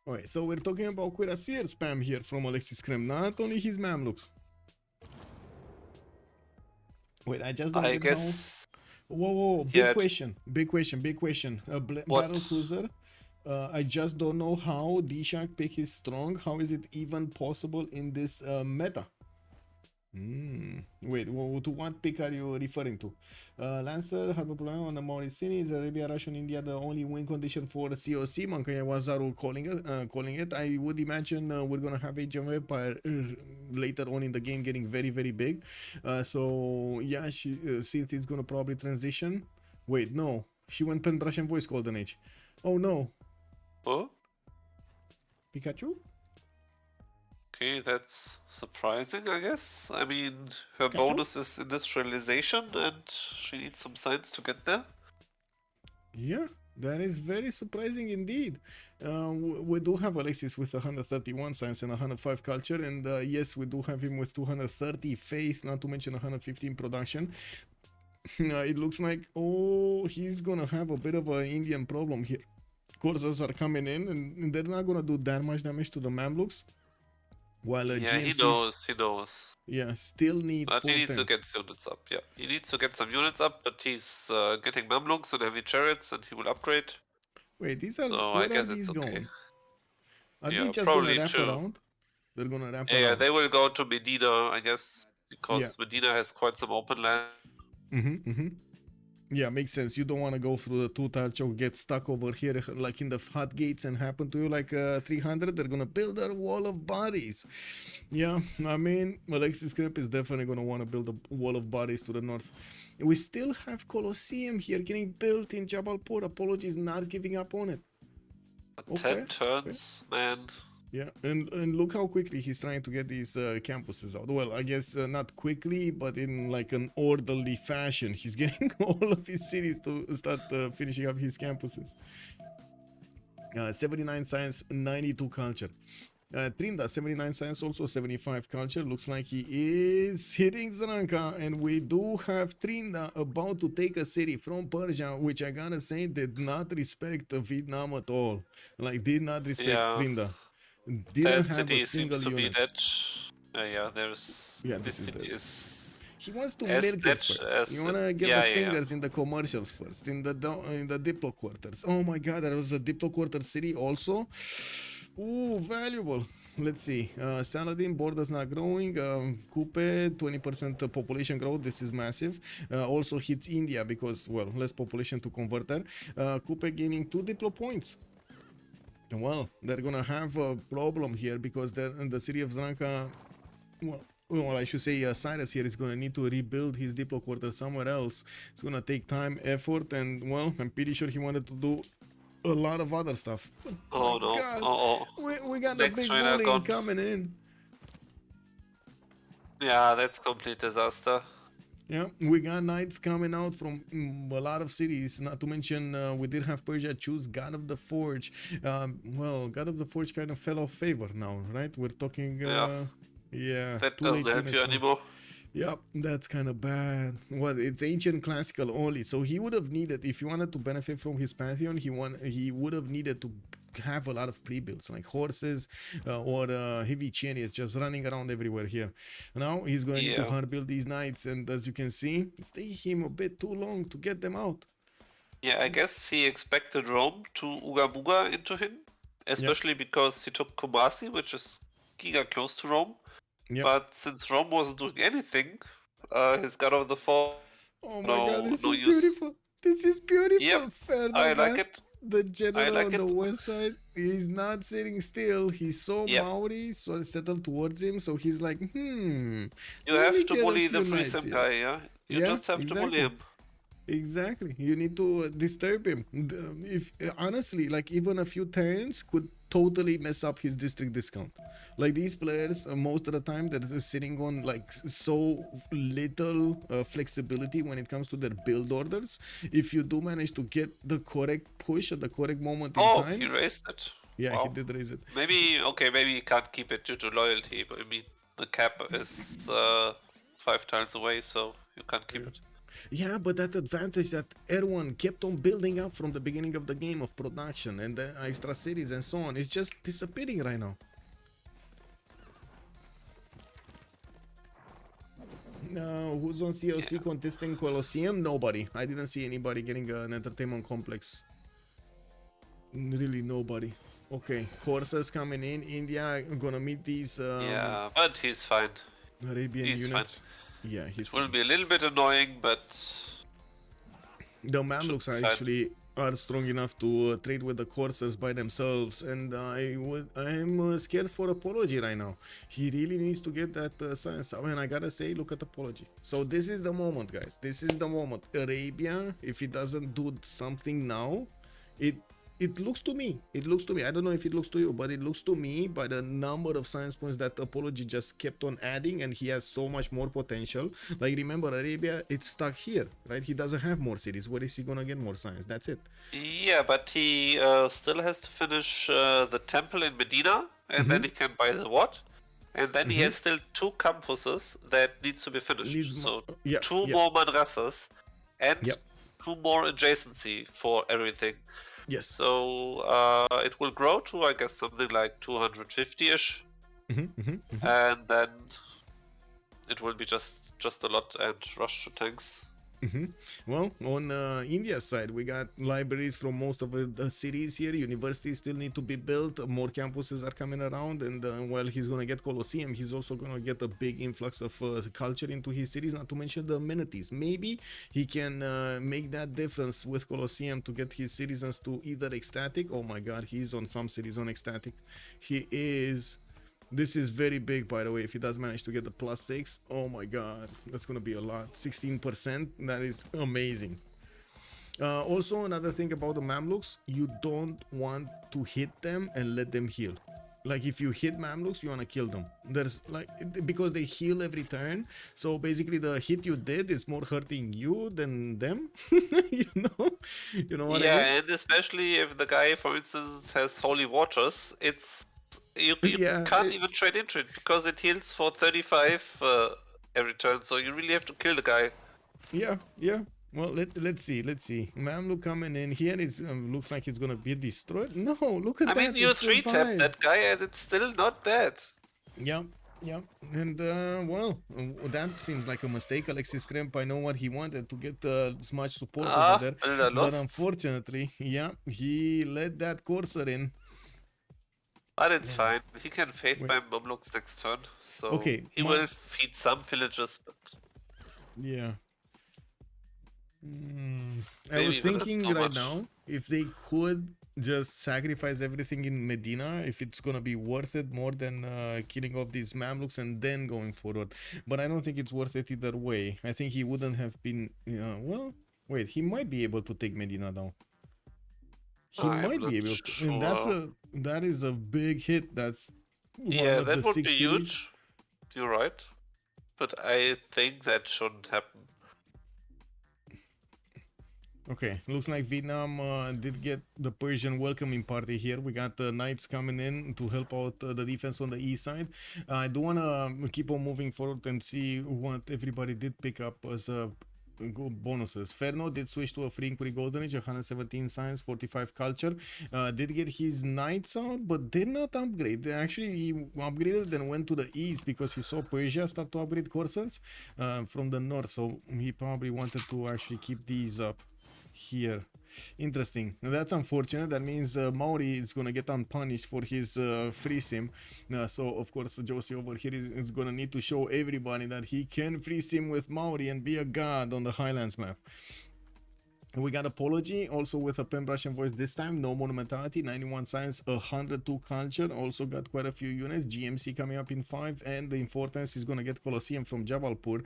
Alright, so we're talking about cuirassier spam here from Alexis Krempp, not only his Mamluks. Wait, I just don't I get how... guess. Whoa, Yeah. big question. Battle cruiser. I just don't know how DShark pick is strong. How is it even possible in this meta? Wait, to what pick are you referring to? Lancer, Harbor Plan on the Mauritania, is Arabia, Russian, India the only win condition for COC? Mankaya Wazaru calling it. I would imagine we're gonna have Age of Empire later on in the game getting very, very big. So yeah, Cynthia is gonna probably transition. Wait, no, she went pen brush and voice golden age. Oh no. Oh? Pikachu? Okay, that's surprising, I guess. I mean, her Pikachu? bonus is industrialization, and she needs some science to get there. Yeah, that is very surprising indeed. We do have Alexis with 131 science and 105 culture, and yes, we do have him with 230 faith, not to mention 115 production. It looks like, oh, he's gonna have a bit of an Indian problem here. Coursers are coming in, and they're not gonna do that much damage to the Mamluks. While Yeah, GMC he knows. Yeah, still needs But 4 he needs to tanks. get units up, yeah. He needs to get some units up, but he's getting Mamluks and heavy chariots, and he will upgrade. Wait, these are So where I guess are these it's okay. going? Are Yeah, they just gonna probably wrap two. around? They're gonna wrap Yeah, around. they will go to Medina, I guess, because Yeah. Medina has quite some open land. Yeah, makes sense. You don't want to go through the 2-tile choke, get stuck over here like in the hot gates and happen to you like 300. They're gonna build a wall of bodies. Yeah, I mean, Alexis Krempp is definitely gonna want to build a wall of bodies to the north. We still have Colosseum here getting built in Jabalpur. Apologies, not giving up on it. 10 turns, man. Yeah, and look how quickly he's trying to get these campuses out. Well, I guess not quickly, but in like an orderly fashion. He's getting all of his cities to start finishing up his campuses. 79 science, 92 culture. Trynda, 79 science, also 75 culture. Looks like he is hitting Zranka, and we do have Trynda about to take a city from Persia, which I gotta say did not respect Vietnam at all. Like, did not respect Trynda. Didn't have a single seems to unit. be that. Yeah, there's. Yeah, this this city is is. He wants to as milk it rich first. as You wanna get yeah, the yeah, fingers in the commercials first, in the Diplo quarters. Oh my god, there was a Diplo quarter city also. Ooh, valuable. Let's see. Saladin, borders not growing. Kupe, 20% population growth. This is massive. Also hits India because, well, less population to convert there. Kupe gaining 2 Diplo points. Well, they're gonna have a problem here because in the city of Zranka, well, I should say Cyrus here is gonna need to rebuild his Diplo quarter somewhere else. It's gonna take time, effort, and well, I'm pretty sure he wanted to do a lot of other stuff. Oh no! God. We got the big bullying coming in. Yeah, that's complete disaster. Yeah, we got knights coming out from a lot of cities, not to mention we did have Persia choose God of the Forge. Well, God of the Forge kind of fell off favor now, right? We're talking... yeah. That doesn't help you anymore. Yep, that's kind of bad. Well, it's ancient classical only, so he would have needed, if he wanted to benefit from his pantheon, he would have needed to have a lot of pre-builds like horses or heavy chariots just running around everywhere here. Now he's going to need to hard build these knights, and as you can see, it's taking him a bit too long to get them out. Yeah, I guess he expected Rome to Uga Buga into him, especially because he took Kumasi, which is giga close to Rome. But since Rome wasn't doing anything, his God of the Fall. Oh my god, this is beautiful. This is beautiful. Yep, Ferno, I like it. The general on the west side is not sitting still. He's so Maori, so settled towards him. So he's like, You have to bully the free Sim guy, yeah? You just have to bully him. Exactly. You need to disturb him. If honestly, like even a few turns could totally mess up his district discount. Like these players, most of the time, they're sitting on like so little flexibility when it comes to their build orders. If you do manage to get the correct push at the correct moment in time. Oh, he raised it. Yeah, he did raise it. Maybe he can't keep it due to loyalty, but I mean the cap is 5 tiles away, so you can't keep it. Yeah, but that advantage that Erwan kept on building up from the beginning of the game of production and the extra cities and so on is just disappearing right now. No, who's on CWC contesting Colosseum? Nobody. I didn't see anybody getting an entertainment complex. Really nobody. Okay, Corsairs coming in. India gonna meet these yeah, but he's fine. Arabian units. Fine. Yeah, he's will be a little bit annoying, but the Mamluks actually are strong enough to trade with the Corsairs by themselves, and I'm scared for Apology right now. He really needs to get that science. I mean, I gotta say, look at Apology. So this is the moment, guys. This is the moment. Arabia, if it doesn't do something now, it looks to me, I don't know if it looks to you, but it looks to me by the number of science points that Apology just kept on adding, and he has so much more potential. Like, remember, Arabia, it's stuck here, right? He doesn't have more cities. Where is he gonna get more science? That's it. Yeah, but he still has to finish the temple in Medina, and then he can buy the what? And then he has still 2 campuses that needs to be finished. So 2 more madrasas and 2 more adjacency for everything. Yes. So it will grow to, I guess, something like 250-ish, and then it will be just a lot and rush to tanks. Well, on India's side, we got libraries from most of the cities here. Universities still need to be built. More campuses are coming around, and while he's gonna get Colosseum, he's also gonna get a big influx of culture into his cities. Not to mention the amenities. Maybe he can make that difference with Colosseum to get his citizens to either ecstatic. Oh my God, he's on some cities on ecstatic. He is. This is very big, by the way. If he does manage to get the +6, oh my God, that's gonna be a lot. 16%, that is amazing. Also, another thing about the Mamluks, you don't want to hit them and let them heal. Like, if you hit Mamluks, you want to kill them. There's like, because they heal every turn, so basically the hit you did is more hurting you than them. you know what I mean? Yeah, and especially if the guy, for instance, has holy waters, you can't even trade into it because it heals for 35 every turn, so you really have to kill the guy. Yeah. Well, let's see. Mamluk coming in here. It looks like it's gonna be destroyed. No, look at that. I mean, you 3-tap that guy and it's still not dead. Yeah. And well, that seems like a mistake. Alexis Krempp, I know what he wanted to get as much support over there, but unfortunately, he let that Corsair in. But it's fine. He can fade my Mamluks next turn, so he will feed some pillagers, but yeah. I was thinking right now, if they could just sacrifice everything in Medina, if it's gonna be worth it more than killing off these Mamluks and then going forward. But I don't think it's worth it either way. I think he wouldn't have been. Well, wait, he might be able to take Medina now. He might be able to, and that is a big hit. That's that would be huge. You're right, but I think that shouldn't happen. Okay, looks like Vietnam did get the Persian welcoming party here. We got the Knights coming in to help out the defense on the east side. I do want to keep on moving forward and see what everybody did pick up as bonuses. Ferno did switch to a free inquiry golden age, 117 science, 45 culture. Did get his knights out, but did not upgrade. Actually, he upgraded and went to the east because he saw Persia start to upgrade Corsairs from the north, so he probably wanted to actually keep these up here. Interesting. Now, that's unfortunate. That means Maori is gonna get unpunished for his free sim. So of course Joce over here is gonna need to show everybody that he can free sim with Maori and be a god on the Highlands map. We got Apology also with a pen brush and voice this time. No monumentality, 91 science, 102 culture. Also got quite a few units. GMC coming up in 5, and the importance is gonna get Colosseum from Jabalpur.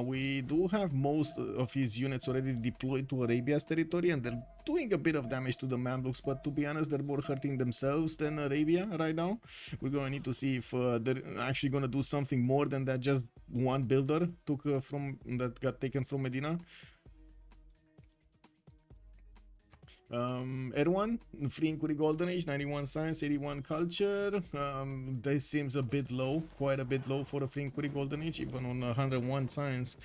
We do have most of his units already deployed to Arabia's territory, and they're doing a bit of damage to the Mamluks, but to be honest, they're more hurting themselves than Arabia right now. We're gonna need to see if they're actually gonna do something more than that just one builder that got taken from Medina. Erwan, free inquiry golden age, 91 science, 81 culture. This seems a bit low, quite a bit low for a free inquiry golden age, even on 101 science.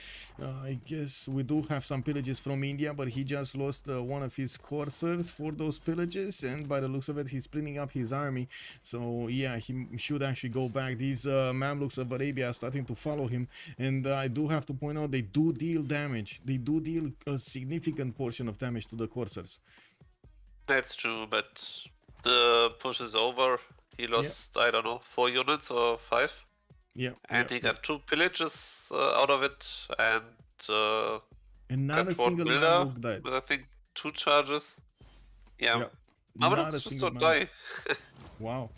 I guess we do have some pillages from India, but he just lost one of his coursers for those pillages, and by the looks of it, he's splitting up his army. So yeah, he should actually go back. These Mamluks of Arabia are starting to follow him, and I do have to point out they do deal damage. They do deal a significant portion of damage to the coursers. That's true, but the push is over. He lost, I don't know, 4 units or 5. Yeah. And he got 2 pillages out of it, and not a single Mamluk died. with I think 2 charges. Yeah. Not just don't die. Wow.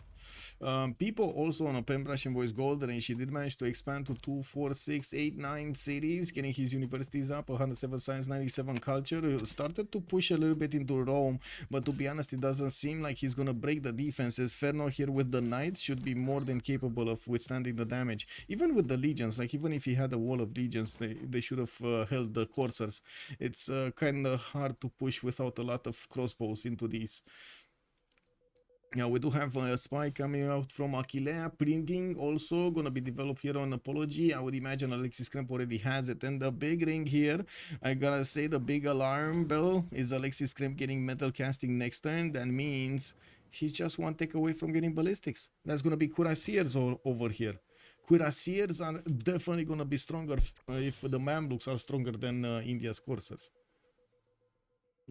Pipo also on a Pembrush and Boys Golden, and she did manage to expand to 2, 4, 6, 8, 9 cities, getting his universities up, 107 science, 97 culture. Started to push a little bit into Rome, but to be honest, it doesn't seem like he's gonna break the defenses. Ferno here with the Knights should be more than capable of withstanding the damage. Even with the Legions, like even if he had a wall of Legions, they should have held the coursers. It's kind of hard to push without a lot of crossbows into these. Yeah, we do have a spy coming out from Aquilea. Printing also gonna be developed here on Apology. I would imagine Alexis Krempp already has it. And the big ring here, I gotta say the big alarm bell is Alexis Krempp getting metal casting next turn. That means he's just one take away from getting ballistics. That's gonna be cuirassiers over here. Cuirassiers are definitely gonna be stronger if the Mamluks are stronger than India's coursers.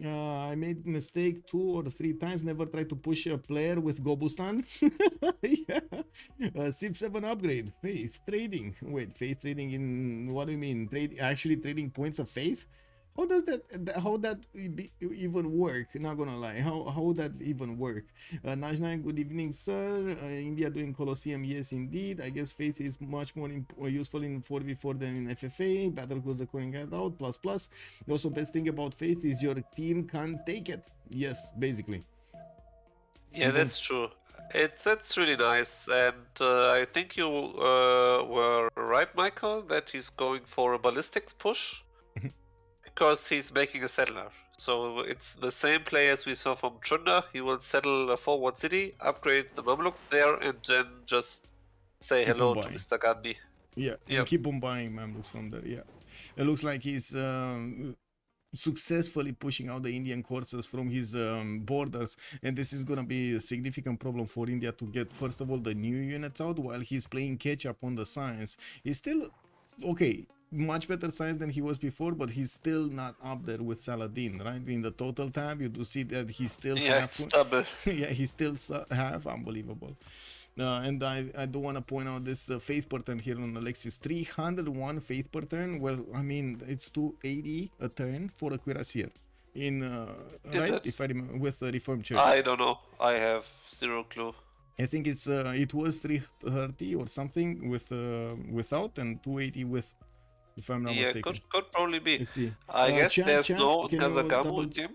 I made mistake 2 or 3 times. Never try to push a player with Gobustan. Yeah. Civ7 upgrade. Faith trading. Wait, faith trading in what do you mean? Actually trading points of faith? How does that? How that even work? Not gonna lie. How would that even work? Najna, good evening, sir. India doing Colosseum? Yes, indeed. I guess faith is much more useful in 4v4 than in FFA. Battle cruiser going head out. Plus. Also, best thing about faith is your team can't take it. Yes, basically. Yeah, that's true. That's really nice, and I think you were right, Michael, that he's going for a ballistics push. Because he's making a settler. So it's the same play as we saw from Trynda. He will settle a forward city, upgrade the Mamluks there, and then just say hello to Mr. Gandhi. Yeah, and keep on buying Mamluks from there, yeah. It looks like he's successfully pushing out the Indian coursers from his borders, and this is gonna be a significant problem for India to get, first of all, the new units out while he's playing catch-up on the science. He's still, okay, much better science than he was before, but he's still not up there with Saladin, right? In the total tab, you do see that he's still half. Yeah, he's still half. Unbelievable. And I do want to point out this faith per turn here on Alexis. 301 faith per turn. Well, I mean, it's 280 a turn for a cuirassier. In right, if I remember, with the Reformed Church. I don't know. I have 0 clue. I think it's it was 330 or something with without, and 280 with. If I'm not mistaken. Could probably be. Let's see. I guess there's no Gazagamu in game.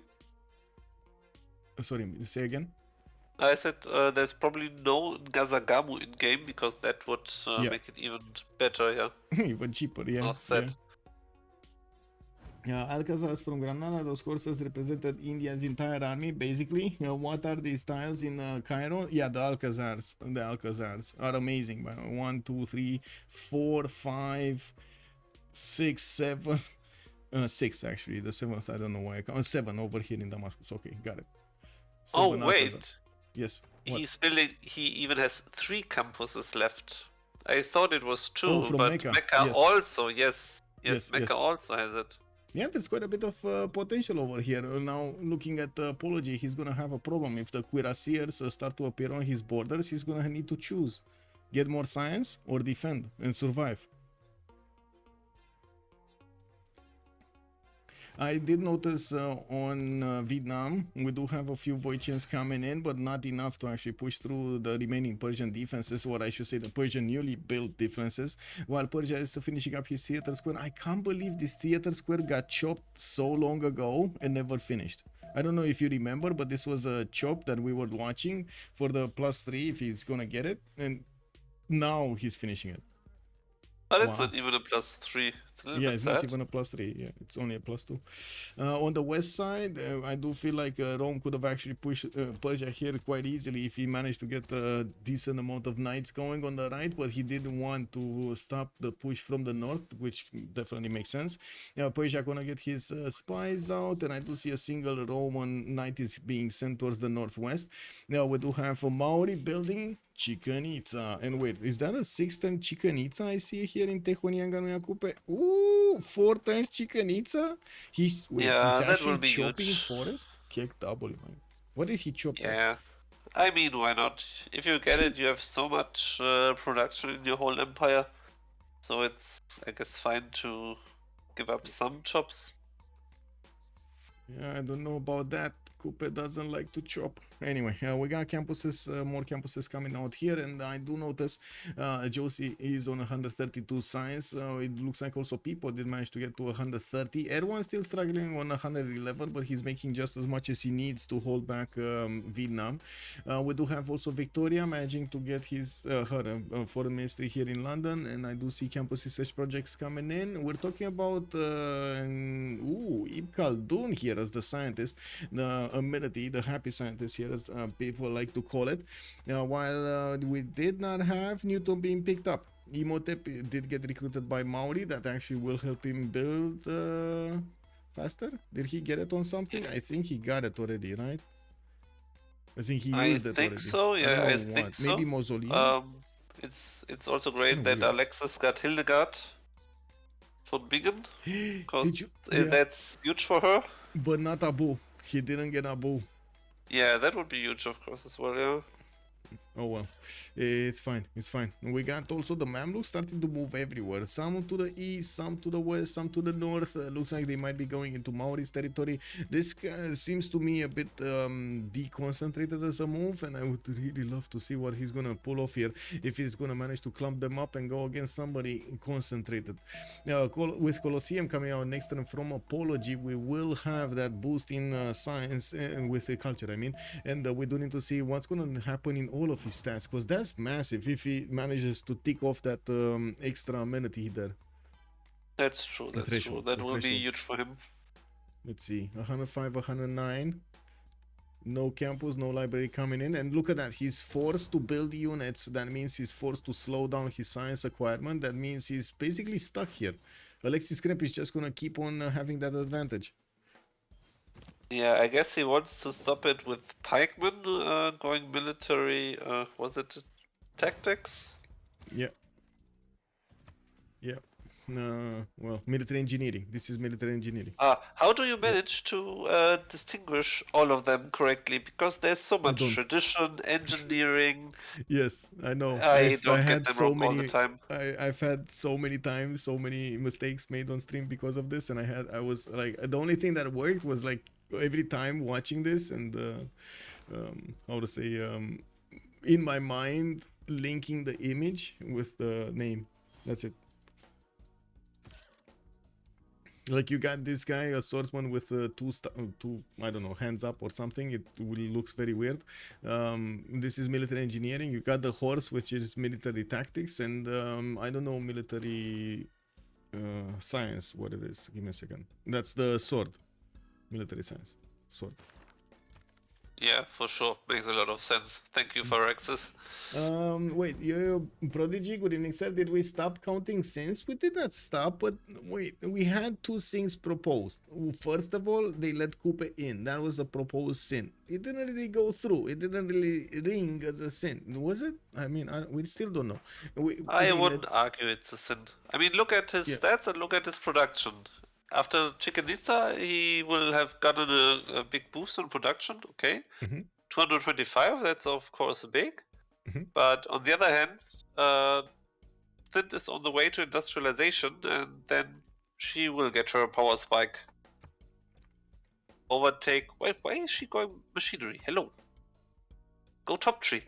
Sorry, say again? I said there's probably no Gazagamu in game because that would make it even better, yeah. Even cheaper, yeah. Alcazars from Granada, those horses represented India's entire army, basically. What are these tiles in Cairo? Yeah, the Alcazars. The Alcazars are amazing. 1, 2, 3, 4, 5... 6, 7, 6 actually. The 7th, I don't know why I count. 7 over here in Damascus. Okay, got it. 7 wait. Yes. He's building. He even has 3 campuses left. I thought it was 2, but Mecca yes. Also. Yes, Mecca also has it. Yeah, there's quite a bit of potential over here. Now, looking at Apology, he's gonna have a problem. If the cuirassiers start to appear on his borders, he's gonna need to choose: get more science or defend and survive. I did notice on Vietnam, we do have a few Voichens coming in, but not enough to actually push through the remaining Persian defenses, or I should say the Persian newly built defenses, while Persia is finishing up his theater square. I can't believe this theater square got chopped so long ago and never finished. I don't know if you remember, but this was a chop that we were watching for the +3 if he's gonna get it, and now he's finishing it. But it's not even a +3, it's Yeah, it's not even a +3. Yeah, it's only a +2. On the west side, I do feel like Rome could have actually pushed Persia here quite easily if he managed to get a decent amount of knights going on the right, but he didn't want to stop the push from the north, which definitely makes sense. Persia gonna get his spies out, and I do see a single Roman knight is being sent towards the northwest. Now we do have a Maori building Chicanitza. And wait, is that a 6-turn Chicanitza I see here in Tehonianga Kupe? Ooh, 4 times Chicanitza? He's actually chopping huge. forest? Kick double, man. What did he chop? Yeah. I mean, why not? If you get it, you have so much production in your whole empire. So it's, I guess, fine to give up some chops. Yeah, I don't know about that. Kupe doesn't like to chop. Anyway, we got campuses, more campuses coming out here, and I do notice Joce is on 132 science. It looks like also Pipo did manage to get to 130. Erwan still struggling on 111, but he's making just as much as he needs to hold back Vietnam. We do have also Victoria managing to get his her foreign ministry here in London, and I do see campus research projects coming in. We're talking about Ibn Khaldun here as the scientist, the amenity, the happy scientist here, as people like to call it. While we did not have Newton being picked up, Imhotep did get recruited by Maori. That actually will help him build faster. Did he get it on something? I think he got it already, right? I think he used it already. I think so, yeah, I think so. Maybe Mausoleum? It's also great that Alexis got Hildegard von Bingen, because that's huge for her. But not Abu. He didn't get Abu. Yeah, that would be huge, of course, as well, yeah. Oh well, it's fine, it's fine. We got also the Mamluks starting to move everywhere. Some to the east, some to the west, some to the north. Looks like they might be going into Maori's territory. This seems to me a bit deconcentrated as a move, and I would really love to see what he's gonna pull off here. If he's gonna manage to clump them up and go against somebody concentrated. With Colosseum coming out next turn from Apology, we will have that boost in science with the culture, I mean, and we do need to see what's gonna happen in all of his stats, because that's massive if he manages to tick off that extra amenity there. That's true, that's true. That will be huge for him. Let's see, 105, 109. No campus, no library coming in, and look at that. He's forced to build units. That means he's forced to slow down his science acquirement. That means he's basically stuck here. Alexis Krempp is just gonna keep on having that advantage. Yeah, I guess he wants to stop it with pikemen going military, was it tactics? Yeah. Yeah. Well, military engineering. This is military engineering. How do you manage to distinguish all of them correctly? Because there's so much tradition, engineering. Yes, I know. I don't get them wrong all the time. I've had so many times, so many mistakes made on stream because of this, and I was like, the only thing that worked was like every time watching this and how to say in my mind linking the image with the name. That's it. Like you got this guy, a swordsman with two I don't know, hands up or something. It looks very weird. This is military engineering. You got the horse, which is military tactics, and I don't know, military science, what it is. Give me a second. That's the sword. Military science. Sword. Yeah, for sure. Makes a lot of sense. Thank you for access. Wait, yo, Prodigy, good evening, sir. Did we stop counting sins? We did not stop, but wait, we had 2 sins proposed. First of all, they let Kupe in. That was a proposed sin. It didn't really go through. It didn't really ring as a sin. Was it? I mean, we still don't know. I wouldn't argue it's a sin. I mean, look at his stats and look at his production. After Chicanista, he will have gotten a big boost in production, okay? 225, that's of course big. But on the other hand, Sint is on the way to industrialization, and then she will get her power spike. Overtake. Wait, why is she going machinery? Hello. Go top tree.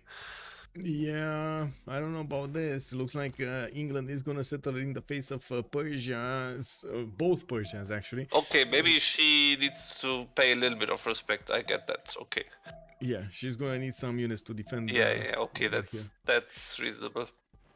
Yeah, I don't know about this. Looks like England is gonna settle in the face of Persia, both Persians actually. Okay, maybe she needs to pay a little bit of respect. I get that. Okay. Yeah, she's gonna need some units to defend. Yeah, okay, that's reasonable.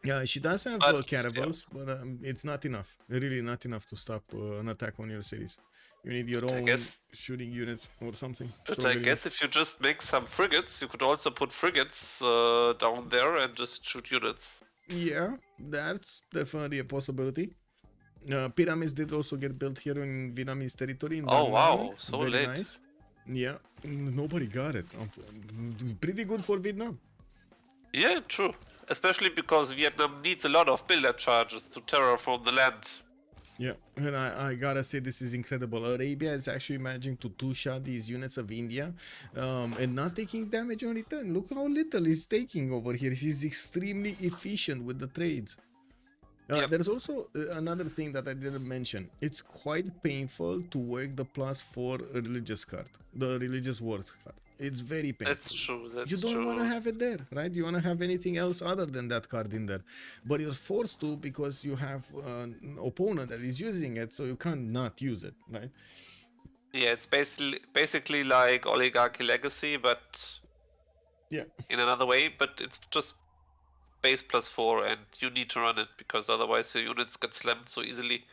Yeah, she does have But, caravels, but it's not enough. Really not enough to stop an attack on your cities. You need your I own guess- shooting units or something. But I stronger guess units. if you just make some frigates, you could also put frigates down there and just shoot units. Yeah, that's definitely a possibility. Pyramids did also get built here in Vietnamese territory. In Oh Danang. wow, so Very late. nice. Yeah, nobody got it. Pretty good for Vietnam. Yeah, true. Especially because Vietnam needs a lot of builder charges to terraform the land. Yeah, and I gotta say this is incredible. Arabia is actually managing to two-shot these units of India and not taking damage on return. Look how little he's taking over here. He's extremely efficient with the trades. Yep. There's also another thing that I didn't mention. It's quite painful to work the +4 religious card, the religious wars card. It's very painful. That's true. That's You don't true. want to have it there, right? You want to have anything else other than that card in there. But you're forced to because you have an opponent that is using it, so you can't not use it, right? Yeah, it's basically like Oligarchy Legacy, but Yeah. in another way. But it's just base +4, and you need to run it because otherwise your units get slammed so easily.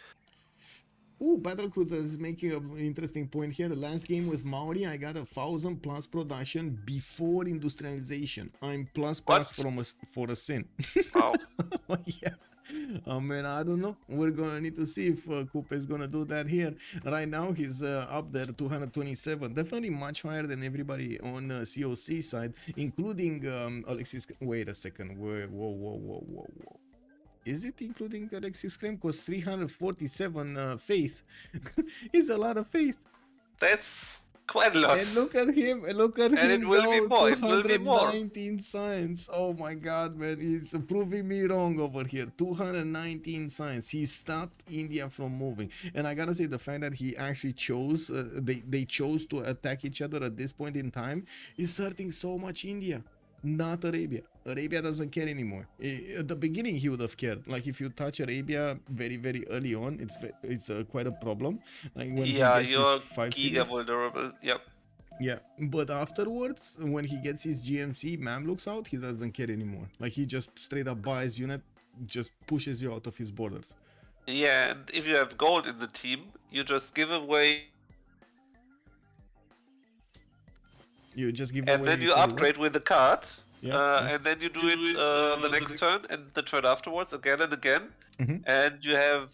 Ooh, Battlecruiser is making an interesting point here. The last game with Maori, I got 1,000 plus production before industrialization. I'm plus What? for a sin. Wow. Yeah. Oh man, I don't know. We're gonna need to see if Kupe is gonna do that here. Right now, he's up there, 227. Definitely much higher than everybody on COC side, including Alexis. Wait a second. Whoa. Is it including Alexis Krempp? Because 347 faith is a lot of faith. That's quite a lot. And look at him, And it will be now, more, it will be more. 219 signs. Oh my god, man, he's proving me wrong over here. 219 signs. He stopped India from moving. And I gotta say, the fact that he actually chose, they chose to attack each other at this point in time is hurting so much India. Not Arabia. Arabia doesn't care anymore. At the beginning, he would have cared. Like if you touch Arabia very, very early on, it's quite a problem. Like when Yeah, he gets you're his 5 giga cities. vulnerable. Yep. Yeah, but afterwards, when he gets his GMC Mamluks out, he doesn't care anymore. Like he just straight up buys unit, just pushes you out of his borders. Yeah, and if you have gold in the team, you just give away, You just give and away. then you sorry, what? upgrade with the card. Yeah. And then you do it the next turn and the turn afterwards again and again, Mhm. and you have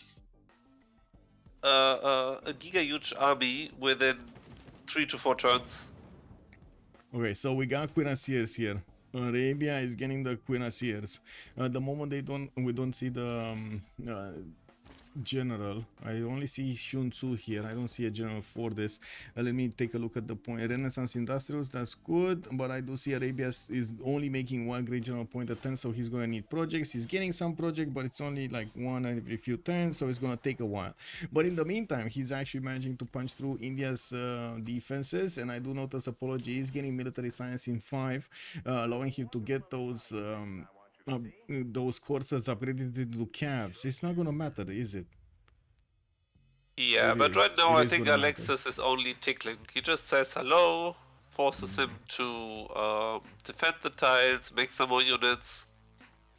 a giga huge army within 3 to 4 turns. Okay, so we got cuirassiers here. Arabia is getting the cuirassiers. The moment we don't see the general. I only see Shun Tzu here. I don't see a general for this. Let me take a look at the point. Renaissance Industrials, that's good, but I do see Arabia is only making one great general point a turn, so he's gonna need projects. He's getting some project, but it's only like one every few turns, so it's gonna take a while. But in the meantime, he's actually managing to punch through India's defenses, and I do notice Apology is getting military science in 5, allowing him to get those courses upgraded into calves. It's not gonna matter, is it? Yeah, It but is. right now It I is think gonna Alexis is only tickling. He just says hello, forces him to defend the tiles, make some more units,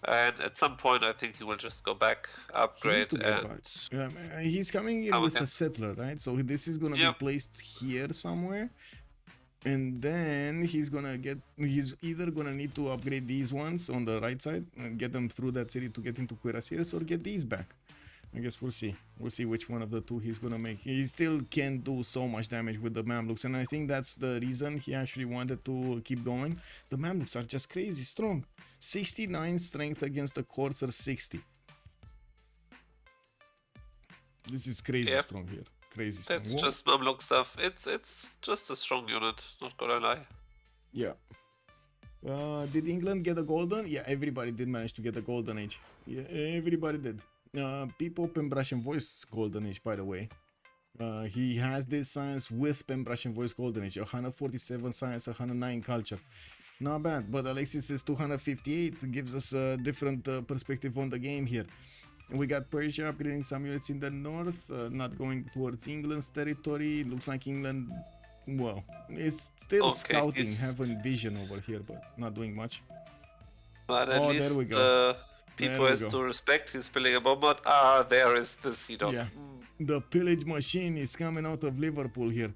and at some point I think he will just go back, He needs upgrade, to get and back. Yeah, he's coming in Come with with a him. settler, right? So this is gonna Yep. be placed here somewhere, and then he's either gonna need to upgrade these ones on the right side and get them through that city to get into cuirassiers, or get these back. I guess we'll see. We'll see which one of the two he's gonna make. He still can't do so much damage with the Mamluks, and I think that's the reason he actually wanted to keep going. The Mamluks are just crazy strong. 69 strength against a Corsair 60. This is crazy Yep. strong here. Crazy strong. that's Whoa. just Mamluk stuff. It's just a strong unit, not gonna lie. Yeah. Did England get a golden? Yeah, everybody did manage to get a golden age. Yeah, everybody did. Pipo, Pembrush and Voice golden age, by the way. He has this science with Pembrush and Voice golden age. 147 science, 109 culture. Not bad, but Alexis is 258. Gives us a different perspective on the game here. We got Persia upgrading some units in the north, not going towards England's territory. Looks like England, well, is still Okay, scouting, he's- having vision over here, but not doing much. But at Oh, least there we go. People has to respect. He's building a bombard. Ah, there is the C-Dog. Yeah, the pillage machine is coming out of Liverpool here.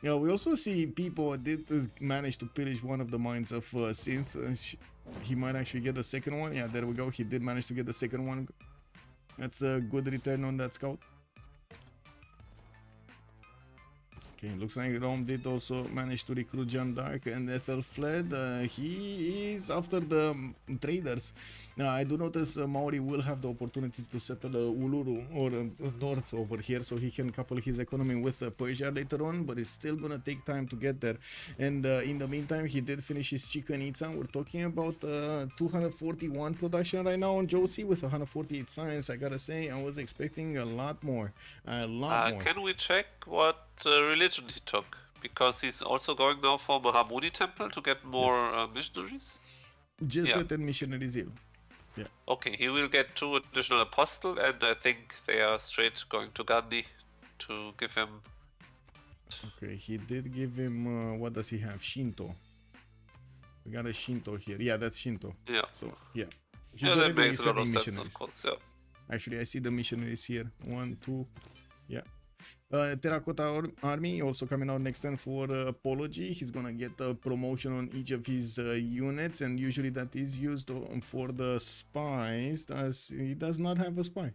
Yeah, we also see people did manage to pillage one of the mines of Synth. He might actually get the second one. Yeah, there we go. He did manage to get the second one. That's a good return on that scout. Okay, looks like Rome did also manage to recruit John Dark and Ethel fled. He is after the traders. I do notice Maori will have the opportunity to settle Uluru or north over here, so he can couple his economy with Persia later on, but it's still gonna take time to get there. And in the meantime, he did finish his Chicken Itza. We're talking about 241 production right now on Joce with 148 science. I gotta say, I was expecting a lot more. More. Can we check what religion he took? Because he's also going now for Mahamuni Temple to get more missionaries. Jesuit and missionary zeal. Yeah. Okay, he will get 2 additional apostle, and I think they are straight going to Gandhi to give him. Okay, he did give him. What does he have? Shinto. We got a Shinto here. Yeah, that's Shinto. Yeah. So yeah. Yeah, that makes a lot of sense, of course. Yeah. Actually, I see the missionaries here. 1, 2. Yeah. Terracotta Army also coming out next turn for Apology. He's gonna get a promotion on each of his units, and usually that is used for the spies, as he does not have a spy.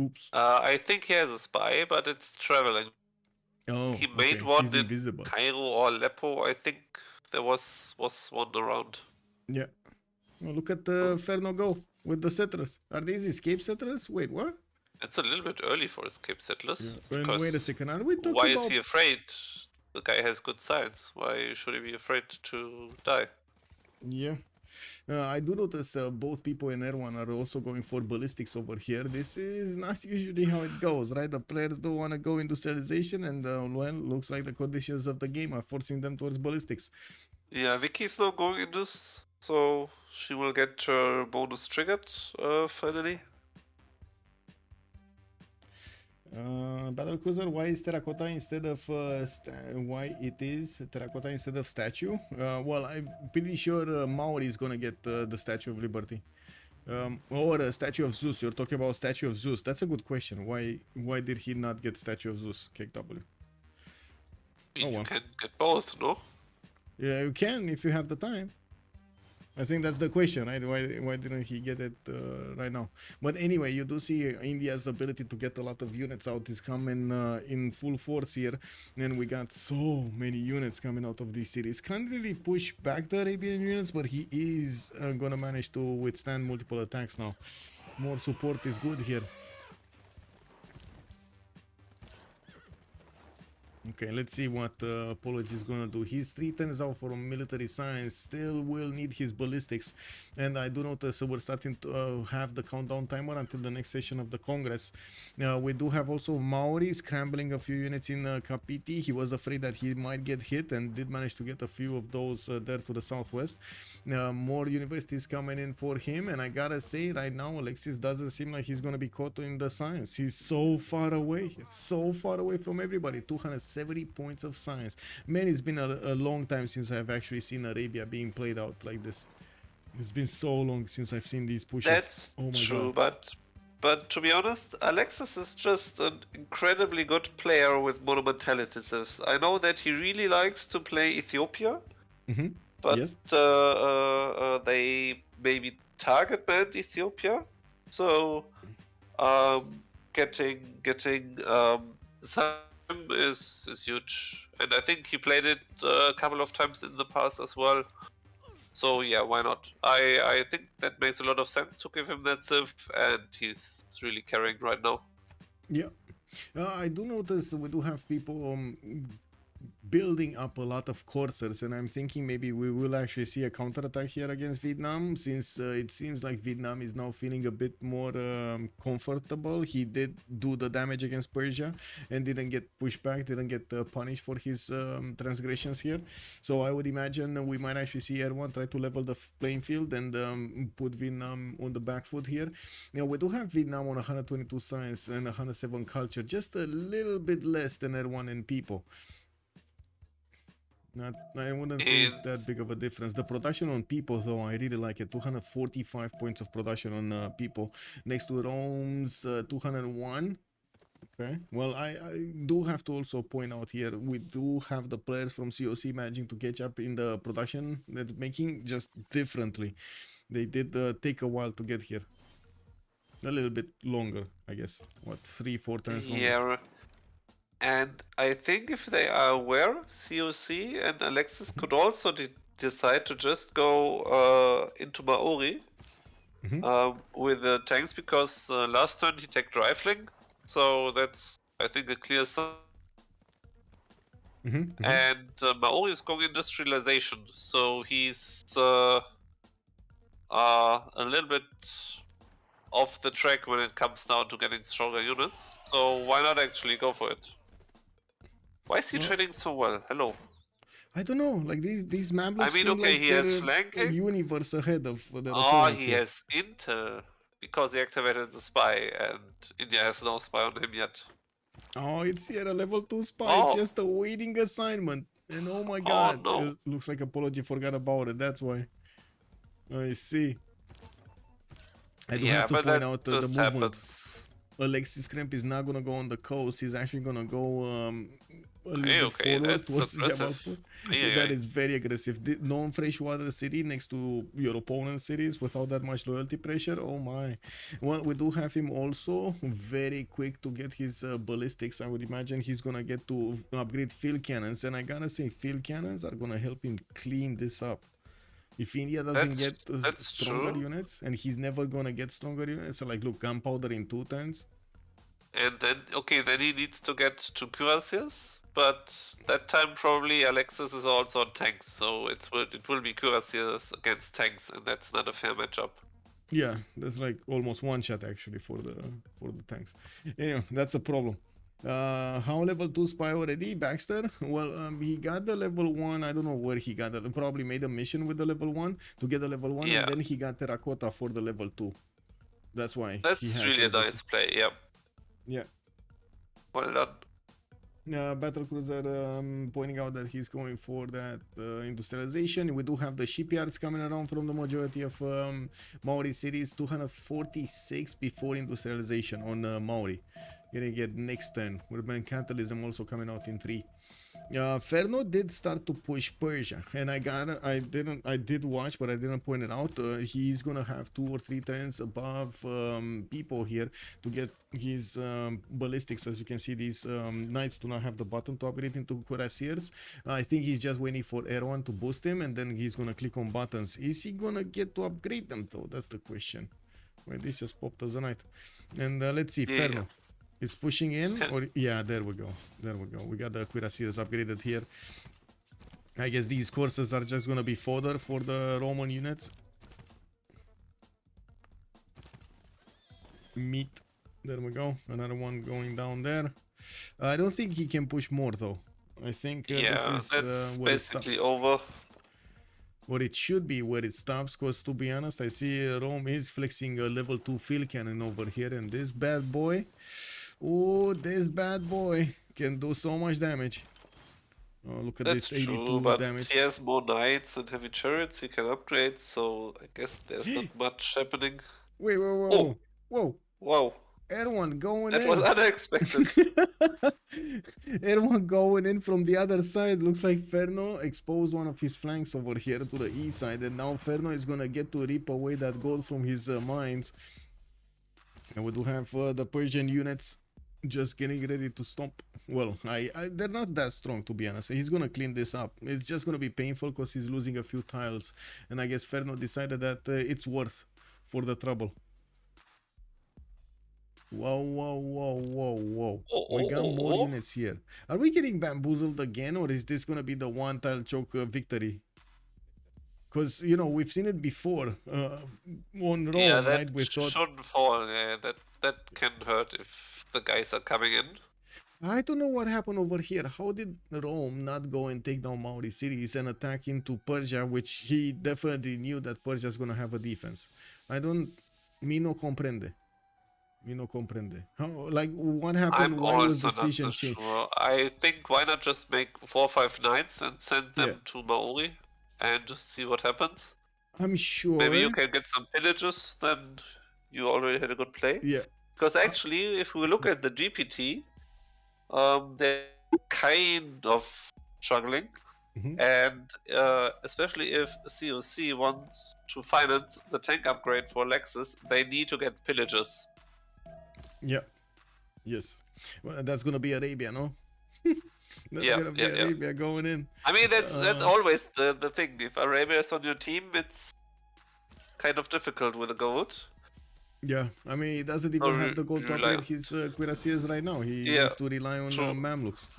Oops. I think he has a spy, but it's traveling. Oh, he made one in invisible. Cairo or Aleppo. I think there was one around. Yeah. Oh, look at Ferno go with the settlers. Are these escape settlers? Wait, what? It's a little bit early for escape settlers. Yeah. Wait a second, are we talking why about... is he afraid? The guy has good science. Why should he be afraid to die? Yeah. I do notice both Pipo and Erwan are also going for ballistics over here. This is not usually how it goes, right? The players don't want to go industrialization, and well, looks like the conditions of the game are forcing them towards ballistics. Yeah, Vicky's not going into this, so she will get her bonus triggered finally. Battlecruiser, why is terracotta instead of why it is terracotta instead of statue? Well, I'm pretty sure Maori is gonna get the Statue of Liberty, or a Statue of Zeus. You're talking about Statue of Zeus. That's a good question. Why did he not get Statue of Zeus? KW. You can get both, no? Yeah, you can if you have the time. I think that's the question, right? Why didn't he get it right now? But anyway, you do see India's ability to get a lot of units out is coming in full force here, and we got so many units coming out of these cities. Can't really push back the Arabian units, but he is gonna manage to withstand multiple attacks now. More support is good here. Okay, let's see what Apology is gonna do. He's 3 turns out for military science, still will need his ballistics, and I do notice we're starting to have the countdown timer until the next session of the Congress. We do have also Maori scrambling a few units in Kapiti. He was afraid that he might get hit and did manage to get a few of those there to the southwest. More universities coming in for him, and I gotta say right now Alexis doesn't seem like he's gonna be caught in the science. He's so far away from everybody. 270 points of science. Man, it's been a long time since I've actually seen Arabia being played out like this. It's been so long since I've seen these pushes. That's true, but to be honest, Alexis is just an incredibly good player with monumentality civs. I know that he really likes to play Ethiopia, but yes. They maybe target banned Ethiopia, so getting some is huge, and I think he played it a couple of times in the past as well. So yeah, why not? I think that makes a lot of sense to give him that civ, and he's really carrying right now. Yeah, I do notice we do have people building up a lot of coursers, and I'm thinking maybe we will actually see a counterattack here against Vietnam, since it seems like Vietnam is now feeling a bit more comfortable. He did do the damage against Persia and didn't get pushed back, didn't get punished for his transgressions here. So I would imagine we might actually see Erwan try to level the playing field and put Vietnam on the back foot here. Now we do have Vietnam on 122 science and 107 culture, just a little bit less than Erwan and Pipo. I wouldn't say it's that big of a difference. The production on Pipo, though, I really like it. 245 points of production on Pipo. Next to Rome's 201. Okay. Well, I do have to also point out here, we do have the players from COC managing to catch up in the production they're making just differently. They did take a while to get here. A little bit longer, I guess. What, 3-4 turns longer? Yeah. And I think if they are aware, COC and Alexis could also decide to just go into Maori with the tanks, because last turn he took rifling, so that's, I think, a clear sign. And Maori is going industrialization, so he's a little bit off the track when it comes down to getting stronger units. So why not actually go for it? Why is he trading so well? Hello. I don't know, like these mablocks. I mean, okay, like he has flanking. A universe ahead of the he has intel because he activated the spy, and India has no spy on him yet. Oh, it's here a level 2 spy, just awaiting assignment. And oh my god, it looks like Apology forgot about it, that's why. I see. I do have to point out the movement. Alexis Krempp is not gonna go on the coast, he's actually gonna go a little bit forward towards Jabalpur. That is very aggressive. Non-freshwater city next to your opponent's cities without that much loyalty pressure. Oh my. Well, we do have him also very quick to get his ballistics. I would imagine he's gonna get to upgrade field cannons, and I gotta say field cannons are gonna help him clean this up. If India doesn't get stronger units, and he's never gonna get stronger units, so like look, gunpowder in 2 turns. And then, then he needs to get to cuirassiers, but that time probably Alexis is also on tanks, so it will be cuirassiers against tanks, and that's not a fair matchup. Yeah, that's like almost one shot actually for the tanks. Anyway, that's a problem. How level 2 spy already? Baxter? Well, he got the level 1, I don't know where he got it, probably made a mission with the level 1 to get the level 1, and then he got terracotta for the level 2. That's why. That's really a nice play, yeah. Well done. Battlecruiser pointing out that he's going for that industrialization. We do have the shipyards coming around from the majority of Maori cities. 246 before industrialization on Maori. Gonna get next turn with mercantilism also coming out in 3. Ferno did start to push Persia, and I did watch, but I didn't point it out. He's gonna have 2 or 3 turns above Pipo here to get his ballistics. As you can see, these knights do not have the button to upgrade into cuirassiers. I think he's just waiting for Erwan to boost him, and then he's gonna click on buttons. Is he gonna get to upgrade them though? That's the question. Well, this just popped as a knight. And let's see, Ferno. It's pushing in, or there we go. We got the cuirassiers upgraded here. I guess these courses are just gonna be fodder for the Roman units. Meat. There we go. Another one going down there. I don't think he can push more though. I think this is that's where basically it stops. over. Or it should be where it stops, because to be honest, I see Rome is flexing a level 2 field cannon over here, and this bad boy, can do so much damage. Oh, look at this 82 damage. He has more knights and heavy chariots he can upgrade, so I guess there's not much happening. Wait, whoa. Wow. Erwan going in. That was unexpected. Erwan going in from the other side. Looks like Ferno exposed one of his flanks over here to the east side, and now Ferno is gonna get to rip away that gold from his mines. And we do have the Persian units just getting ready to stomp. Well, they're not that strong, to be honest. He's gonna clean this up. It's just gonna be painful because he's losing a few tiles, and I guess Ferno decided that it's worth for the trouble. Whoa. We got more units here. Are we getting bamboozled again, or is this gonna be the one tile choke victory? Because, you know, we've seen it before on Rome, right? We thought... shouldn't fall. That can hurt if the guys are coming in. I don't know what happened over here. How did Rome not go and take down Maori cities and attack into Persia, which he definitely knew that Persia is gonna have a defense? I don't... Me no comprende. Me no comprende. How, like, what happened? I'm Why was also not decision so changed? sure. I think why not just make 4 or 5 knights and send them Yeah. to Maori and just see what happens? I'm sure. Maybe you can get some pillages, then you already had a good play. Yeah. Because actually, if we look at the GPT, they're kind of struggling. Mhm. And especially if COC wants to finance the tank upgrade for Alexis, they need to get pillages. Yeah. Yes. Well, that's gonna be Arabia, no? That's Yeah, gonna be yeah, yeah. Arabia going in. I mean, that's always the thing. If Arabia is on your team, it's kind of difficult with the gold. Yeah, I mean, he doesn't even have the gold to rely upgrade his cuirassiers right now. He Yeah, needs to rely on true. Mamluks.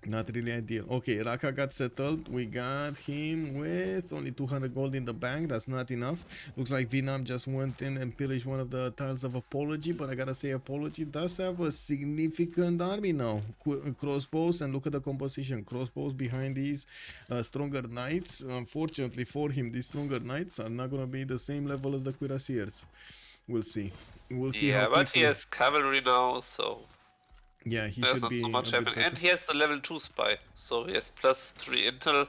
Not really ideal. Okay, Raka got settled. We got him with only 200 gold in the bank. That's not enough. Looks like Vietnam just went in and pillaged one of the tiles of Apology. But I gotta say, Apology does have a significant army now. Crossbows, and look at the composition. Crossbows behind these stronger knights. Unfortunately for him, these stronger knights are not gonna be the same level as the cuirassiers. We'll see. We'll see. Yeah, how but he quickly. has cavalry now, so Yeah, he there's should not be so much a bit happening. better. And he has the level 2 spy, so he has +3 intel.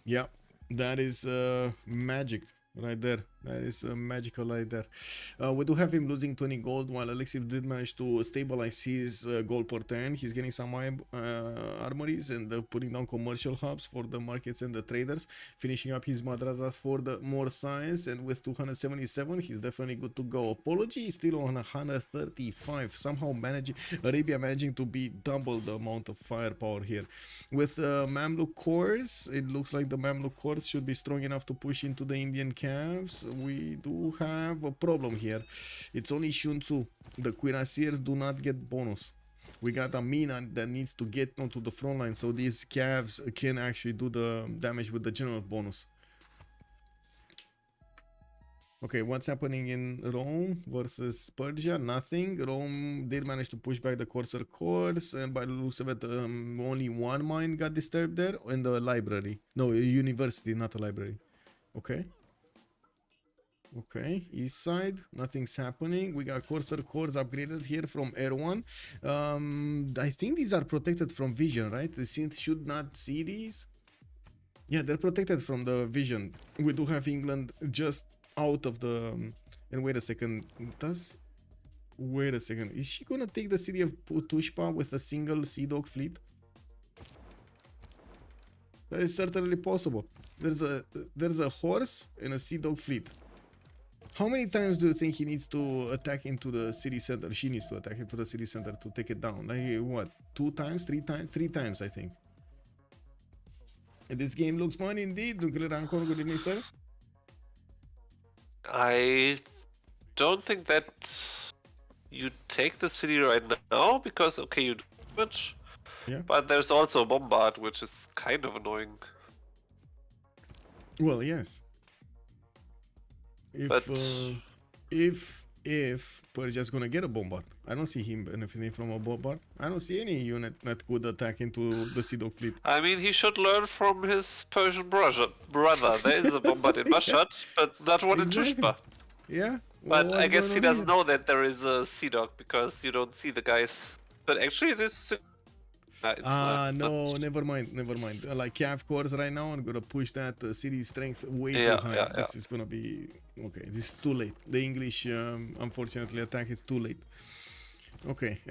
Yeah, that is magic right there. That is magical right there. We do have him losing 20 gold, while Alexis did manage to stabilize his gold per turn. He's getting some armories and putting down commercial hubs for the markets and the traders, finishing up his madrazas for the more science, and with 277 he's definitely good to go. Apology is still on 135, somehow Arabia managing to be double the amount of firepower here. With Mamluk cores, it looks like the Mamluk cores should be strong enough to push into the Indian calves. We do have a problem here. It's only Shun Tzu. The cuirassiers do not get bonus. We got a Mina that needs to get onto the front line, so these calves can actually do the damage with the general bonus. Okay, what's happening in Rome versus Persia? Nothing. Rome did manage to push back the Corsair course, and by the looks of it, only one mine got disturbed there in the library. No, a university, not a library. Okay. Okay, east side, nothing's happening. We got Corsair cores upgraded here from Erwan. I think these are protected from vision, right? The synth should not see these. Yeah, they're protected from the vision. We do have England just out of the... and wait a second, wait a second. Is she gonna take the city of Tushpa with a single Sea Dog fleet? That is certainly possible. There's a horse and a Sea Dog fleet. How many times do you think he needs to attack into the city center? She needs to attack into the city center to take it down. Like what? 2 times? 3 times? 3 times, I think. And this game looks fun indeed. Nuclear Ancor, good evening, sir. I don't think that you take the city right now, because okay, you do damage. Yeah. But there's also Bombard, which is kind of annoying. Well, yes. If Persia's gonna get a bombard, I don't see him benefiting from a bombard. I don't see any unit that could attack into the Sea Dog fleet. I mean, he should learn from his Persian brother. There is a bombard in Mashhad, but not one in Tushpa. Yeah. But Well, I guess he doesn't here? know that there is a Sea Dog, because you don't see the guys. But actually, this. No, never mind. Like Cav cores right now, I'm gonna push that city strength way too high. Yeah. This is gonna be okay. This is too late. The English, unfortunately, attack is too late. Okay,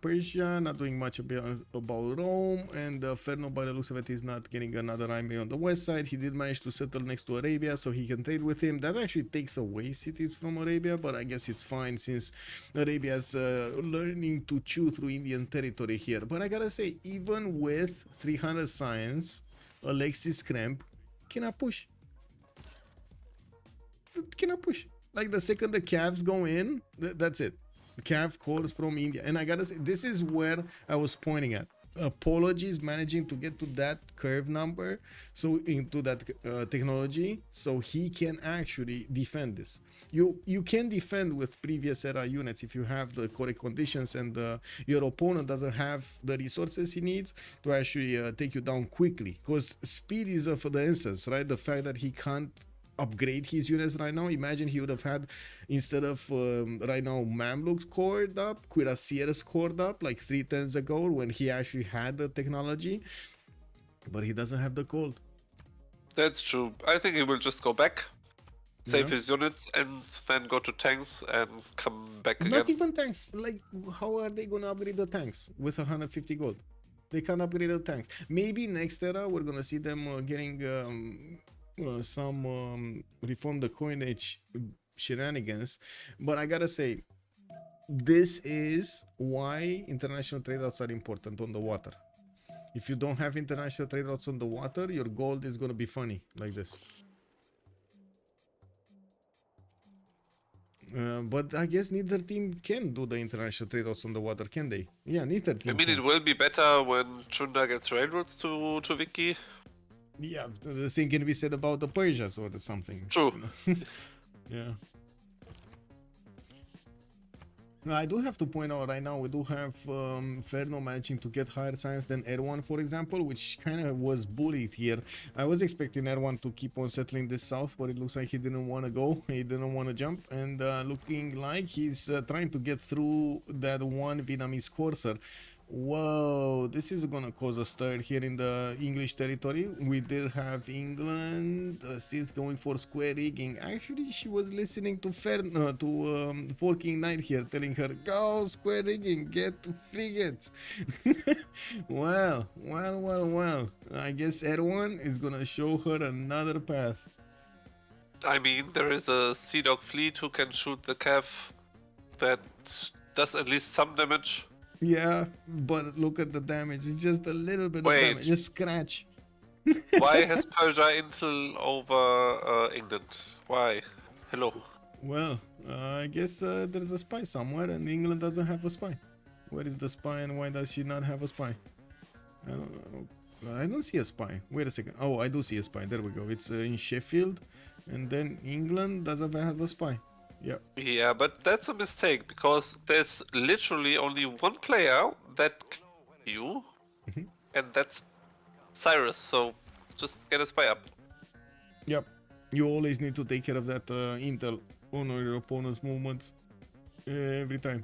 Persia not doing much about Rome, and Ferno, by the looks of it, is not getting another army on the west side. He did manage to settle next to Arabia, so he can trade with him. That actually takes away cities from Arabia, but I guess it's fine since Arabia's learning to chew through Indian territory here. But I gotta say, even with 300 science, Alexis Krempp cannot push. Cannot push. Like the second the calves go in, that's it. Cav calls from India, and I gotta say, this is where I was pointing at. Apologies managing to get to that curve number, so into that technology, so he can actually defend this. You can defend with previous era units if you have the correct conditions and your opponent doesn't have the resources he needs to actually take you down quickly, because speed is of the essence, right? The fact that he can't upgrade his units right now. Imagine he would have had, instead of right now Mamluks cored up, Cuirassiers cored up like 3 turns ago when he actually had the technology, but he doesn't have the gold. That's true. I think he will just go back, save Yeah. his units, and then go to tanks and come back again. Not even tanks. Like, how are they gonna upgrade the tanks with 150 gold? They can't upgrade the tanks. Maybe next era we're gonna see them getting some reform the coinage shenanigans. But I gotta say, this is why international trade routes are important on the water. If you don't have international trade routes on the water, your gold is gonna be funny like this. But I guess neither team can do the international trade routes on the water, can they? Yeah, neither team. I mean, can. it will be better when Trynda gets railroads to Vicky. Yeah, the same can be said about the Persias or something. True. You know? Yeah. Now, I do have to point out right now, we do have Ferno managing to get higher science than Erwan, for example, which kind of was bullied here. I was expecting Erwan to keep on settling this south, but it looks like he didn't want to go. He didn't want to jump, and looking like he's trying to get through that one Vietnamese courser. Whoa, this is gonna cause a stir here in the English territory. We did have England still going for square rigging. Actually, she was listening to Porking Knight here, telling her, go square rigging, get frigates. Well. I guess Erwan is gonna show her another path. I mean, there is a Sea Dog fleet who can shoot the Cav that does at least some damage. Yeah, but look at the damage. It's just a little bit of damage, just scratch. Why has Persia intel over England? Why? Hello. Well, I guess there's a spy somewhere, and England doesn't have a spy. Where is the spy, and why does she not have a spy? I don't see a spy. Wait a second. Oh, I do see a spy. There we go. It's in Sheffield, and then England doesn't have a spy. Yeah. Yeah, but that's a mistake because there's literally only one player that you, and that's Cyrus. So just get a spy up. Yep. You always need to take care of that intel on your opponent's movements every time.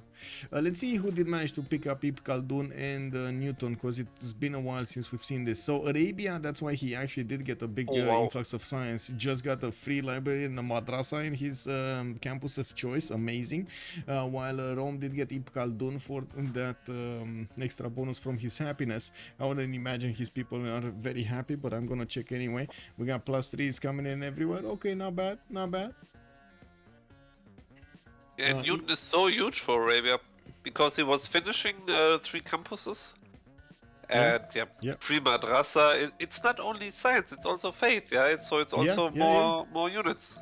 Let's see who did manage to pick up Ibn Khaldun and Newton, because it's been a while since we've seen this. So Arabia, that's why he actually did get a big influx of science. Just got a free library and a madrasa in his campus of choice. Amazing. While Rome did get Ibn Khaldun for that extra bonus from his happiness. I wouldn't imagine his people are very happy, but I'm gonna check anyway. We got +3s coming in everywhere. Okay, not bad, not bad. And Newton is so huge for Arabia because he was finishing 3 campuses. And free madrasa. It's not only science, it's also faith. Yeah, so it's also more units.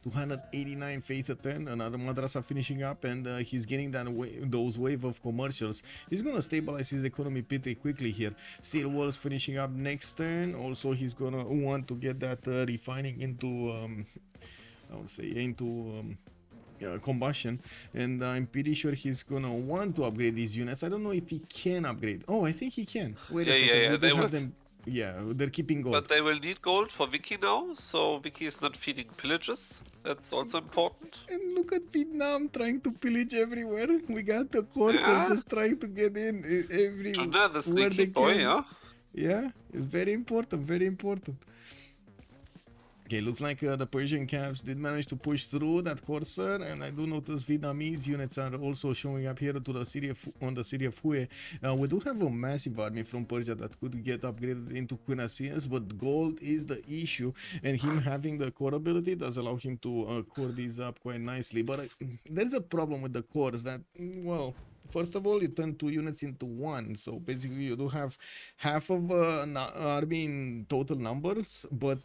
289 faith a 10, another madrasa finishing up, and he's getting those wave of commercials. He's gonna stabilize his economy pretty quickly here. Steel walls finishing up next turn. Also, he's gonna want to get that refining into I would say into combustion, and I'm pretty sure he's gonna want to upgrade these units. I don't know if he can upgrade. Oh, I think he can. Wait a second. They have them. Yeah, they're keeping gold. But they will need gold for Vicky now, so Vicky is not feeding pillages. That's also important. And look at Vietnam trying to pillage everywhere. We got the corsairs just trying to get in everywhere. The sneaky boy, yeah? Yeah, it's very important, very important. Okay, looks like the Persian Cavs did manage to push through that Corsair, and I do notice Vietnamese units are also showing up here to the city on the city of Hue. We do have a massive army from Persia that could get upgraded into Cuirassiers, but gold is the issue, and him having the core ability does allow him to core these up quite nicely. But there's a problem with the cores that, well, first of all, you turn 2 units into 1, so basically you do have half of an army in total numbers, but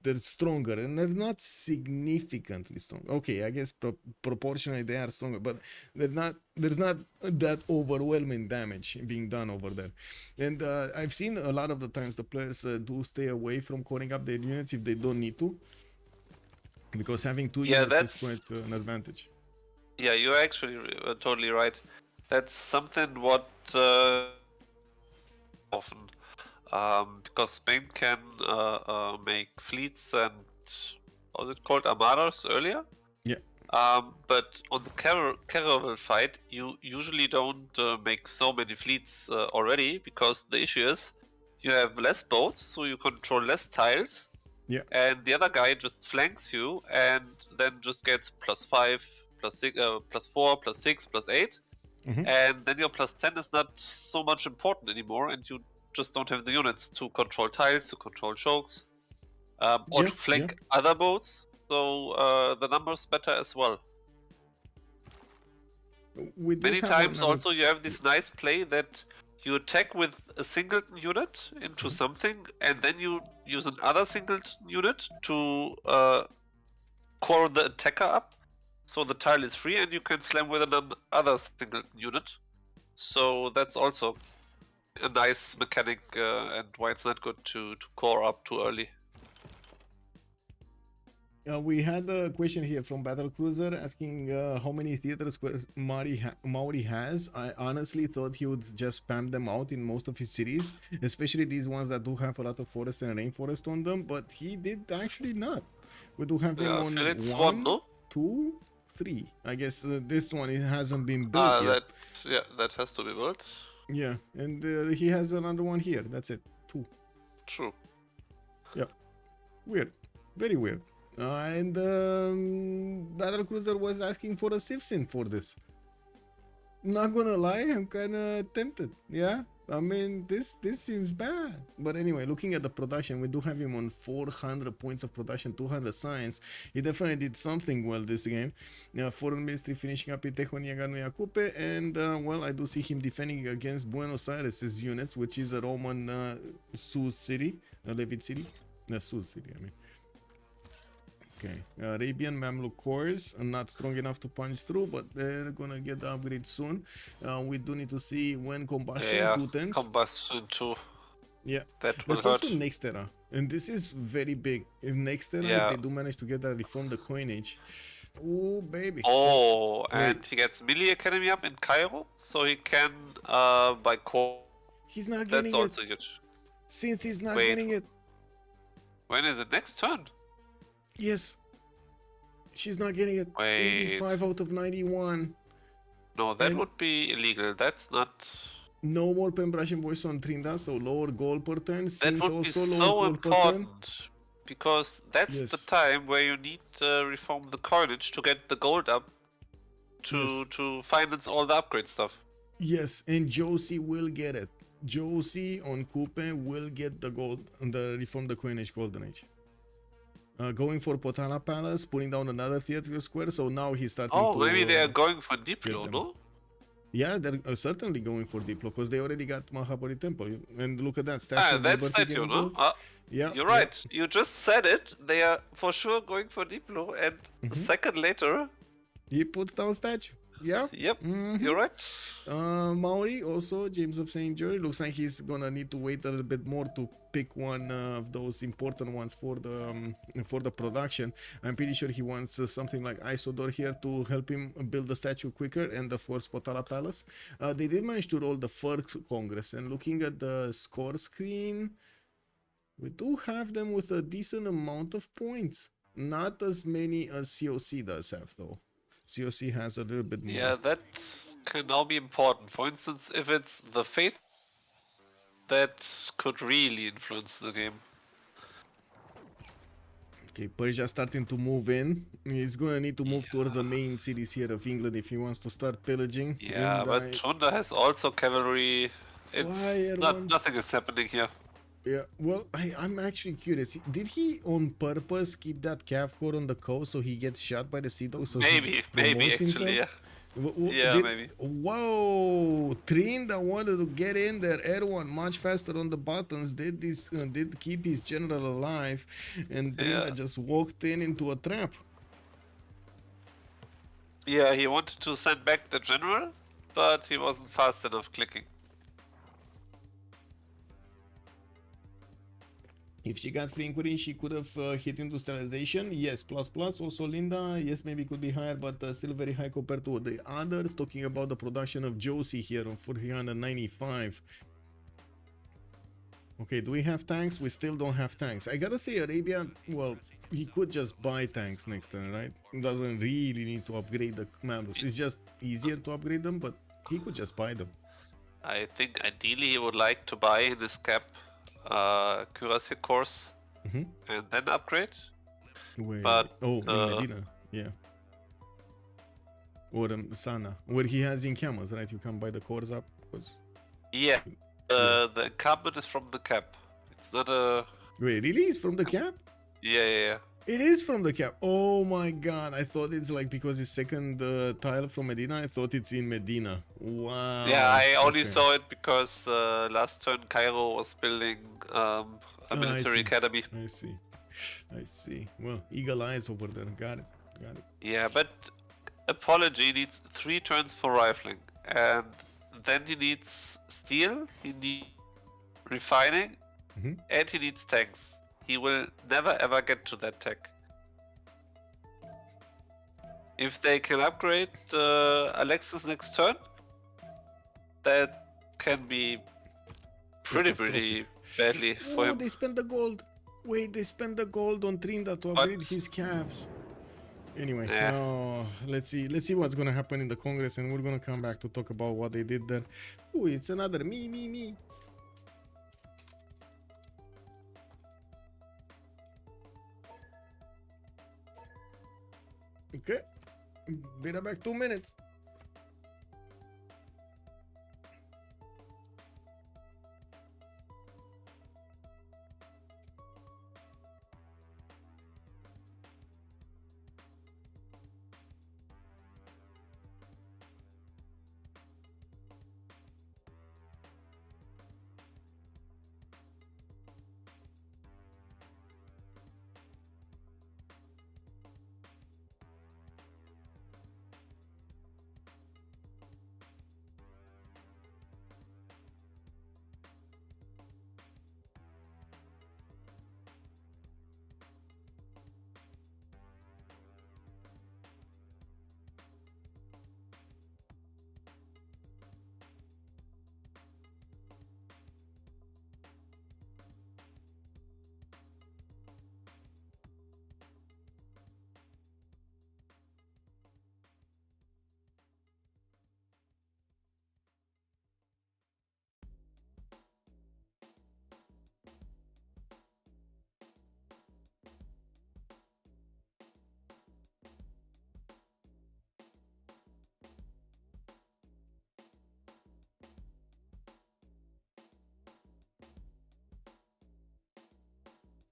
they're stronger, and they're not significantly strong. Okay, I guess proportionally they are stronger, but there's not that overwhelming damage being done over there. And I've seen a lot of the times the players do stay away from coring up their units if they don't need to, because having 2 units is quite an advantage. Yeah, you're actually totally right. That's something what often because Spain can make fleets and was it called, armadas earlier. Yeah. But on the caravel fight, you usually don't make so many fleets already, because the issue is you have less boats, so you control less tiles. Yeah. And the other guy just flanks you, and then just gets +5, +6, +4, +6, +8. And then your +10 is not so much important anymore, and you just don't have the units to control tiles, to control chokes, or to flank other boats. So the numbers better as well. Many times also you have this nice play that you attack with a singleton unit into something, and then you use another singleton unit to core the attacker up, so the tile is free and you can slam with another singleton unit. So that's also a nice mechanic, and why it's not good to core up too early. We had a question here from Battlecruiser asking how many theater squares Maori has. I honestly thought he would just spam them out in most of his cities, especially these ones that do have a lot of forest and rainforest on them, but he did actually not. We do have him on one, 2, 3. I guess this one, it hasn't been built yet. That has to be built. Yeah, and he has another one here. That's it. 2. True. Yeah. Weird. Very weird. And Battlecruiser was asking for a Civ6 for this. Not gonna lie, I'm kinda tempted. Yeah, I mean, this seems bad. But anyway, looking at the production, we do have him on 400 points of production, 200 science. He definitely did something well this game. Foreign Ministry finishing up in Tehoniaganuia Kupe, and well, I do see him defending against Buenos Aires' units, which is a Roman Suz city, a Levit city, Suz city, I mean. Okay, Arabian Mamluk cores are not strong enough to punch through, but they're gonna get the upgrade soon. We do need to see when combustion 2 turns. Combustion 2. Yeah, that will that's hurt. also next era, and this is very big. In next era, if they do manage to get that reform the coinage, oh baby. Oh, and he gets Millie Academy up in Cairo, so he can buy core. He's not getting That's also good. Since he's not getting it. When is it next turn? Yes, she's not getting it. 85 out of 91. No, that would be illegal. That's not. No more Pembrasian voice on Trynda, so lower goal per turn. That would be so important, because that's the time where you need to reform the coinage to get the gold up to finance all the upgrade stuff. Yes, and Joce will get it. Joce on Kupe will get the gold, the reform the coinage golden age. Going for Potala Palace, putting down another theater square, so now he's starting to... Oh, maybe they are going for Diplo, no? Yeah, they're certainly going for Diplo, because they already got Mahabali Temple. And look at that statue. That's statue, no? Yeah, you're right. You just said it. They are for sure going for Diplo, and a second later... he puts down statue. Yeah? Yep, you're right. Maori also, James of St. George, looks like he's gonna need to wait a little bit more to pick one of those important ones for the production. I'm pretty sure he wants something like Isodor here to help him build the statue quicker, and of course Potala Palace. They did manage to roll the first Congress, and looking at the score screen, we do have them with a decent amount of points. Not as many as COC does have though. COC has a little bit more. Yeah, that can now be important. For instance, if it's the Faith, that could really influence the game. Okay, Persia starting to move in. He's gonna need to move towards the main cities here of England if he wants to start pillaging. Yeah, and but Trynda has also cavalry. It's nothing is happening here. Yeah, well, I'm actually curious. Did he on purpose keep that cav core on the coast so he gets shot by the sea dog? So maybe actually, yeah. Maybe. Whoa, Trynda wanted to get in there. Erwan much faster on the buttons. Did keep his general alive, and Trynda just walked into a trap. Yeah, he wanted to send back the general, but he wasn't fast enough clicking. If she got free inquiry, she could have hit industrialization. Yes, plus. Also Linda, yes, maybe could be higher, but still very high compared to the others. Talking about the production of Joce here on 495. Okay, do we have tanks? We still don't have tanks. I gotta say, Arabia, well, he could just buy tanks next turn, right? Doesn't really need to upgrade the commandos. It's just easier to upgrade them, but he could just buy them. I think ideally he would like to buy in this cap Cuirassier course and then upgrade. Wait, But in Medina, yeah. Or Sana, where he has in cameras, right? You can buy the cores up. Yeah, the incumbent is from the cap. It's not a. Wait, really? It's from the cap? Yeah. It is from the cap. Oh my god! I thought it's like because it's second tile from Medina. I thought it's in Medina. Wow. Yeah, I only saw it because last turn Cairo was building a military academy. I see. Well, eagle eyes over there. Got it. Yeah, but Apology needs 3 turns for rifling, and then he needs steel, he needs refining, and he needs tanks. He will never ever get to that tech. If they can upgrade Alexis next turn, that can be pretty badly for him. They spent the gold. Wait, they spent the gold on Trynda to upgrade his calves. Anyway, let's see what's gonna happen in the Congress, and we're gonna come back to talk about what they did there. Ooh, it's another me. Okay, be right back. 2 minutes.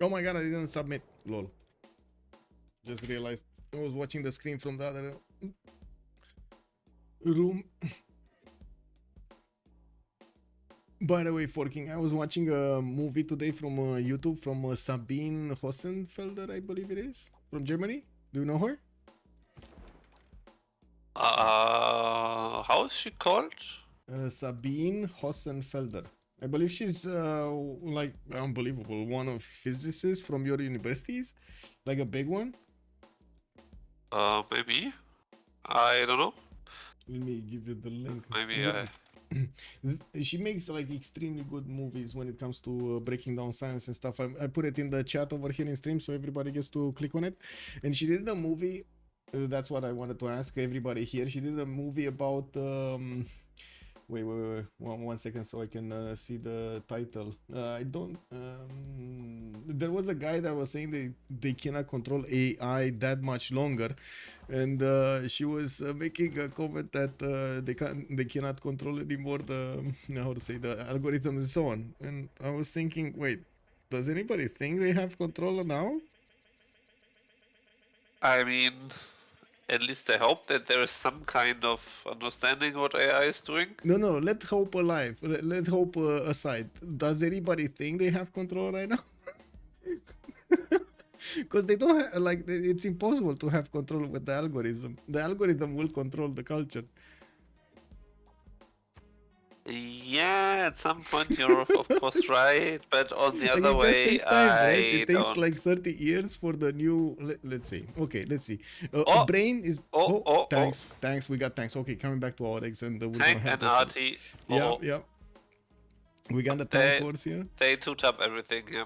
Oh my god, I didn't submit. Lol. Just realized I was watching the screen from the other room. By the way, Forking, I was watching a movie today from YouTube from Sabine Hossenfelder, I believe it is, from Germany. Do you know her? How is she called? Sabine Hossenfelder. I believe she's like unbelievable, one of physicists from your universities, like a big one. Maybe. I don't know. Let me give you the link. Maybe She makes like extremely good movies when it comes to breaking down science and stuff. I put it in the chat over here in stream so everybody gets to click on it. And she did a movie. That's what I wanted to ask everybody here. She did a movie about wait, one second so I can see the title. I don't. There was a guy that was saying they cannot control AI that much longer, and she was making a comment that they cannot control anymore the how to say the algorithms and so on. And I was thinking, wait, does anybody think they have control now? I mean, at least I hope that there is some kind of understanding what AI is doing. No, let hope alive. Let hope aside. Does anybody think they have control right now? Because they don't have, like, it's impossible to have control with the algorithm. The algorithm will control the culture. Yeah, at some point you're of course right, but on the other way, takes time, right? It takes like 30 years for the new. Let's see. Okay, let's see. Brain is. Thanks. We got tanks. Okay, coming back to our eggs and we're tank gonna have and RT. Yeah. We got the tank course here. They toot up everything. Yeah,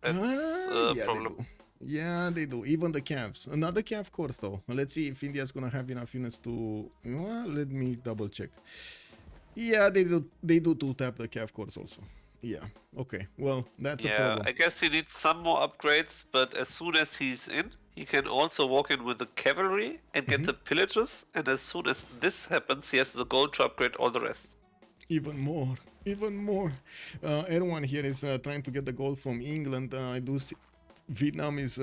that's yeah, problem. Yeah, they do. Even the calves. Not the calf course though. Let's see if India's gonna have enough units to. Well, let me double check. Yeah, they do. They do two tap the calf course also. Yeah. Okay. Well, that's a Yeah, problem. I guess he needs some more upgrades, but as soon as he's in, he can also walk in with the cavalry and get the pillages, and as soon as this happens, he has the gold to upgrade all the rest. Even more. Even more. Erwan here is trying to get the gold from England. I do see Vietnam is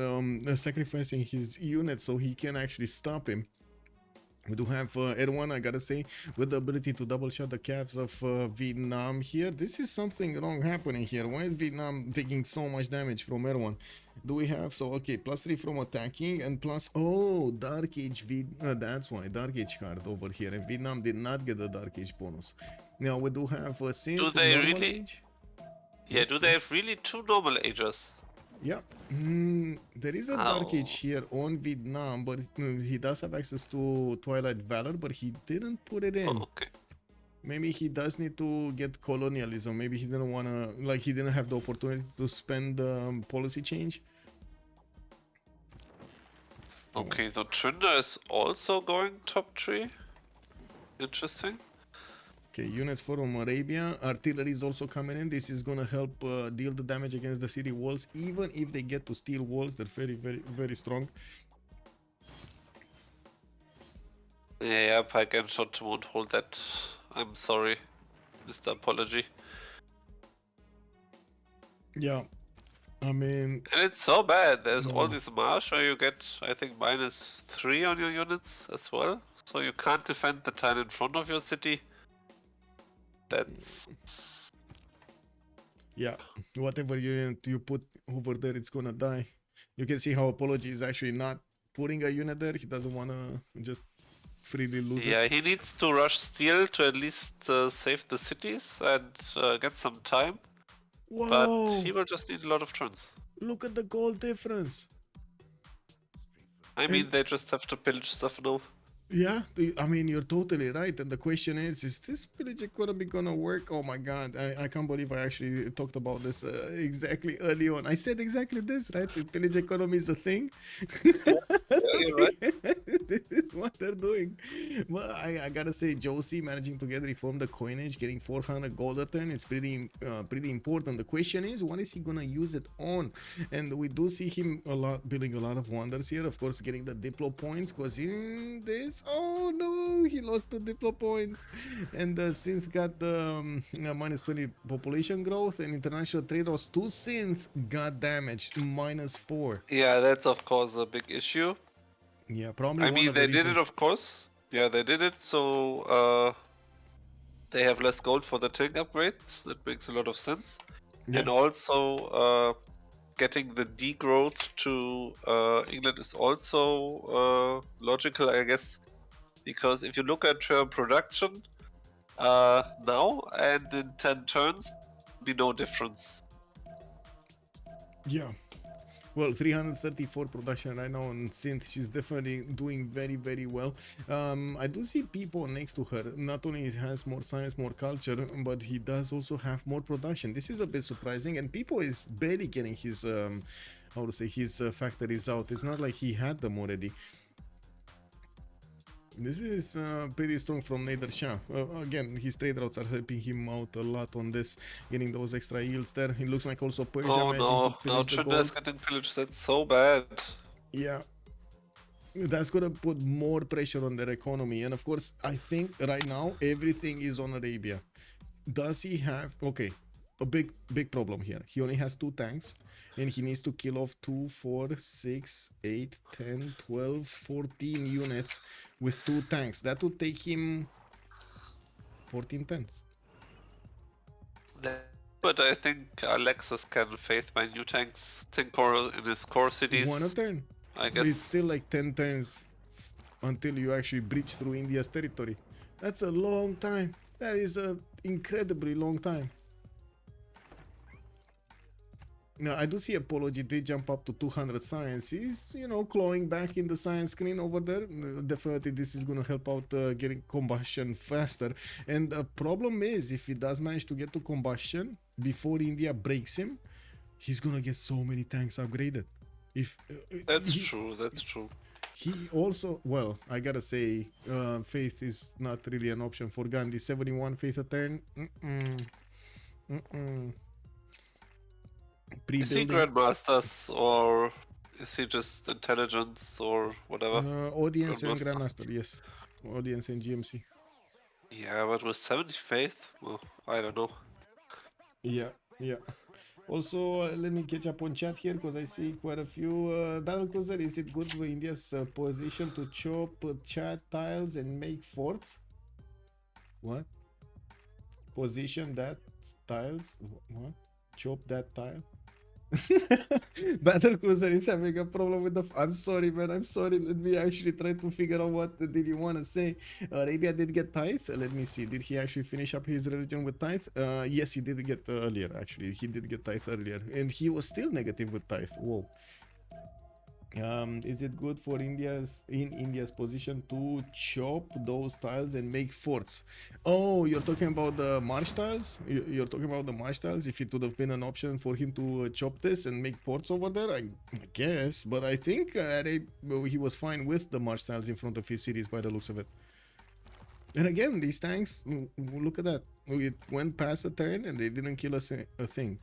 sacrificing his units so he can actually stop him. We do have Erwan, I gotta say, with the ability to double shot the calves of Vietnam here. This is something wrong happening here. Why is Vietnam taking so much damage from Erwan? Do we have, so okay, +3 from attacking and plus, oh, Dark Age, that's why, Dark Age card over here. And Vietnam did not get the Dark Age bonus. Now we do have since Do they normal really? age. Yeah, Yes, do they have really 2 normal ages? Yeah, there is a Dark Age here on Vietnam, but he does have access to Twilight Valor, but he didn't put it in. Oh, okay. Maybe he does need to get colonialism. Maybe he didn't want to, like, he didn't have the opportunity to spend policy change. Okay, so Trynda is also going top 3. Interesting. Okay, units from Arabia. Artillery is also coming in. This is gonna help deal the damage against the city walls. Even if they get to steel walls, they're very, very, very strong. Yeah, pike and shot won't hold that. I'm sorry, Mr. Apology. Yeah, I mean, And it's so bad. There's No. all this marsh where you get, I think, -3 on your units as well. So you can't defend the tile in front of your city. That's... yeah, whatever unit you put over there, it's gonna die. You can see how Apology is actually not putting a unit there. He doesn't wanna just freely lose it. Yeah, he needs to rush steel to at least save the cities and get some time. Whoa! But he will just need a lot of turns. Look at the goal difference. I mean, they just have to pillage stuff now. Yeah, I mean, you're totally right. And the question is this pillage economy gonna work? Oh my god, I can't believe I actually talked about this exactly early on. I said exactly this, right? The pillage economy is a thing. You're right. This is what they're doing. Well, I gotta say, Joce managing to get reform the coinage, getting 400 gold a turn, it's pretty important. The question is, what is he gonna use it on? And we do see him building a lot of wonders here. Of course, getting the Diplo points, because in this, oh no, he lost 2 Diplo points. And Synth got -20 population growth, and international trade routes. 2 Synth got damaged, -4. Yeah, that's of course a big issue. Yeah, probably. I one mean, of the they did it, reasons- of course. Yeah, they did it, so they have less gold for the tank upgrades. That makes a lot of sense. Yeah. And also, getting the degrowth to England is also logical, I guess, because if you look at production now and in 10 turns, be no difference. Yeah. Well, 334 production right now on Synth. She's definitely doing very, very well. I do see Pipo next to her. Not only has more science, more culture, but he does also have more production. This is a bit surprising, and Pipo is barely getting his, how to say, his factories out. It's not like he had them already. This is pretty strong from Nader Shah. Again, his trade routes are helping him out a lot on this, getting those extra yields there. It looks like also Persia Oh managing no, to now finish the Trynda is gold. getting pillaged, that's so bad. Yeah, that's gonna put more pressure on their economy. And of course, I think right now everything is on Arabia. Does he have, okay, a big problem here. He only has 2 tanks, and he needs to kill off 2, 4, 6, 8, 10, 12, 14 units with 2 tanks. That would take him 14 turns. But I think Alexis can faith my new tanks, tank core in his core cities. 1 a turn. I guess. It's still like 10 turns until you actually breach through India's territory. That's a long time. That is an incredibly long time. Now, I do see Apology did jump up to 200 science. He's, you know, clawing back in the science screen over there. Definitely this is going to help out getting combustion faster. And the problem is, if he does manage to get to combustion before India breaks him, he's going to get so many tanks upgraded. If That's true. That's true. he also, well, I gotta say, faith is not really an option for Gandhi. 71 faith a turn. Is he Pre-building. Grandmasters or is he just intelligence or whatever? Audience and Grandmaster, yes. Audience and GMC. Yeah, but with 70 faith? Well, I don't know. Yeah, yeah. Also, let me catch up on chat here because I see quite a few. Battlecruiser, is it good for India's position to chop chat tiles and make forts? What? Position that tiles? What? Chop that tile? Battlecruiser is having a problem with the. I'm sorry, man. I'm sorry. Let me actually try to figure out what did he want to say. Arabia did get tithe. Let me see. Did he actually finish up his religion with tithe? Yes, he did get earlier. Actually, he did get tithe earlier, and he was still negative with tithe. Whoa. Is it good for India's position to chop those tiles and make forts? Oh, you're talking about the marsh tiles? You're talking about the marsh tiles? If it would have been an option for him to chop this and make forts over there, I guess. But I think he was fine with the marsh tiles in front of his cities by the looks of it. And again, these tanks, look at that. It went past a turn and they didn't kill us a thing.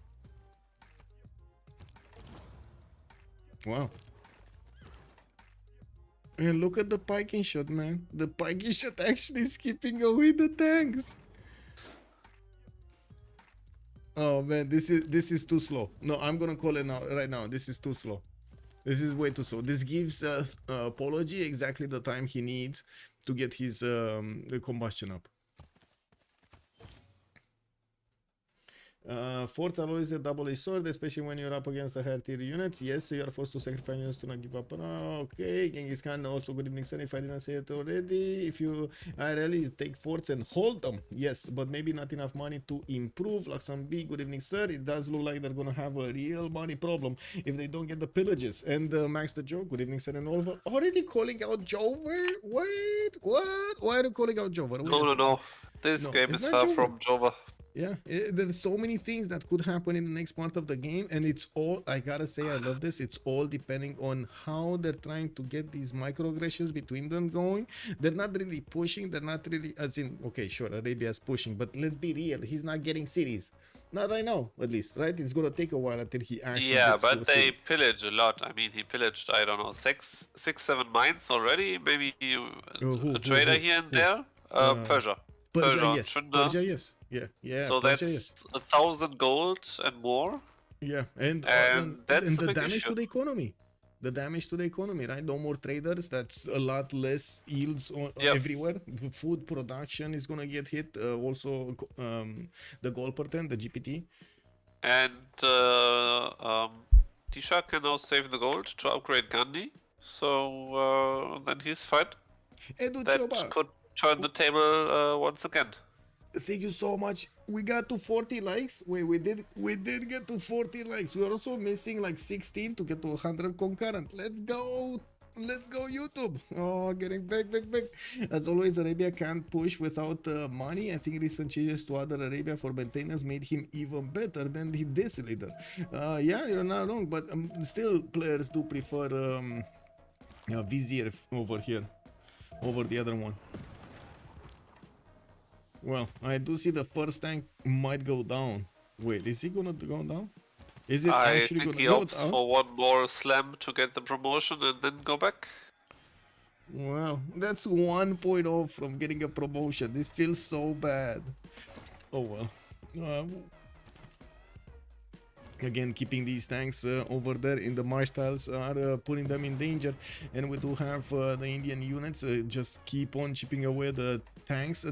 Wow. And look at the piking shot, man. The piking shot actually is keeping away the tanks. Oh man, this is too slow. No, I'm gonna call it now, right now. This is too slow. This is way too slow. This gives Apology exactly the time he needs to get his combustion up. Forts are always a double-edged sword, especially when you're up against the higher tier units. Yes, so you are forced to sacrifice units to not give up. Okay, Genghis Khan also good evening, sir. If I didn't say it already, if you IRL, take forts and hold them. Yes, but maybe not enough money to improve. Luxon B, good evening, sir. It does look like they're gonna have a real money problem if they don't get the pillages. And Max the Joe, good evening, sir. And Oliver, already calling out Jover? Wait, what? Why are you calling out Jover? No. This game is far from Jover. Yeah, there's so many things that could happen in the next part of the game, and it's all, I gotta say, I love this, it's all depending on how they're trying to get these microaggressions between them going. They're not really pushing, they're not really, as in, okay, sure, Arabia's pushing, but let's be real, he's not getting cities. Not right now, at least, right? It's gonna take a while until he actually gets but they pillage a lot. I mean, he pillaged, I don't know, six, 7 mines already, maybe a trader here and there. Persia, yes. Trynda. Persia, yes. Yeah. So Persia, that's 1,000 gold and more. Yeah, and that's the damage issue. to the economy. The damage to the economy, right? No more traders. That's a lot less yields everywhere. Food production is gonna get hit. Also, the gold per turn, the GPT. And DShark can now save the gold to upgrade Gandhi. So then he's fine. That could turn the table once again. Thank you so much. We got to 40 likes. Wait, we did get to 40 likes. We are also missing like 16 to get to 100 concurrent. Let's go YouTube. Oh, getting back. As always, Arabia can't push without money. I think recent changes to other Arabia for maintenance made him even better than the Desolator. Yeah, you're not wrong, but still players do prefer Vizier over here, over the other one. Well, I do see the first tank might go down. Wait, is he gonna go down? Is it actually gonna go down? I think he opts for one more slam to get the promotion and then go back. Well, that's 1 point off from getting a promotion. This feels so bad. Oh well. Again, keeping these tanks over there in the marsh tiles are putting them in danger, and we do have the Indian units just keep on chipping away the tanks.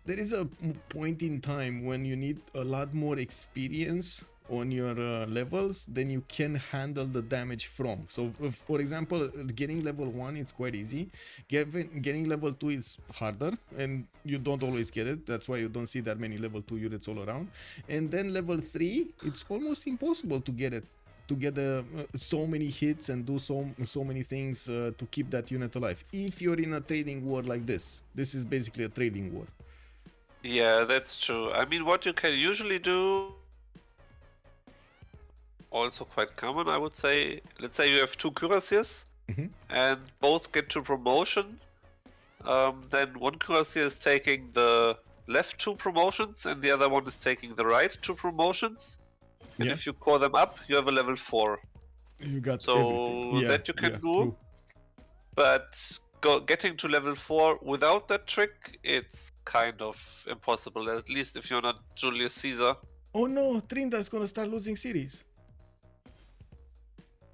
There is a point in time when you need a lot more experience on your levels than you can handle the damage from. So for example, getting level 1 it's quite easy. Getting level 2 is harder, and you don't always get it. That's why you don't see that many level 2 units all around. And then level 3, it's almost impossible to get it, to get so many hits and do so many things to keep that unit alive. If you're in a trading war like this is basically a trading war. Yeah, that's true. I mean, what you can usually do also quite common, I would say. Let's say you have two cuirassiers, and both get to promotion. Then one cuirassier is taking the left two promotions, and the other one is taking the right two promotions. And if you core them up, you have a level 4. You got so everything. that you can do. True. But getting to level 4 without that trick, it's kind of impossible, at least if you're not Julius Caesar. Oh no, Trynda is gonna start losing cities.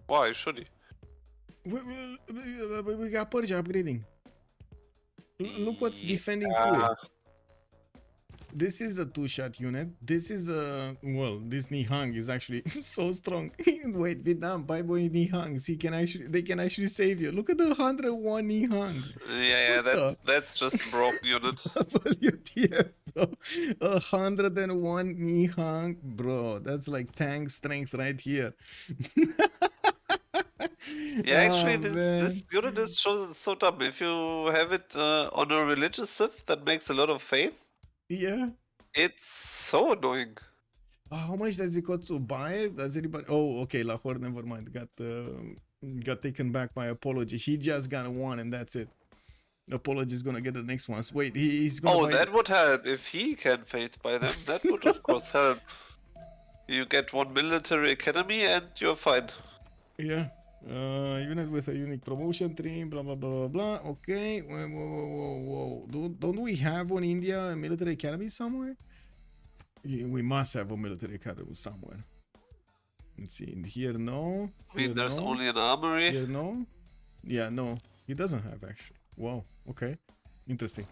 Why should he? We got Persia upgrading. Look what's defending Kupe. This is a 2-shot unit. This is a... Well, this Nihang is actually so strong. Wait, Vietnam, buy boy Nihangs. They can actually save you. Look at the 101 Nihang. Yeah, that's just broke unit. WTF, bro. 101 Nihang, bro. That's like tank strength right here. Yeah, actually, this unit is so dumb. If you have it on a religious Civ that makes a lot of faith, it's so annoying. How much does it cost to buy it? Does anybody? Oh, okay, Lahore, never mind. Got taken back by Apology. He just got one, and that's it. Apology is gonna get the next ones. Wait, he's gonna. Oh, that would help if he can faith by them. That would of course help. You get one military academy, and you're fine. Yeah. Unit with a unique promotion tree, blah blah blah blah blah. Okay, whoa. Don't we have one in India, a military academy somewhere? Yeah, we must have a military academy somewhere. Let's see. In here, no. I mean, there's only an armory. Here, no. Yeah, no. He doesn't have actually. Wow. Okay. Interesting.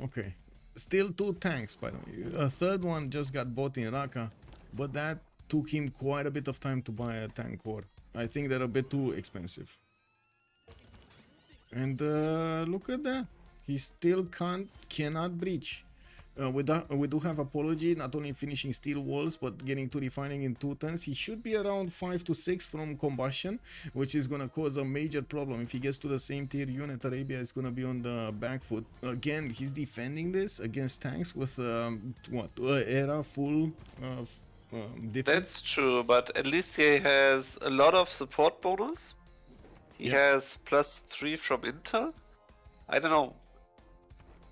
Okay. Still 2 tanks, by the way. A third one just got bought in Raqqa, but that took him quite a bit of time to buy a tank core. I think they're a bit too expensive. And look at that. He still cannot breach. We do have Apology, not only finishing steel walls, but getting to refining in 2 turns. He should be around 5 to 6 from combustion, which is gonna cause a major problem. If he gets to the same tier unit, Arabia is gonna be on the back foot. Again, he's defending this against tanks with era full defense. That's true, but at least he has a lot of support bonus. He has +3 from Intel. I don't know.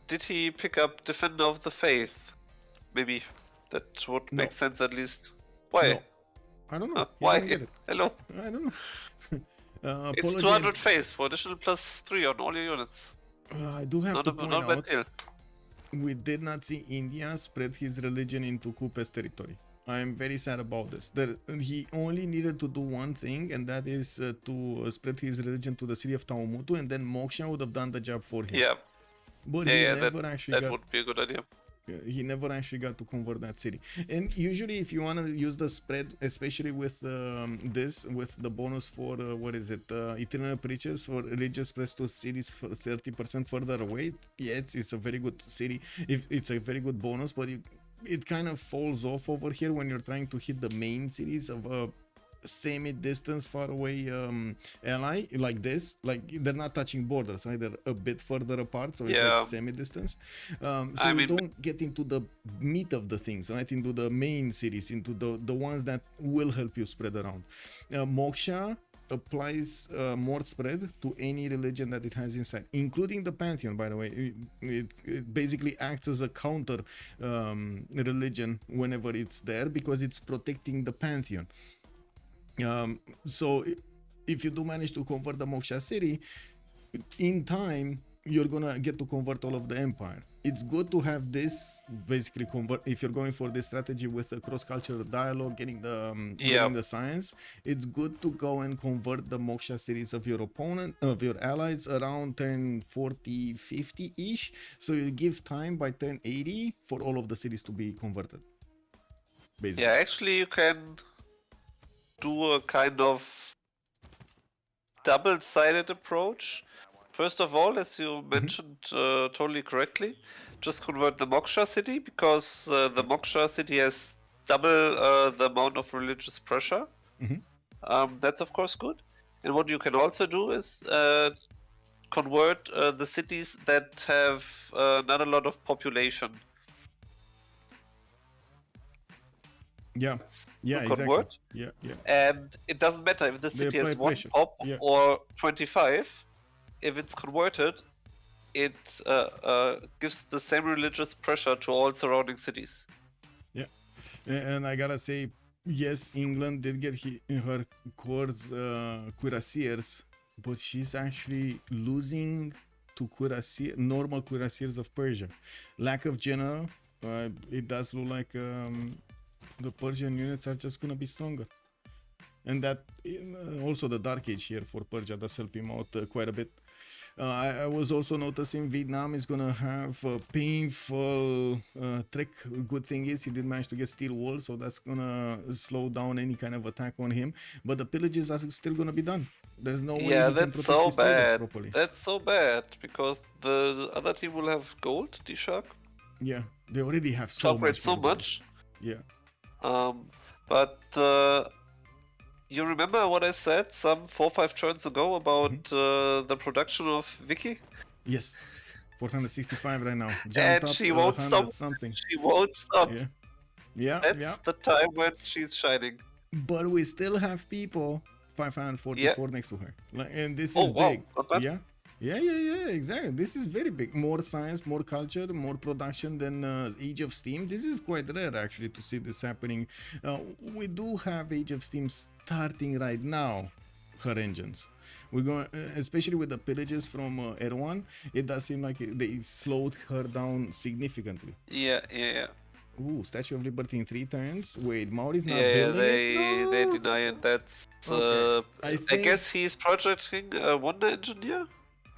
Did he pick up Defender of the Faith? Maybe. That would make sense at least. Why? No. I don't know. Why? Hello? I don't know. It's 200 faith for additional +3 on all your units. I do have to point out, deal. We did not see India spread his religion into Kupe's territory. I am very sad about this. He only needed to do one thing, and that is to spread his religion to the city of Taumutu, and then Moksha would have done the job for him. Yeah. But that would be a good idea. He never actually got to convert that city. And usually if you want to use the spread, especially with with the bonus for eternal preachers or religious spreads to cities for 30% further away, it's a very good city. It's a very good bonus, but it kind of falls off over here when you're trying to hit the main cities of a semi-distance far away ally like this. Like they're not touching borders, right? They're a bit further apart, so it's like semi-distance. So you don't get into the meat of the things, right? Into the main cities, into the ones that will help you spread around. Moksha applies more spread to any religion that it has inside, including the Pantheon, by the way. It basically acts as a counter religion whenever it's there, because it's protecting the Pantheon. So if you do manage to convert the Moksha city, in time you're gonna get to convert all of the empire. It's good to have this basically convert if you're going for this strategy with a cross-cultural dialogue, getting the science. It's good to go and convert the Moksha cities of your allies around turn 40, 50 ish. So you give time by turn 80 for all of the cities to be converted. Basically. Yeah, actually you can do a kind of double-sided approach. First of all, as you mentioned totally correctly, just convert the Moksha city, because the Moksha city has double the amount of religious pressure. That's of course good. And what you can also do is convert the cities that have not a lot of population. Yeah, yeah, to exactly. convert. Yeah, yeah. And it doesn't matter if the They city apply has 1 pressure. pop Yeah. or 25. If it's converted, it gives the same religious pressure to all surrounding cities. Yeah, and I gotta say, yes, England did get her courts cuirassiers, but she's actually losing to normal cuirassiers of Persia. Lack of general, it does look like the Persian units are just gonna be stronger. And that also the Dark Age here for Persia does help him out quite a bit. I was also noticing Vietnam is gonna have a painful trick. Good thing is he did manage to get steel walls, so that's gonna slow down any kind of attack on him. But the pillages are still gonna be done. There's no way he can that's protect so his traders bad. properly. That's so bad because the other team will have gold, DShark. Yeah, they already have so much. So much. Yeah. But you remember what I said some 4-5 turns ago about the production of Vicky? Yes. 465 right now. And Jumped up she won't stop. Something. She won't stop. Yeah. Yeah. That's the time when she's shining. But we still have people 544 next to her. And this is big. Wow. Yeah. Yeah, exactly. This is very big. More science, more culture, more production than Age of Steam. This is quite rare actually to see this happening. We do have Age of Steam starting right now, her engines. We're going, especially with the pillages from Erwan, it does seem like they slowed her down significantly. Yeah. Ooh, Statue of Liberty in 3 turns. Wait, Maori's not Yeah, building it? No! they deny it. That's Okay. I guess he's projecting a Wonder Engineer.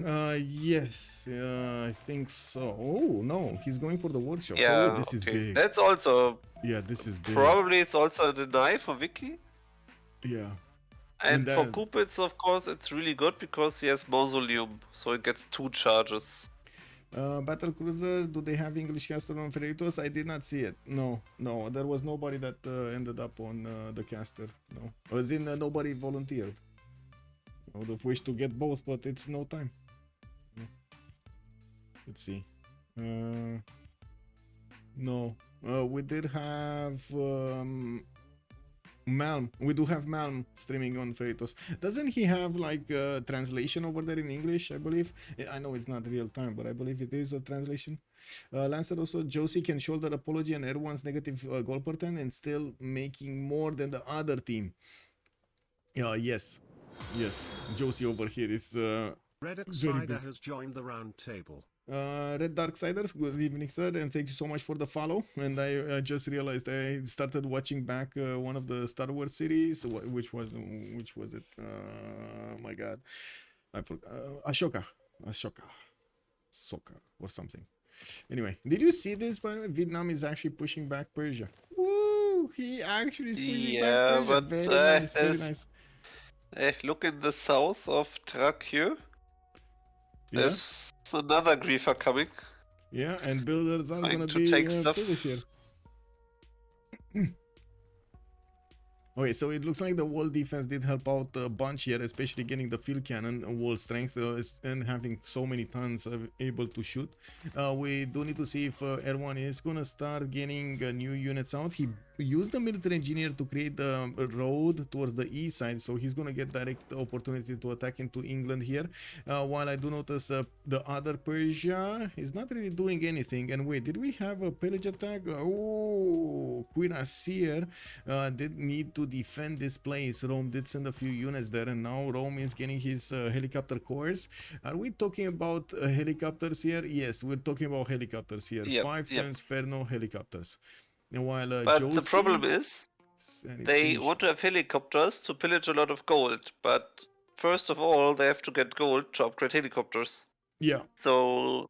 Yes, I think so. Oh no, he's going for the workshop. Yeah, so, this is big. That's also this is big. probably it's also a deny for Vicky. Yeah. And for Kupe, it's of course it's really good because he has Mausoleum, so it gets 2 charges. Battle Cruiser, do they have English caster on Ferreiros? I did not see it. No, there was nobody that ended up on the caster. No, as in nobody volunteered. I would have wished to get both, but it's no time. Let's see. No, we did have Malm. We do have Malm streaming on Ferreiros. Doesn't he have like translation over there in English? I believe. I know it's not real time, but I believe it is a translation. Lancer also, Joce can shoulder apology and Erwan's negative goal per turn and still making more than the other team. Yes, Joce over here is Red Darksider has joined the round table. Red Darksiders, good evening, sir, and thank you so much for the follow. And I just realized I started watching back one of the Star Wars series. Which was it? Oh my god, I forgot. Ashoka, or something. Anyway, did you see this? By the way, Vietnam is actually pushing back Persia. Woo! He actually is pushing back Persia. But very nice, very nice. Look in the south of Traque. There's another griefer coming. Yeah, and builders are gonna to be take stuff. here. Okay, so it looks like the wall defense did help out a bunch here, especially getting the field cannon wall strength and having so many tons able to shoot. We do need to see if Erwan is gonna start getting new units out. He used the military engineer to create the road towards the east side, so he's gonna get direct opportunity to attack into England here. While I do notice the other Persia is not really doing anything. And wait, did we have a pillage attack? Oh, Cuirassier did need to defend this place. Rome did send a few units there, and now Rome is getting his helicopter cores. Are we talking about helicopters here? Yes, we're talking about helicopters here. 5 times Ferno helicopters. And while but Joce, the problem is they want to have helicopters to pillage a lot of gold, but first of all they have to get gold to upgrade helicopters. Yeah. So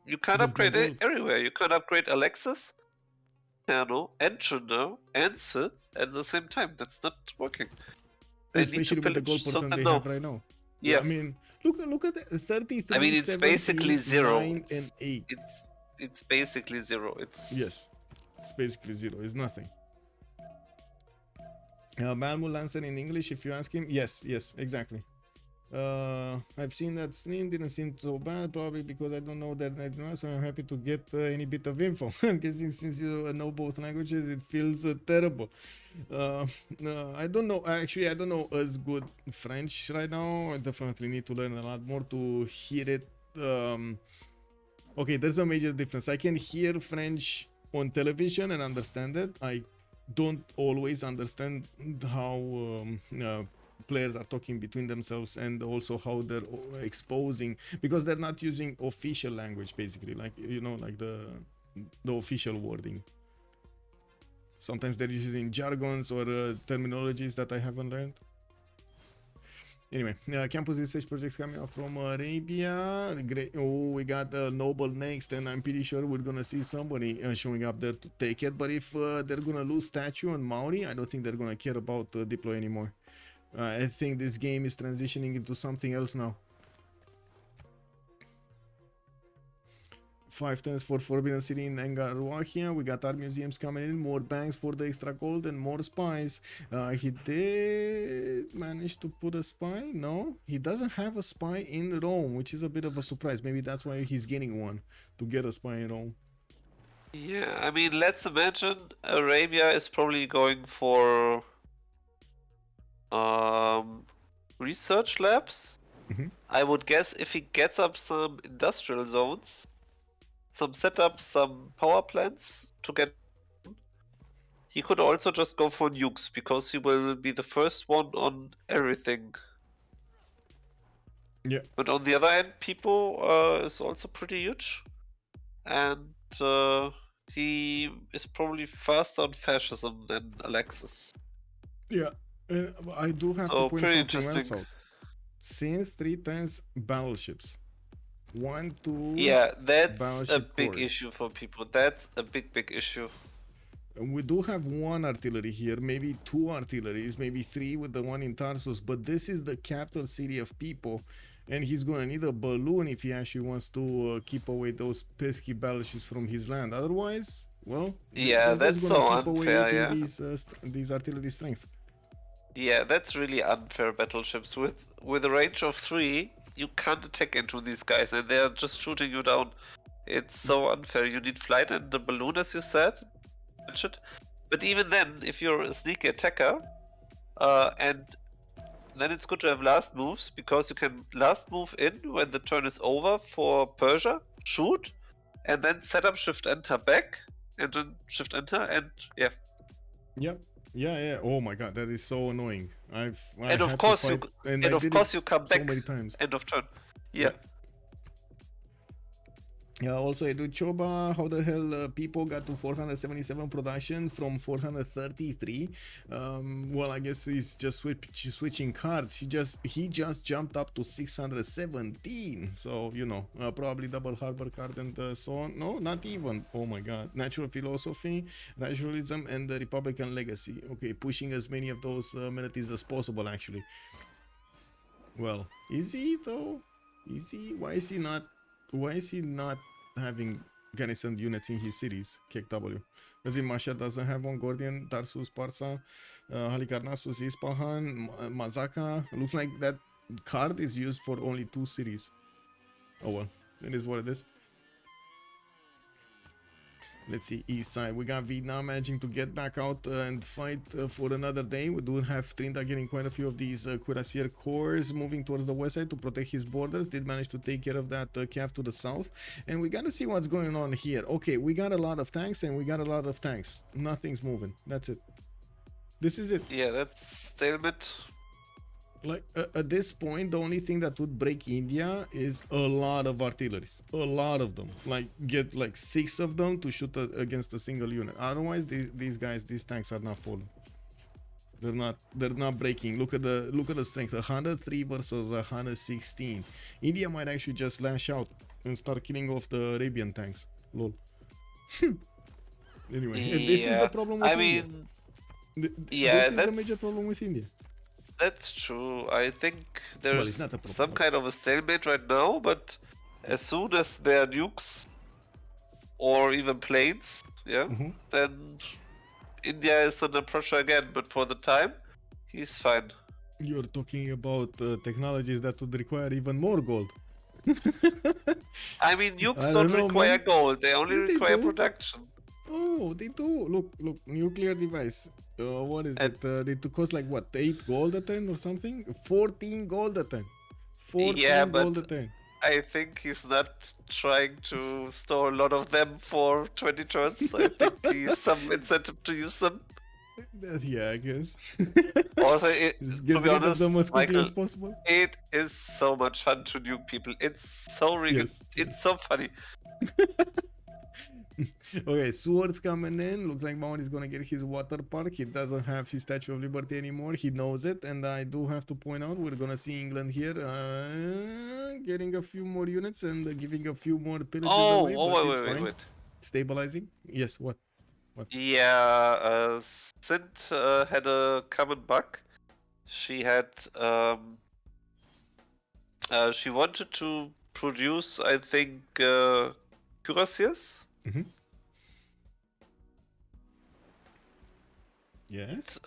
you can't upgrade it everywhere. You can't upgrade Alexis, Ferno, and Trynda, and Civ at the same time. That's not working. Especially with the gold portion they have right now. Yeah. I mean, look at the 33, I mean, it's 17, basically 0. 9, and 8. It's basically 0. Yes. It's basically 0. It's nothing. Malmo Lancer in English, if you ask him. Yes, exactly. I've seen that stream, didn't seem so bad, probably because I don't know that network, so I'm happy to get any bit of info. I'm guessing since you know both languages, it feels terrible. I don't know, actually, I don't know as good French right now. I definitely need to learn a lot more to hear it. Okay, there's a major difference. I can hear French on television and understand it. I don't always understand how players are talking between themselves, and also how they're exposing, because they're not using official language, basically, like, you know, like the official wording. Sometimes they're using jargons or terminologies that I haven't learned. Anyway, campus research projects coming out from Arabia. Great. Oh, we got Noble next, and I'm pretty sure we're gonna see somebody showing up there to take it. But if they're gonna lose statue on Maori, I don't think they're gonna care about deploy anymore. I think this game is transitioning into something else now. 5 turns for Forbidden City in Engaruahia. We got art museums coming in, more banks for the extra gold, and more spies. He did manage to put a spy? No, he doesn't have a spy in Rome, which is a bit of a surprise. Maybe that's why he's getting one, to get a spy in Rome. Yeah, I mean, let's imagine Arabia is probably going for research labs. I would guess if he gets up some industrial zones, some setups, some power plants to get. He could also just go for nukes, because he will be the first one on everything. Yeah. But on the other hand, Pipo is also pretty huge, and he is probably faster on fascism than Alexis. Yeah, I do have to point something else out. Since 3 times battleships. 1, 2. Yeah, that's a big cores. issue for people. That's a big issue. We do have 1 artillery here, maybe 2 artilleries, maybe 3 with the one in Tarsus, but this is the capital city of Pipo, and he's gonna need a balloon if he actually wants to keep away those pesky battleships from his land. Otherwise, well, yeah, that's so unfair. Yeah, these artillery strength. Yeah, that's really unfair. Battleships with a range of 3, you can't attack into these guys, and they're just shooting you down. It's so unfair. You need flight and the balloon, as you said. But even then, if you're a sneaky attacker, and then it's good to have last moves, because you can last move in when the turn is over for Persia, shoot, and then set up shift enter back, and then shift enter, and yeah. Yep. Yeah. Oh my god, that is so annoying. And of course you come back. So many times. End of turn. Yeah. Yeah. Also, Edu Choba, how the hell people got to 477 production from 433? Well, I guess he's just switching cards. He just jumped up to 617. So, you know, probably double harbor card and so on. No, not even. Oh my god. Natural philosophy, naturalism, and the Republican legacy. Okay, pushing as many of those amenities as possible, actually. Well, is he though? Is he? Why is he not having garrison units in his cities? KW. Masha doesn't have one. Gordian, Tarsus, Parsa, Halikarnassus, Ispahan, Mazaka. Looks like that card is used for only 2 cities. Oh well, it is what it is. Let's see, east side. We got Vietnam managing to get back out and fight for another day. We do have Trynda getting quite a few of these cuirassier corps moving towards the west side to protect his borders. Did manage to take care of that calf to the south. And we gotta see what's going on here. Okay, we got a lot of tanks and we got a lot of tanks. Nothing's moving. That's it. This is it. Yeah, that's stalemate. Like at this point, the only thing that would break India is a lot of artilleries, a lot of them. Like get like 6 of them to shoot against a single unit. Otherwise, these tanks are not falling. They're not breaking. Look at the strength. 103 versus 116. India might actually just lash out and start killing off the Arabian tanks. Lol. Anyway, and this is the problem with India. This is the major problem with India. That's true. I think there's some kind of a stalemate right now, but as soon as there are nukes or even planes, then India is under pressure again. But for the time, he's fine. You're talking about technologies that would require even more gold. I mean, nukes I don't don't know, require man. gold, they only Yes, they require do. production. Oh, they do. Look, nuclear device. What is And- it? They to cost like what, 8 gold a ton or something? 14 gold a ton. 14 Yeah, gold a but ton. I think he's not trying to store a lot of them for 20 turns. I think he's some incentive to use them. Yeah, I guess. Also, Just to get be rid of honest, them as quickly Michael, as possible. it is so much fun to nuke people. It's so Yes. it's so funny. Okay, swords coming in. Looks like Mount is gonna get his water park. He doesn't have his Statue of Liberty anymore. He knows it, and I do have to point out we're gonna see England here getting a few more units and giving a few more pillages away. But it's fine. Wait. Stabilizing. Yes. What? Yeah, Sint had a common bug. She had she wanted to produce, I think, cuirassiers. Mm-hmm. Yes.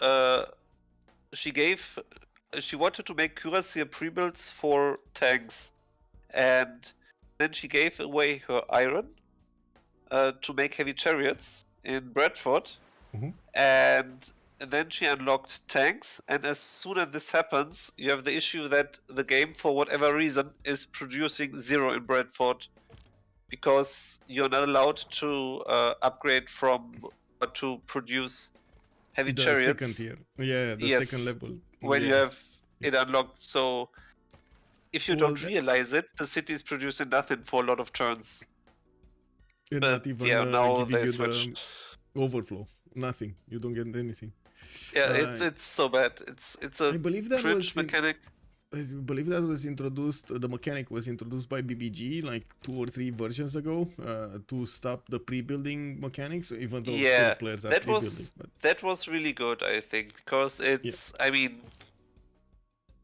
She wanted to make cuirassier pre-builds for tanks, and then she gave away her iron to make heavy chariots in Bradford, Mhm. and then she unlocked tanks. And as soon as this happens, you have the issue that the game, for whatever reason, is producing 0 in Bradford, because you're not allowed to upgrade from to produce heavy The chariots second tier. Yeah, the Yes. second level. when you Yeah. have it unlocked. So if you Well, don't realize it, the city is producing nothing for a lot of turns. And But not even yeah, now giving they you switched. the overflow. Nothing. You don't get anything. Yeah, Uh, it's so bad. It's a I believe that cringe was mechanic. I believe that was introduced. The mechanic was introduced by BBG like 2 or 3 versions ago to stop the pre-building mechanics. Even though Yeah, still players are that pre-building, was that was really good, I think, because it's. I mean,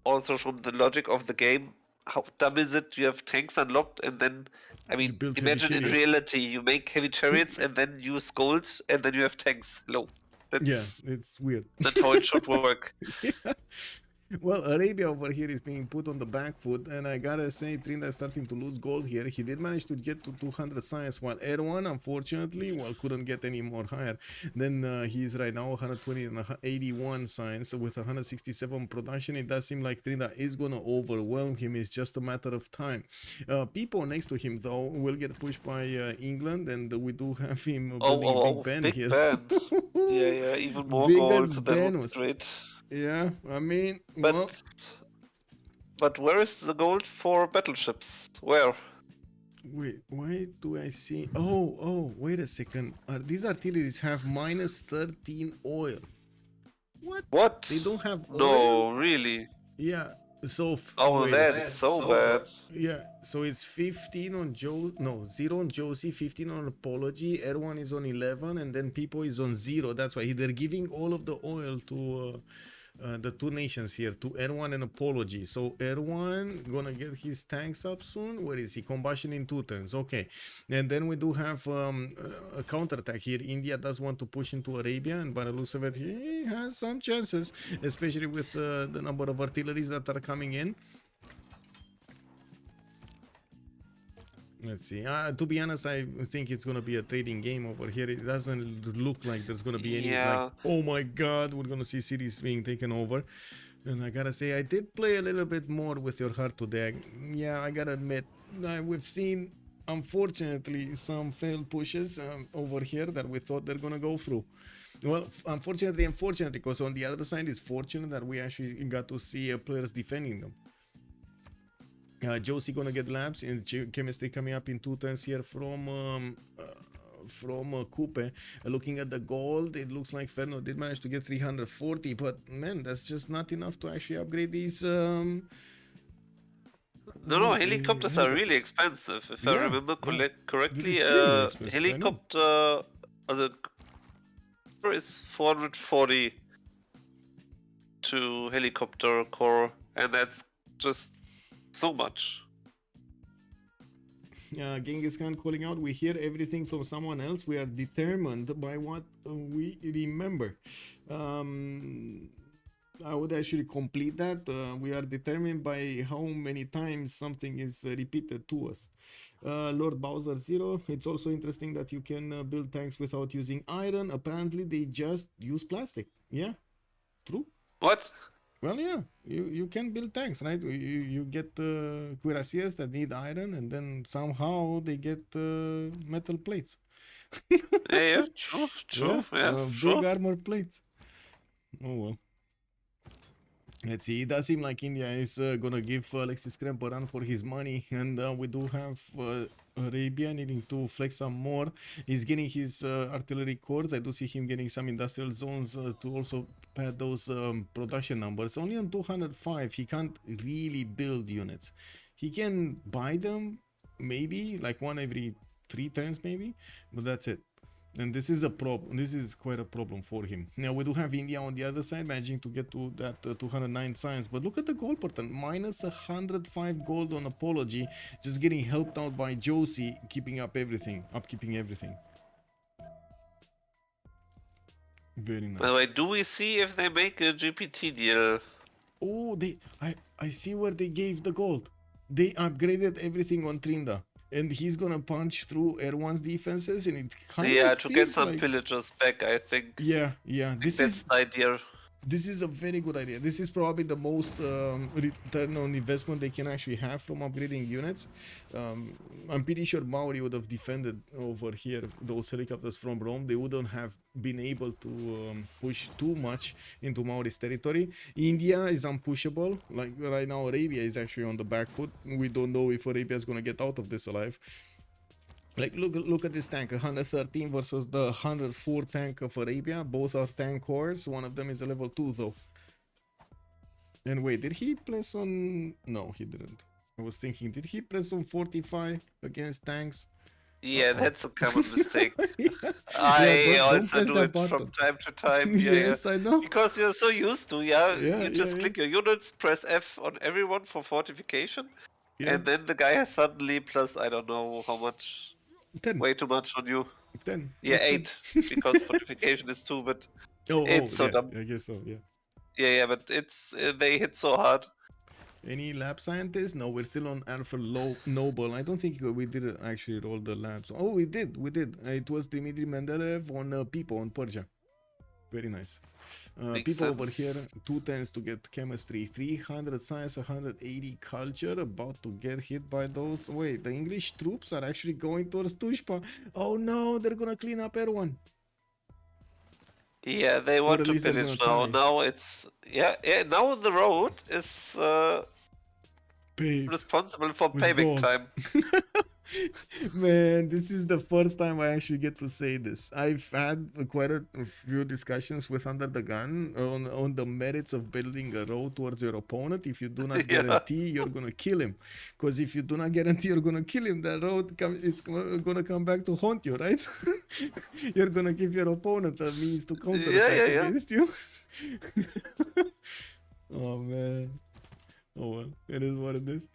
also from the logic of the game, how dumb is it? You have tanks unlocked, and then, I mean, build heavy imagine in chariots. reality, you make heavy chariots and then use gold, and then you have tanks. Hello, that's yeah, it's weird. that's how it should work. Yeah. Well, Arabia over here is being put on the back foot, and I gotta say, Trynda is starting to lose gold here. He did manage to get to 200 science, while Erwan, unfortunately, couldn't get any more higher. Then he is right now 120 and 81 science with 167 production. It does seem like Trynda is gonna overwhelm him. It's just a matter of time. Pipo next to him, though, will get pushed by England, and we do have him building Big Ben Big here. Ben. Yeah, even more Big gold. as That Ben would be was. great. Yeah, I mean, But well, but where is the gold for battleships? Where? wait, why do I see? Oh, wait a second. These artilleries have minus 13 oil. What? What? They don't have oil? No, really? Yeah. So. Oh, wait a that's second. so bad. Yeah. So it's 15 on Joe. No, 0 on Joce, 15 on Apology. Erwan is on 11, and then Pipo is on 0. That's why they're giving all of the oil to the 2 nations here, to Erwan and Apology. So Erwan gonna get his tanks up soon. Where is he? Combustion in 2 turns. Okay. And then we do have a counterattack here. India does want to push into Arabia, and by the looks of it, he has some chances, especially with the number of artilleries that are coming in. Let's see. To be honest, I think it's gonna be a trading game over here. It doesn't look like there's gonna be any. Yeah. Like, oh my God, we're gonna see cities being taken over. And I gotta say, I did play a little bit more with your heart today. Yeah, I gotta admit, we've seen, unfortunately, some failed pushes over here that we thought they're gonna go through. Well, unfortunately, because on the other side, it's fortunate that we actually got to see players defending them. Joce gonna get labs in chemistry coming up in 2 turns here from Kupe. Looking at the gold, it looks like Ferno did manage to get 340, but man, that's just not enough to actually upgrade these. No, helicopters are really expensive. If I remember correctly, helicopter is 440 to helicopter core, and that's just so much. Genghis Khan calling out, we hear everything from someone else. We are determined by what we remember. I would actually complete that. We are determined by how many times something is repeated to us. Lord Bowser 0. It's also interesting that you can build tanks without using iron. Apparently, they just use plastic. Yeah, true. What? Well, yeah, you can build tanks, right? You get cuirassiers that need iron, and then somehow they get metal plates. Yeah, true, yeah, big armor plates. Oh well. Let's see. It does seem like India is gonna give Alexis Krempp a run for his money, and we do have Arabia needing to flex some more. He's getting his artillery cores. I do see him getting some industrial zones to also pad those production numbers. Only on 205, he can't really build units. He can buy them, maybe like one every 3 turns, maybe, but that's it. And this is a problem. This is quite a problem for him. Now we do have India on the other side, managing to get to that 209 science. But look at the gold pattern, minus 105 gold on apology, just getting helped out by Joce, keeping up everything, upkeeping everything. Very nice. By the way, do we see if they make a GPT deal? Oh, I see where they gave the gold. They upgraded everything on Trynda. And he's gonna punch through Erwan's defenses, and it kind of to get some like... pillagers back, I think. Yeah. This is the idea. This is a very good idea. This is probably the most return on investment they can actually have from upgrading units. I'm pretty sure Maori would have defended over here those helicopters from Rome. They wouldn't have been able to push too much into Maori's territory. India is unpushable. Like right now, Arabia is actually on the back foot. We don't know if Arabia is going to get out of this alive. Like look at this tank, 113 versus the 104 tank of Arabia. Both are tank cores. One of them is a level 2 though. And wait, did he place on... No, he didn't. I was thinking, did he place on 45 against tanks? Yeah, that's a common mistake. Yeah. I Don't also do it button. from time to time. Yes, I know. Because you're so used to, you just click yeah. your units, press F on everyone for fortification, Yeah. and then the guy has suddenly plus, I don't know how much, 10. way too much on you. 10. Yeah, That's 8, because fortification is 2, but it's so yeah, dumb. I guess so, yeah. Yeah, but it's they hit so hard. Any lab scientists? No, we're still on Alpha Noble. I don't think we did actually roll the labs. Oh, we did. It was Dmitry Mendeleev on Pipo on Persia. Very nice. People over here, 210s to get chemistry, 300 science, 180 culture, about to get hit by those. Wait, the English troops are actually going towards Tushpa. Oh no, they're gonna clean up Erwan. Yeah, they want to finish now. Now it's now the road is responsible for paving time. Man, this is the first time I actually get to say this. I've had quite a few discussions with Under the Gun on the merits of building a road towards your opponent. If you do not guarantee you're gonna kill him, because if you do not guarantee you're gonna kill him, that road it's gonna come back to haunt you, right? You're gonna give your opponent a means to counter against you. Oh man. Oh well, it is what it is.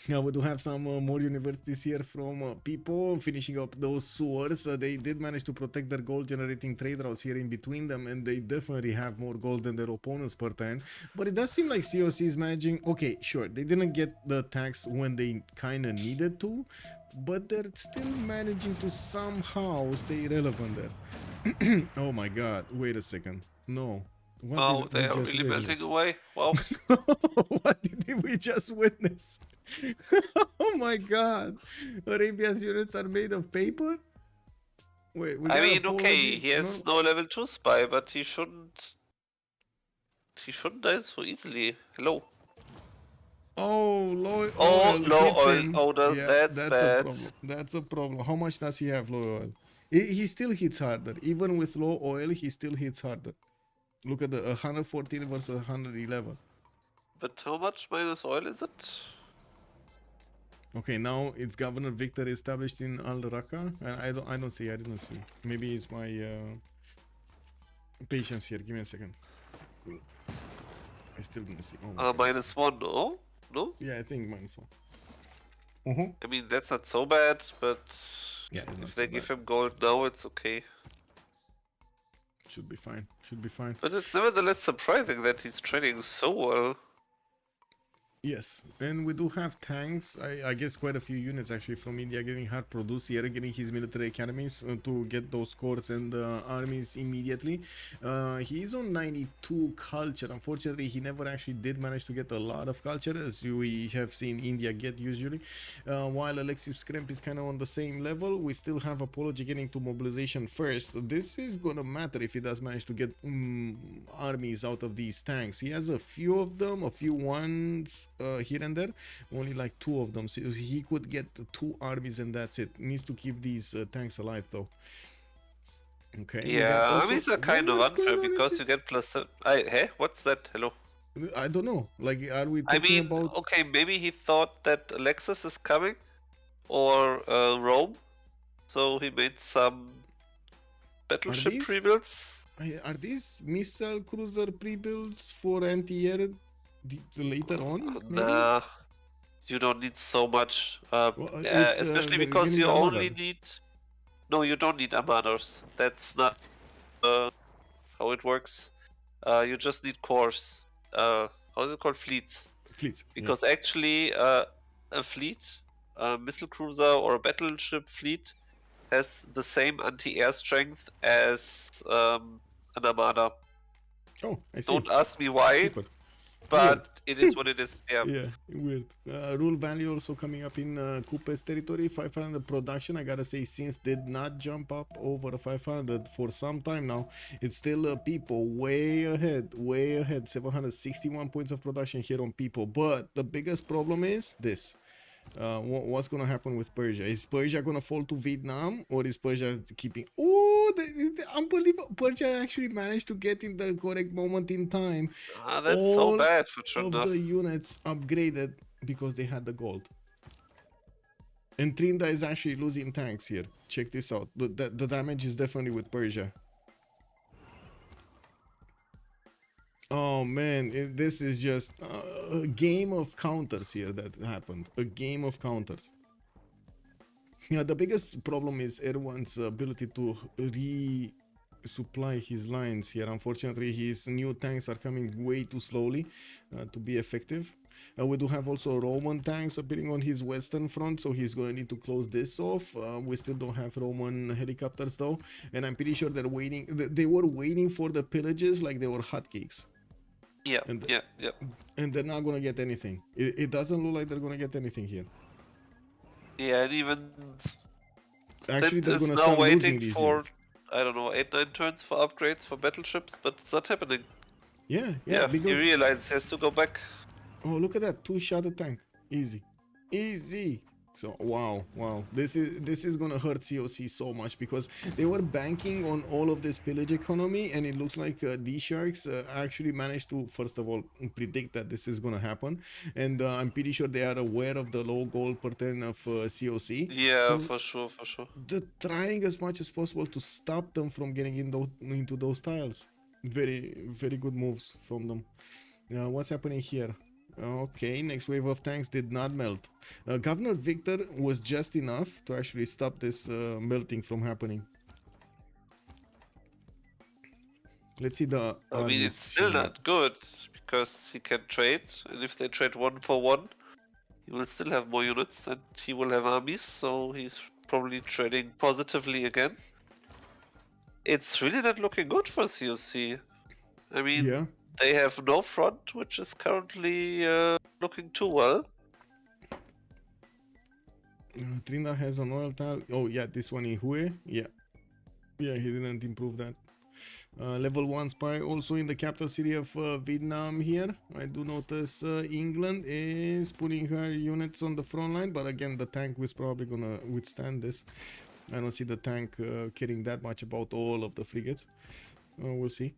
Now we do have some more universities here from Pipo finishing up those sewers. They did manage to protect their gold generating trade routes here in between them, and they definitely have more gold than their opponents per turn. But it does seem like COC is managing. Okay, sure, they didn't get the attacks when they kind of needed to, but they're still managing to somehow stay relevant there. Oh my god, wait a second. No. Wow, they are really melting away. Wow. What did we just witness? Oh my god. Arabia's units are made of paper? Wait, I mean, okay, he has no level 2 spy, but he shouldn't die so easily. Hello. Oh, low oil. Oh, that's bad. A problem. That's a problem. How much does he have low oil? He still hits harder. Even with low oil, he still hits harder. Look at the 114 versus 111. But how much minus oil is it? Okay, now it's Governor Victor established in Al Raqqa. I didn't see. Maybe it's my patience here. Give me a second. I still didn't see. Oh, -1, no? No? Yeah, I think -1. I mean, that's not so bad, but yeah, if they give him gold now, it's okay. Should be fine. Should be fine. But it's nevertheless surprising that he's training so well. Yes, and we do have tanks. I guess quite a few units actually from India getting hard produced here, getting his military academies to get those corps and armies immediately. He's on 92 culture. Unfortunately, he never actually did manage to get a lot of culture as we have seen India get usually. While Alexis Krempp is kind of on the same level, we still have Apology getting to mobilization first. This is gonna matter if he does manage to get armies out of these tanks. He has a few of them, a few ones here and there, only like 2 of them, so he could get 2 armies and that's it. Needs to keep these tanks alive though. Okay. Yeah, armies are kind of unfair because you get +7. Hey, what's that? Hello. I don't know. Like, are we talking I mean, about? okay, maybe he thought that Alexis is coming, or Rome, so he made some battleship pre-builds. Are these missile cruiser pre-builds for anti-air later on? Maybe? Nah, you don't need so much. Especially because giving you the only armada. need. No, you don't need armadas. That's not how it works. You just need corps. How is it called? Fleets. Fleets. Because actually, a fleet, a missile cruiser or a battleship fleet, has the same anti-air strength as an armada. Oh, I see. Don't ask me why, Super. but it is what it is. Yeah. Yeah, weird. Rule value also coming up in Kupe's territory. 500 production. I gotta say, since did not jump up over 500 for some time now. It's still Pipo way ahead, way ahead. 761 points of production here on Pipo. But the biggest problem is this. What's gonna happen with Persia? Is Persia gonna fall to Vietnam, or is Persia keeping? Oh, the unbelievable! Persia actually managed to get in the correct moment in time. That's so bad for Trynda. Of the units upgraded because they had the gold. And Trynda is actually losing tanks here. Check this out. The damage is definitely with Persia. Oh man, this is just a game of counters here that happened. A game of counters. Yeah, the biggest problem is Erwan's ability to resupply his lines here. Unfortunately, his new tanks are coming way too slowly to be effective. We do have also Roman tanks appearing on his western front, so he's going to need to close this off. We still don't have Roman helicopters though, and I'm pretty sure they're waiting. They were waiting for the pillages like they were hotcakes. Yeah, yeah. And they're not gonna get anything. It doesn't look like they're gonna get anything here. Yeah, and even actually they're gonna now start losing waiting these for units. I don't know 8-9 turns for upgrades for battleships, but it's not happening. Yeah, because he realizes he has to go back. Oh, look at that, 2-shot tank, easy. So wow, this is gonna hurt COC so much because they were banking on all of this pillage economy, and it looks like DSharks actually managed to first of all predict that this is gonna happen, and I'm pretty sure they are aware of the low gold per turn of COC. Yeah, so for sure. they're trying as much as possible to stop them from getting into those tiles. Very good moves from them. What's happening here? Okay, next wave of tanks did not melt. Governor Victor was just enough to actually stop this melting from happening. Let's see the... I mean, it's still not good because he can trade, and if they trade 1 for 1, he will still have more units and he will have armies, so he's probably trading positively again. It's really not looking good for COC. I mean... Yeah. They have no front, which is currently looking too well. Trynda has an oil tile. Oh yeah, this one in Hue. Yeah, he didn't improve that. Level 1 spy also in the capital city of Vietnam here. I do notice England is putting her units on the front line, but again the tank was probably gonna withstand this. I don't see the tank caring that much about all of the frigates. We'll see.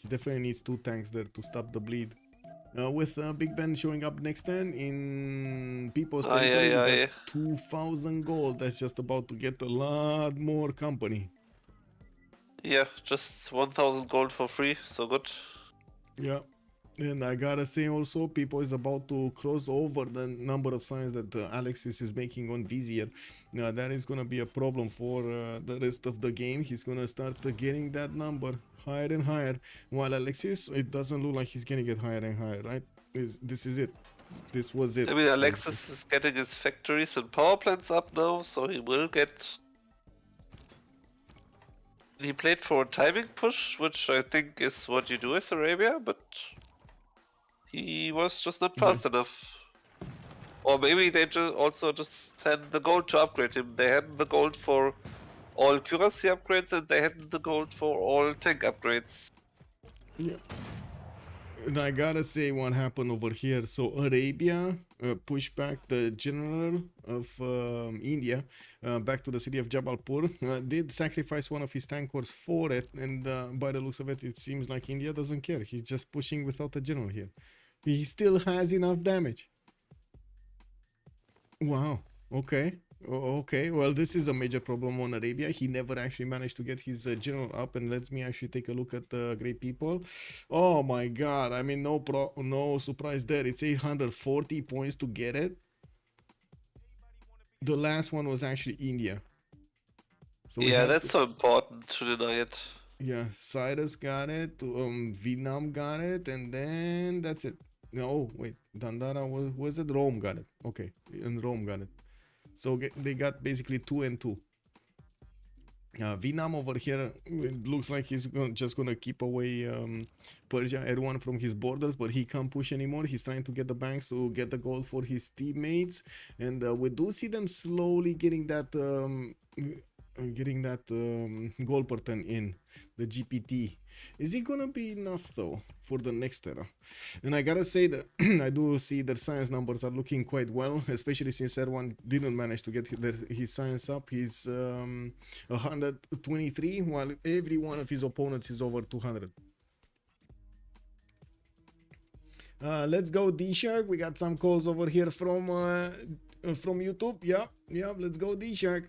He definitely needs 2 tanks there to stop the bleed. With Big Ben showing up next turn in Pipo's territory, 2,000 gold. That's just about to get a lot more company. Yeah, just 1,000 gold for free, so good. Yeah. And I gotta say also, Pipo is about to cross over the number of signs that Alexis is making on Vizier. Now that is gonna be a problem for the rest of the game. He's gonna start getting that number higher and higher. While Alexis, it doesn't look like he's gonna get higher and higher, right? This is it. This was it. I mean, Alexis is getting his factories and power plants up now, so he will get... He played for a timing push, which I think is what you do as Arabia, but... He was just not fast enough. Or maybe they also just had the gold to upgrade him. They had the gold for all accuracy upgrades and they had the gold for all tank upgrades. Yeah. And I gotta say what happened over here. So Arabia pushed back the general of India back to the city of Jabalpur. Did sacrifice one of his tankers for it, and by the looks of it, it seems like India doesn't care. He's just pushing without a general here. He still has enough damage. Wow. Okay. Okay. Well, this is a major problem on Arabia. He never actually managed to get his general up. And let me actually take a look at the great people. Oh my God. I mean, no surprise there. It's 840 points to get it. The last one was actually India. So yeah, that's so important to deny it. Yeah, Cyrus got it. Vietnam got it, and then that's it. No, wait, Dandara was it? Rome got it. Okay, and Rome got it. So they got basically 2 and 2. Vietnam over here, it looks like he's just gonna keep away Persia, Erwan from his borders, but he can't push anymore. He's trying to get the banks to get the gold for his teammates, and we do see them slowly getting that goal per turn in the GPT. Is it gonna be enough though for the next era? And I gotta say that I do see their science numbers are looking quite well, especially since Erwan didn't manage to get his science up. He's 123, while every one of his opponents is over 200. Let's go DShark. We got some calls over here from YouTube. Yeah, let's go DShark.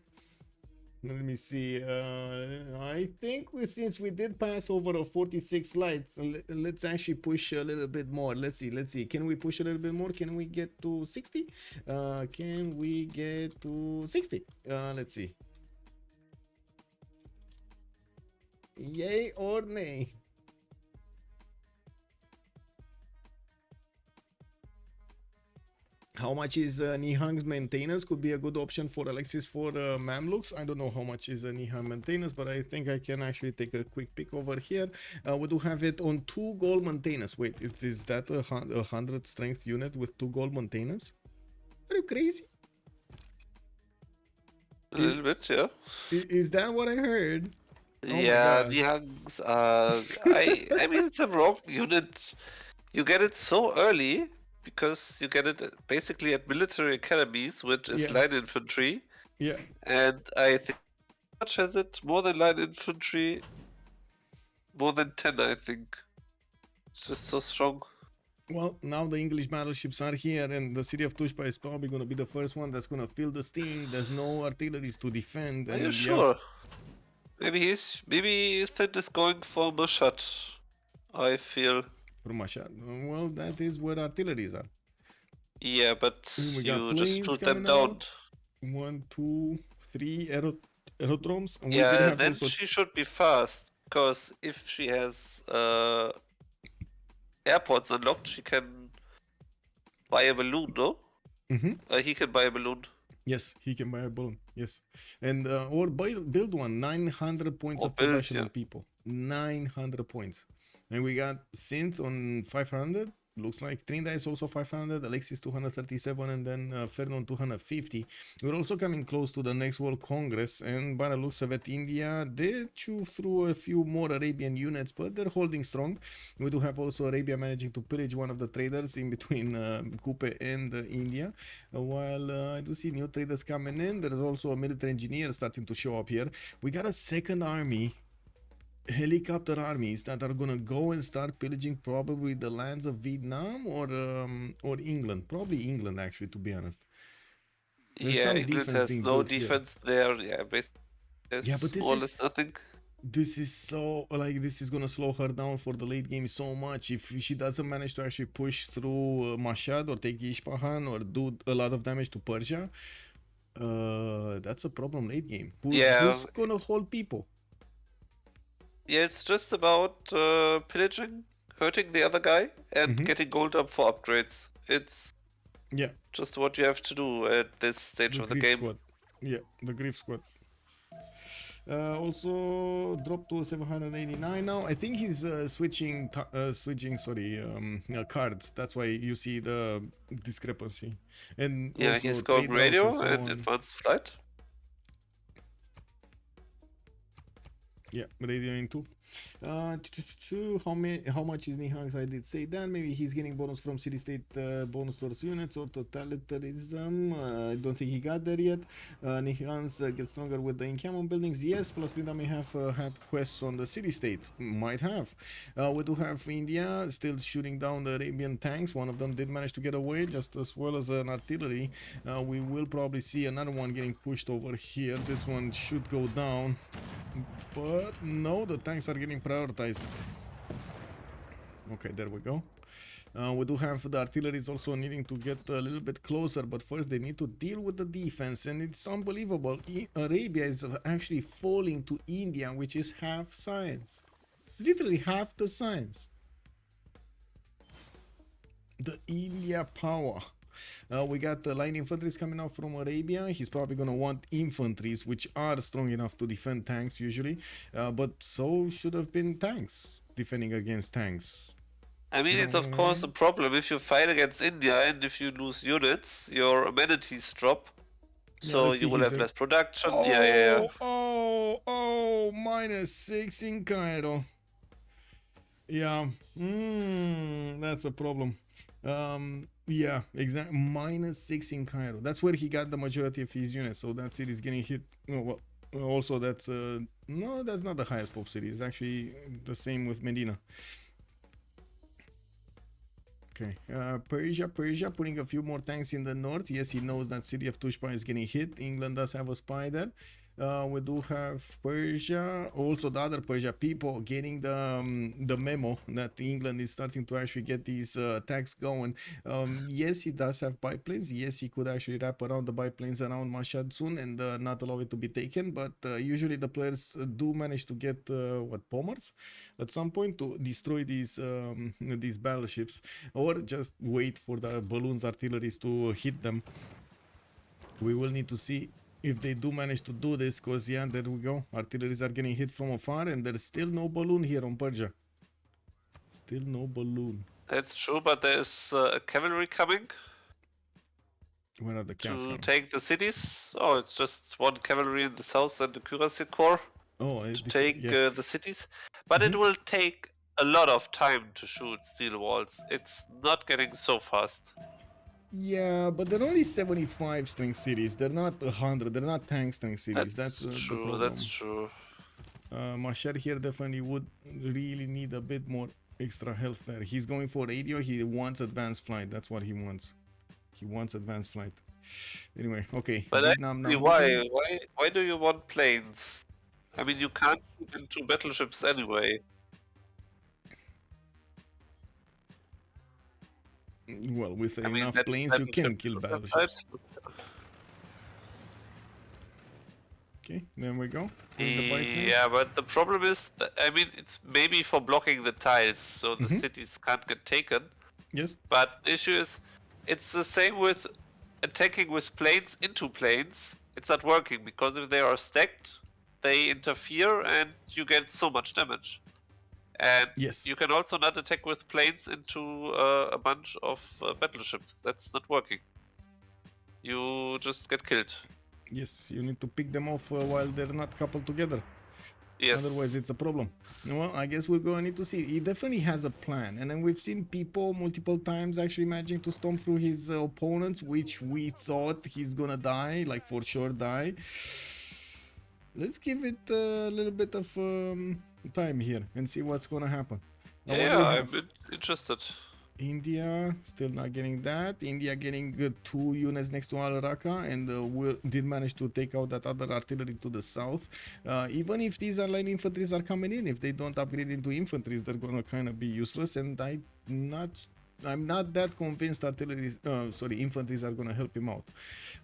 Let me see. I think since we did pass over 46 slides, let's actually push a little bit more. Let's see. Can we push a little bit more? Can we get to 60? Can we get to 60? Let's see. Yay or nay? How much is Nihang's maintenance? Could be a good option for Alexis for Mamluks. I don't know how much is Nihang maintenance, but I think I can actually take a quick pick over here. We do have it on 2 gold maintenance. Wait, is that a 100 strength unit with 2 gold maintenance? Are you crazy? A little bit, yeah. Is that what I heard? Oh yeah, Nihang's, I mean, it's a rogue unit. You get it so early, because you get it basically at military academies, which is line infantry. Yeah. And I think how much has it? More than line infantry? More than 10, I think. It's just so strong. Well, now the English battleships are here, and the city of Tushpa is probably going to be the first one that's going to feel the sting. There's no artilleries to defend. Are you sure? Maybe his thing is going for Mashhad, I feel. From Mashhad. Well, that is where artilleries are. Yeah, but you just shoot them down. 1, 2, 3 aerodromes. And yeah, then she should be fast, because if she has airports unlocked, she can buy a balloon, no? He can buy a balloon. Yes, he can buy a balloon. Yes, and or build one. 900 points of production on people. 900 points. And we got Synth on 500. Looks like Trynda is also 500, Alexis 237, and then Ferno on 250. We're also coming close to the next World Congress, and by the looks of it, India did chew through a few more Arabian units, but they're holding strong. We do have also Arabia managing to pillage one of the traders in between Kupe and India, while I do see new traders coming in. There's also a military engineer starting to show up here. We got a second army, helicopter armies, that are gonna go and start pillaging probably the lands of Vietnam or England. Probably England, actually, to be honest. There's England has no defense there. Yeah, basically, yeah, but more or less nothing. This is so, like, this is gonna slow her down for the late game so much. If she doesn't manage to actually push through Mashhad or take Isfahan or do a lot of damage to Persia, that's a problem late game. Who's gonna hold people? Yeah, it's just about pillaging, hurting the other guy, and getting gold up for upgrades. It's just what you have to do at this stage of the game. Squad. Yeah, the Grief Squad. Also dropped to 789 now. I think he's switching cards. That's why you see the discrepancy. And yeah, he's got radio and advanced flight. Yeah, radioing too. How much is Nihangs? I did say that. Maybe he's getting bonus from city state, bonus towards units or totalitarianism. I don't think he got there yet. Nihangs gets stronger with the encampment buildings. Yes, plus Trynda may have had quests on the city state. Might have. We do have India still shooting down the Arabian tanks. One of them did manage to get away, just as well as an artillery. We will probably see another one getting pushed over here. This one should go down. But no, the tanks are getting prioritized. Okay, there we go. We do have the artillery is also needing to get a little bit closer, but first they need to deal with the defense, and it's unbelievable. Arabia is actually falling to India, which is half science. It's literally half the science. The India power. We got the line infantries coming out from Arabia. He's probably going to want infantries, which are strong enough to defend tanks usually. But so should have been tanks defending against tanks. I mean, it's of course a problem if you fight against India and if you lose units, your amenities drop. So you will have less production. Oh, -6 in Cairo. Yeah, that's a problem. Yeah, exactly. -6 in Cairo. That's where he got the majority of his units. So that city is getting hit. Well, also that's no, that's not the highest pop city. It's actually the same with Medina. Okay, Persia putting a few more tanks in the north. Yes, he knows that city of Tushpa is getting hit. England does have a spy there. We do have Persia, also the other Persia, Pipo getting the memo that England is starting to actually get these attacks going. Yes, he does have biplanes. Yes, he could actually wrap around the biplanes around Mashhad soon and not allow it to be taken. But usually the players do manage to get bombers at some point to destroy these battleships, or just wait for the balloons artilleries to hit them. We will need to see if they do manage to do this, because yeah, there we go. Artilleries are getting hit from afar, and there's still no balloon here on Persia. Still no balloon. That's true, but there's cavalry coming. Where are the camps to take the cities? Oh, it's just one cavalry in the south and the Cuirassier Corps to take the cities. But it will take a lot of time to shoot steel walls. It's not getting so fast. Yeah, but they're only 75 strength cities. They're not 100. They're not tank strength cities. That's true. That's true. Mashhad here definitely would really need a bit more extra health there. He's going for radio. He wants advanced flight. That's what he wants. He wants advanced flight. Anyway, okay. But actually, why do you want planes? I mean, you can't shoot into battleships anyway. Well, with enough planes, you can kill battleships. Okay, there we go. Yeah, but the problem is, I mean, it's maybe for blocking the tiles, so the cities can't get taken. Yes. But the issue is, it's the same with attacking with planes into planes. It's not working, because if they are stacked, they interfere and you get so much damage. And you can also not attack with planes into a bunch of battleships. That's not working. You just get killed. Yes, you need to pick them off while they're not coupled together. Yes. Otherwise, it's a problem. Well, I guess we're going to need to see. He definitely has a plan. And then we've seen Pipo multiple times actually managing to storm through his opponents, which we thought he's going to die, like for sure die. Let's give it a little bit of time here and see what's going to happen. Yeah, I'm interested. India still not getting that. India getting 2 units next to Al Raqqa, and did manage to take out that other artillery to the south. Even if these line infantries are coming in, if they don't upgrade into infantries, they're gonna kind of be useless. And I'm not that convinced infantries are gonna help him out.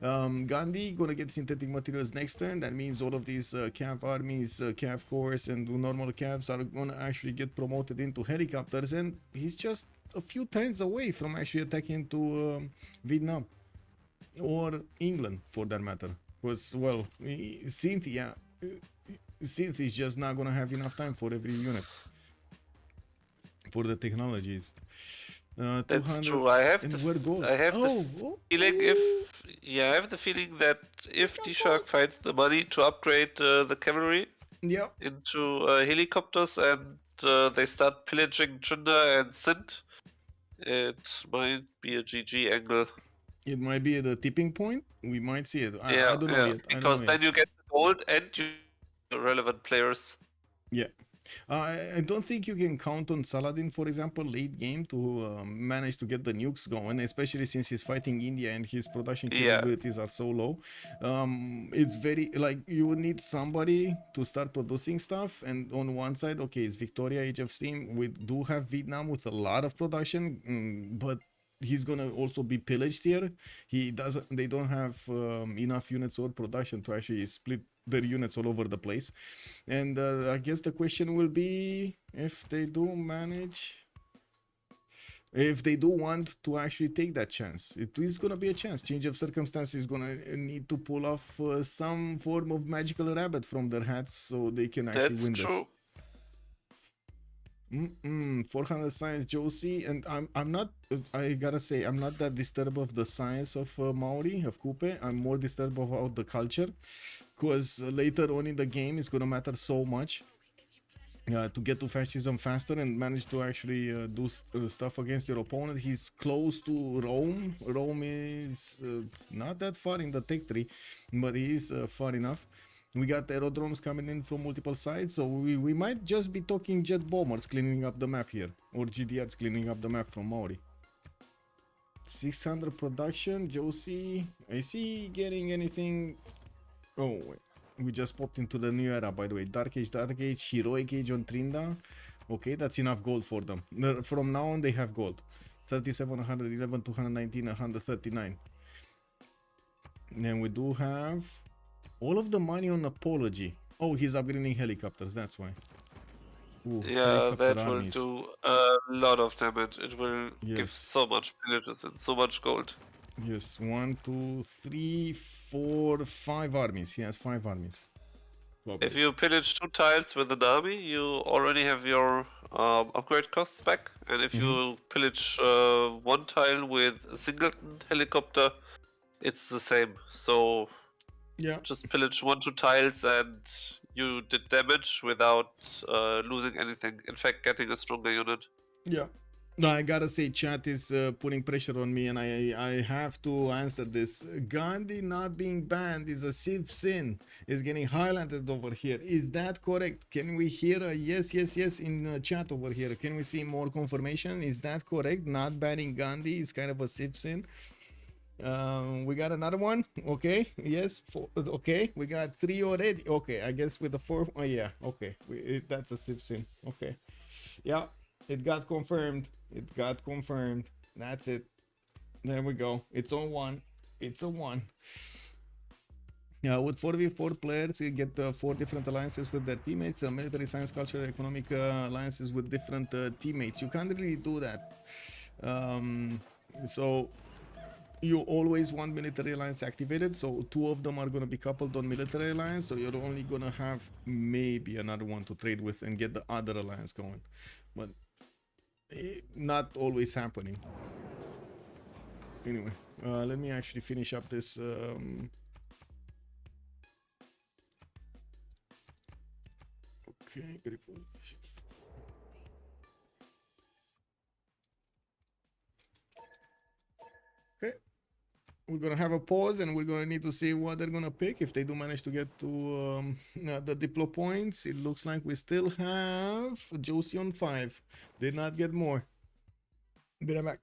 Gandhi gonna get synthetic materials next turn. That means all of these cav armies, cav corps, and normal cavs are gonna actually get promoted into helicopters, and he's just a few turns away from actually attacking into Vietnam or England, for that matter. Because, well, Cynthia is just not gonna have enough time for every unit for the technologies. That's true. I have the feeling I have the feeling that if DShark finds the money to upgrade the cavalry into helicopters and they start pillaging Trynda and Sindh, it might be a GG angle. It might be at the tipping point. We might see it. I don't know yet. Because then you get the gold and you relevant players. Yeah. I don't think you can count on Saladin, for example, late game to manage to get the nukes going, especially since he's fighting India and his production capabilities are so low. It's very, like, you would need somebody to start producing stuff, and on one side, okay, it's Victoria, Age of Steam. We do have Vietnam with a lot of production, but he's gonna also be pillaged here. They don't have enough units or production to actually split their units all over the place. And I guess the question will be if they do want to actually take that chance. It is gonna be a chance. Change of circumstances is gonna need to pull off some form of magical rabbit from their hats so they can actually win this. 400 science Joce, and I'm not, I gotta say, I'm not that disturbed of the science of Maori, of Kupe. I'm more disturbed about the culture, because later on in the game it's gonna matter so much to get to fascism faster and manage to actually do stuff against your opponent. He's close to Rome. Rome is not that far in the tech tree, but he is far enough. We got aerodromes coming in from multiple sides, so we might just be talking jet bombers cleaning up the map here, or GDRs cleaning up the map from Maori. 600 production, Joce. Is he getting anything? Oh, wait. We just popped into the new era, by the way. Dark Age, Heroic Age on Trynda. Okay, that's enough gold for them. From now on, they have gold. 37, 111, 219, 139. And we do have all of the money on Apology. Oh, he's upgrading helicopters, that's why. Ooh, yeah, that will do a lot of damage. It will give so much pillages and so much gold. Yes, 1, 2, 3, 4, 5 armies. He has 5 armies. Probably. If you pillage 2 tiles with an army, you already have your upgrade costs back. And if you pillage 1 tile with a singleton helicopter, it's the same. So just pillage 1, 2 tiles and you did damage without losing anything. In fact, getting a stronger unit. Yeah. No, I gotta say, chat is putting pressure on me, and I have to answer this. Gandhi not being banned is a Civ6. Is getting highlighted over here. Is that correct? Can we hear a yes in chat over here? Can we see more confirmation? Is that correct? Not banning Gandhi is kind of a Civ6. We got another one. Okay, yes, 4. Okay, we got 3 already. Okay, I guess with the 4. Oh yeah, okay, that's a Civ6. Okay, yeah, it got confirmed. It got confirmed. That's it. There we go. It's on 1. It's a 1. With 4v4 players, you get 4 different alliances with their teammates, military, science, culture, economic alliances with different teammates. You can't really do that. So you always want military alliance activated, so 2 of them are going to be coupled on military alliance, so you're only going to have maybe another one to trade with and get the other alliance going, but not always happening. Anyway, let me actually finish up this okay, we're gonna have a pause and we're gonna need to see what they're gonna pick. If they do manage to get to the diplo points, it looks like we still have Joce on 5. Did not get more. Be right back.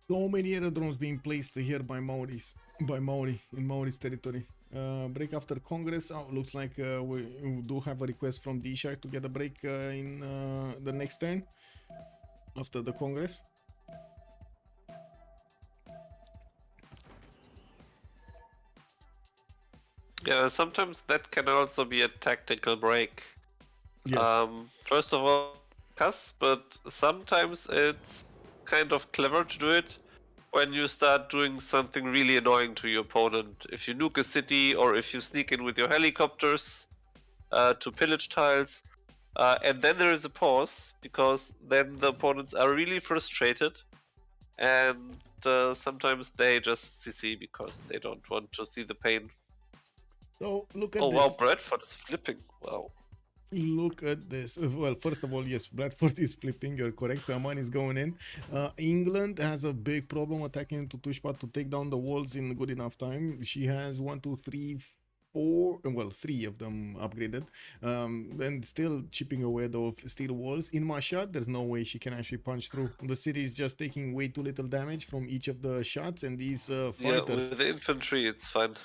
So many aerodromes being placed here by Maori in Maori's territory. Break after Congress. Oh, looks like we do have a request from DShark to get a break in the next turn after the Congress. Yeah, sometimes that can also be a tactical break. Yes. First of all, but sometimes it's kind of clever to do it when you start doing something really annoying to your opponent. If you nuke a city or if you sneak in with your helicopters to pillage tiles, and then there is a pause because then the opponents are really frustrated and sometimes they just CC because they don't want to see the pain. So look at Oh this. wow, Bradford is flipping. Wow. Look at this. Well, first of all, yes, Bradford is flipping. You're correct. Oman is going in. England has a big problem attacking into Tushpa to take down the walls in good enough time. She has 1, 2, 3, 4. Well, 3 of them upgraded. And still chipping away the steel walls. In Mashhad, there's no way she can actually punch through. The city is just taking way too little damage from each of the shots, and these fighters. Yeah, with the infantry, it's fine.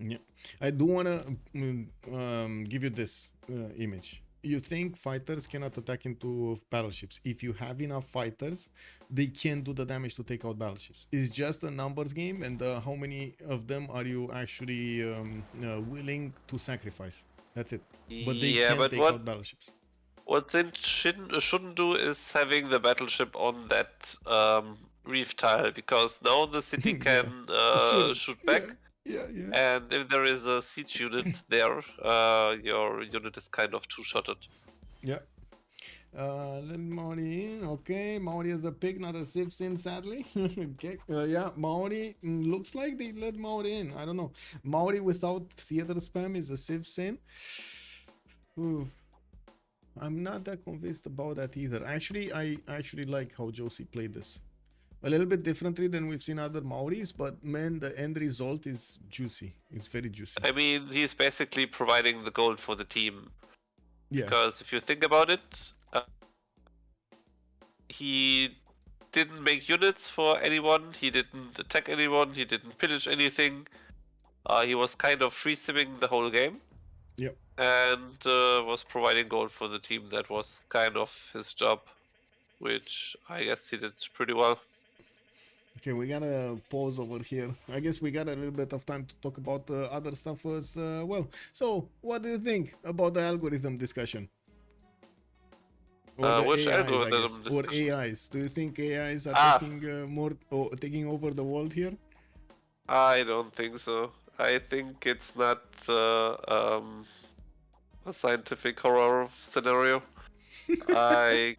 Yeah, I do want to give you this image. You think fighters cannot attack into battleships. If you have enough fighters, they can do the damage to take out battleships. It's just a numbers game, and how many of them are you actually willing to sacrifice? That's it. But they can take out battleships. What they shouldn't do is having the battleship on that reef tile, because now the city can shoot back. Yeah. And if there is a siege unit there, your unit is kind of two-shotted. Yeah. Let Maori in. Okay, Maori is a pig, not a Civ6 in, sadly. Okay. Yeah, Maori looks like they let Maori in. I don't know. Maori without theater spam is a Civ6 in. I'm not that convinced about that either. Actually, I actually like how Joce played this. A little bit differently than we've seen other Maoris, but man, the end result is juicy. It's very juicy. I mean, he's basically providing the gold for the team. Yeah. Because if you think about it, he didn't make units for anyone, he didn't attack anyone, he didn't pillage anything. He was kind of free simming the whole game. Yep. And was providing gold for the team. That was kind of his job, which I guess he did pretty well. Okay, we gotta pause over here. I guess we got a little bit of time to talk about other stuff as well. So, what do you think about the algorithm discussion? Or which AIs, algorithm or AIs? Do you think AIs are taking over the world here? I don't think so. I think it's not a scientific horror scenario. I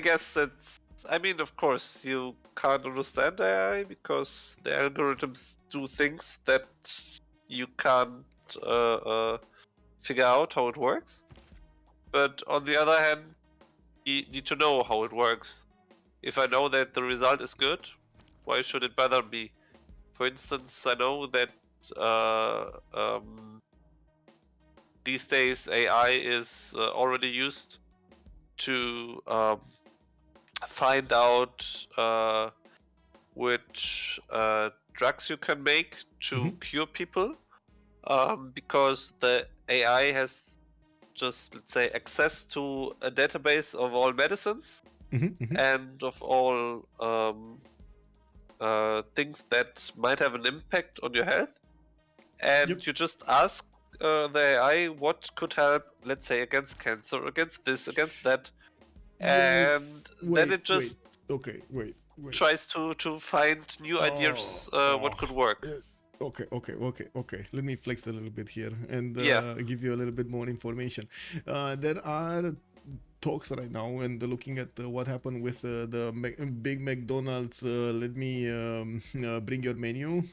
guess it's I mean, of course, you can't understand AI because the algorithms do things that you can't figure out how it works. But on the other hand, you need to know how it works. If I know that the result is good, why should it bother me? For instance, I know that these days AI is already used to find out which drugs you can make to cure people, because the AI has just, let's say, access to a database of all medicines and of all things that might have an impact on your health, and you just ask the AI what could help, let's say, against cancer, against this, against that, and then it just tries to find new ideas what could work. Yes. Okay. Let me flex a little bit here and give you a little bit more information. There are talks right now, and looking at what happened with the big McDonald's let me bring your menu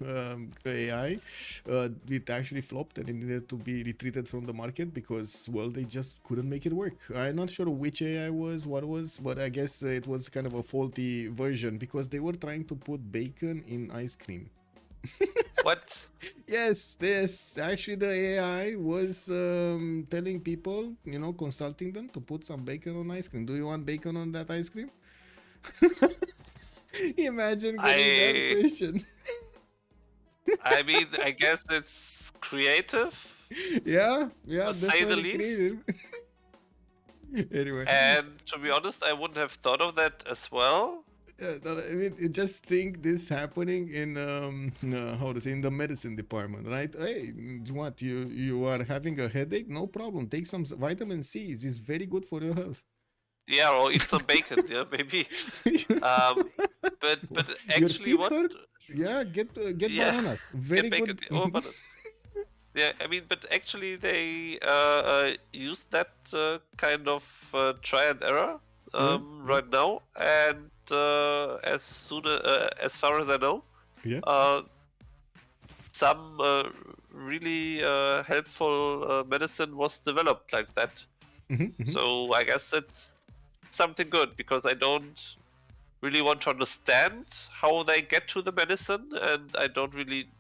AI. It actually flopped and it needed to be retreated from the market because, well, they just couldn't make it work. I'm not sure which AI was, what was, but I guess it was kind of a faulty version because they were trying to put bacon in ice cream. What? Yes, actually the AI was telling people, consulting them to put some bacon on ice cream. Do you want bacon on that ice cream? Imagine getting that question. I mean, I guess it's creative. Yeah, to say the least. Creative. Anyway. And to be honest, I wouldn't have thought of that as well. Yeah, I mean, just think this happening in in the medicine department, right? Hey, what you are having a headache? No problem. Take some vitamin C. It's very good for your health. Yeah, or eat some bacon. Yeah, maybe. But actually, what? Hurt? Yeah, get bananas. Very get good. Bananas. Yeah, I mean, but actually they use that kind of try and error right now, and as far as I know, some really helpful medicine was developed like that. So I guess it's something good, because I don't really want to understand how they get to the medicine, and I don't really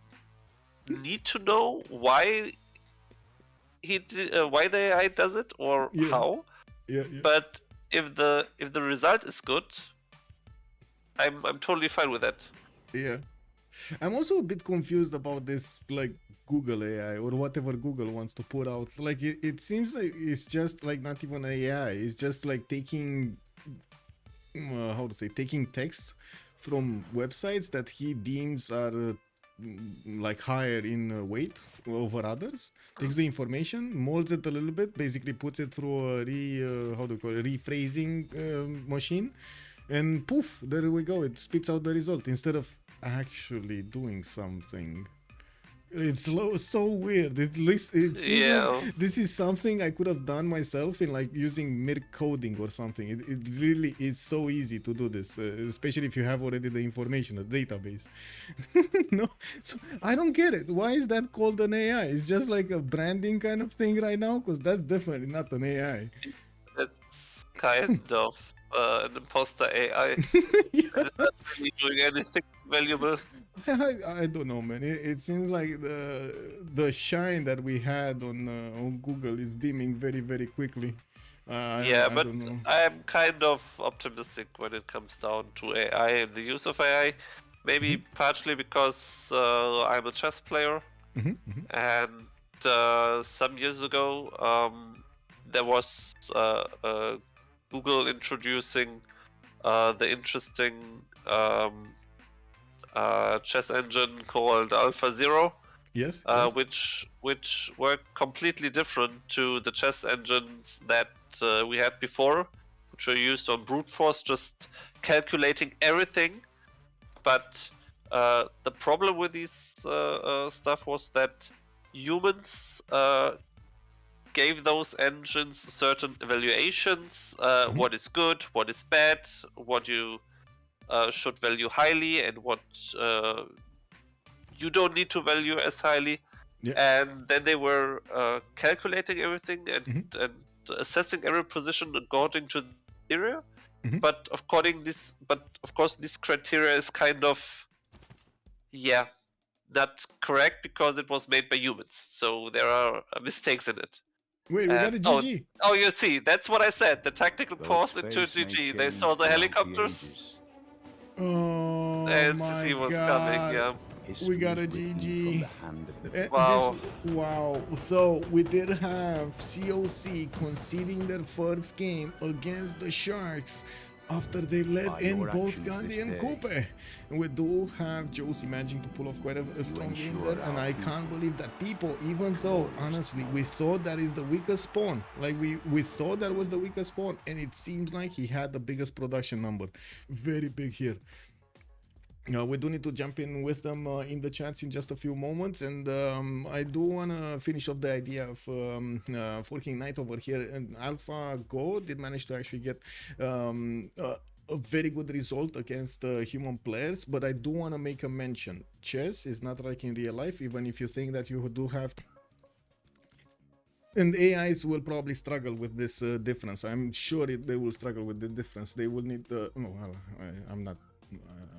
need to know why why the AI does it or how. But if the result is good, I'm totally fine with that. Yeah, I'm also a bit confused about this, like, Google AI or whatever Google wants to put out. Like, it seems like it's just like not even AI. It's just like taking taking text from websites that he deems are like higher in weight over others, takes the information, molds it a little bit, basically puts it through a rephrasing machine, and poof, there we go, it spits out the result instead of actually doing something. It's so weird. This is something I could have done myself in, like, using mere coding or something. It really is so easy to do this, especially if you have already the information, a database. No, so I don't get it. Why is that called an AI? It's just like a branding kind of thing right now, because that's definitely not an AI. It's kind of an imposter AI. It's not really doing anything valuable. I don't know, man. It seems like the shine that we had on Google is dimming very, very quickly. I don't know. I'm kind of optimistic when it comes down to AI and the use of AI. Maybe partially because I'm a chess player, and some years ago there was Google introducing the interesting chess engine called AlphaZero. Yes. Which were completely different to the chess engines that we had before, which were used on brute force, just calculating everything. But the problem with these stuff was that humans gave those engines certain evaluations. What is good, what is bad, what you should value highly, and what you don't need to value as highly. Yeah. And then they were calculating everything and assessing every position according to the criteria. But of course, this criteria is kind of not correct because it was made by humans. So there are mistakes in it. Wait, we got a GG. Oh, you see, that's what I said. The tactical Both pause into fates may GG. They change saw the throughout helicopters. ages. Oh And my CC was god. coming, yeah. We got a History is written GG. from the hand of the Wow. Wow. So we did have COC conceding their first game against the Sharks after they led By in your both actions Gandhi this and day. Kupe. And we do have Joce managing to pull off quite a strong game ensure there. And our I can't believe that Pipo, even though honestly we thought that is the weakest spawn, like we thought that was the weakest spawn, and it seems like he had the biggest production number. Very big here. We do need to jump in with them in the chats in just a few moments, and I do want to finish off the idea of Forking Knight over here. And Alpha Go did manage to actually get a very good result against human players, but I do want to make a mention. Chess is not like in real life, even if you think that you do have... And AIs will probably struggle with this difference. I'm sure they will struggle with the difference. They will need...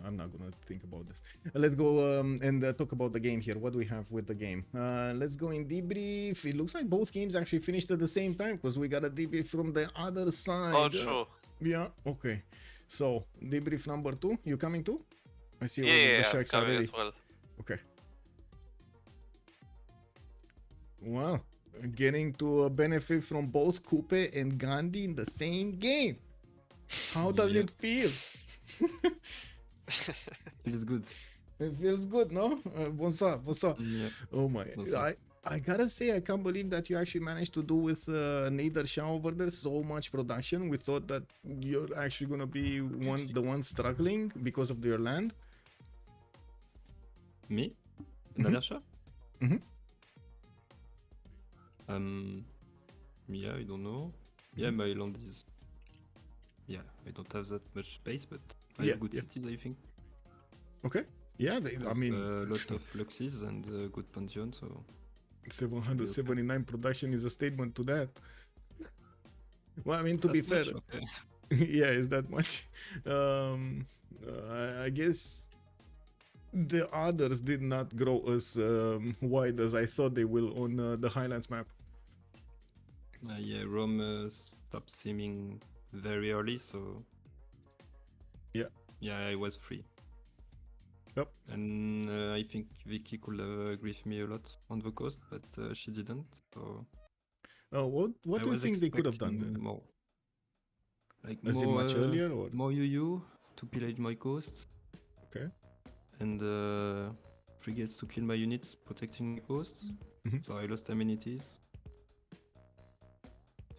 I'm not gonna think about this. Let's go and talk about the game here. What do we have with the game? Let's go in debrief. It looks like both games actually finished at the same time because we got a debrief from the other side. Oh, true. Yeah, okay. So, debrief number 2. You coming too? I see all Yeah, the Sharks coming already. as well. Okay. Wow. Getting to benefit from both Kupe and Gandhi in the same game. How does it feel? Feels good. It feels good, no? What's up? Yeah. Oh my! What's up? I gotta say, I can't believe that you actually managed to do with Nader Shah over there so much production. We thought that you're actually gonna be the one struggling because of your land. Me? Mhm. Nader Shah? Mhm. Yeah, I don't know. Yeah, my land is... Yeah, I don't have that much space, but I Yeah, have good yeah. cities, I think. Okay. Yeah, I mean, A lot of luxes and good pension, so... 779 production is a statement to that. Well, I mean, to be fair, That's much, okay. yeah, is that much? I guess the others did not grow as wide as I thought they will on the Highlands map. Yeah, Rome stopped seeming very early, so... Yeah, I was free. Yep. And I think Vicky could have griefed me a lot on the coast, but she didn't, so... What I do you was think they could have done expecting then? more. Like As in more, much earlier, or? more UU to pillage my coast. Okay. And frigates to kill my units protecting my coast. Mhm. So I lost amenities.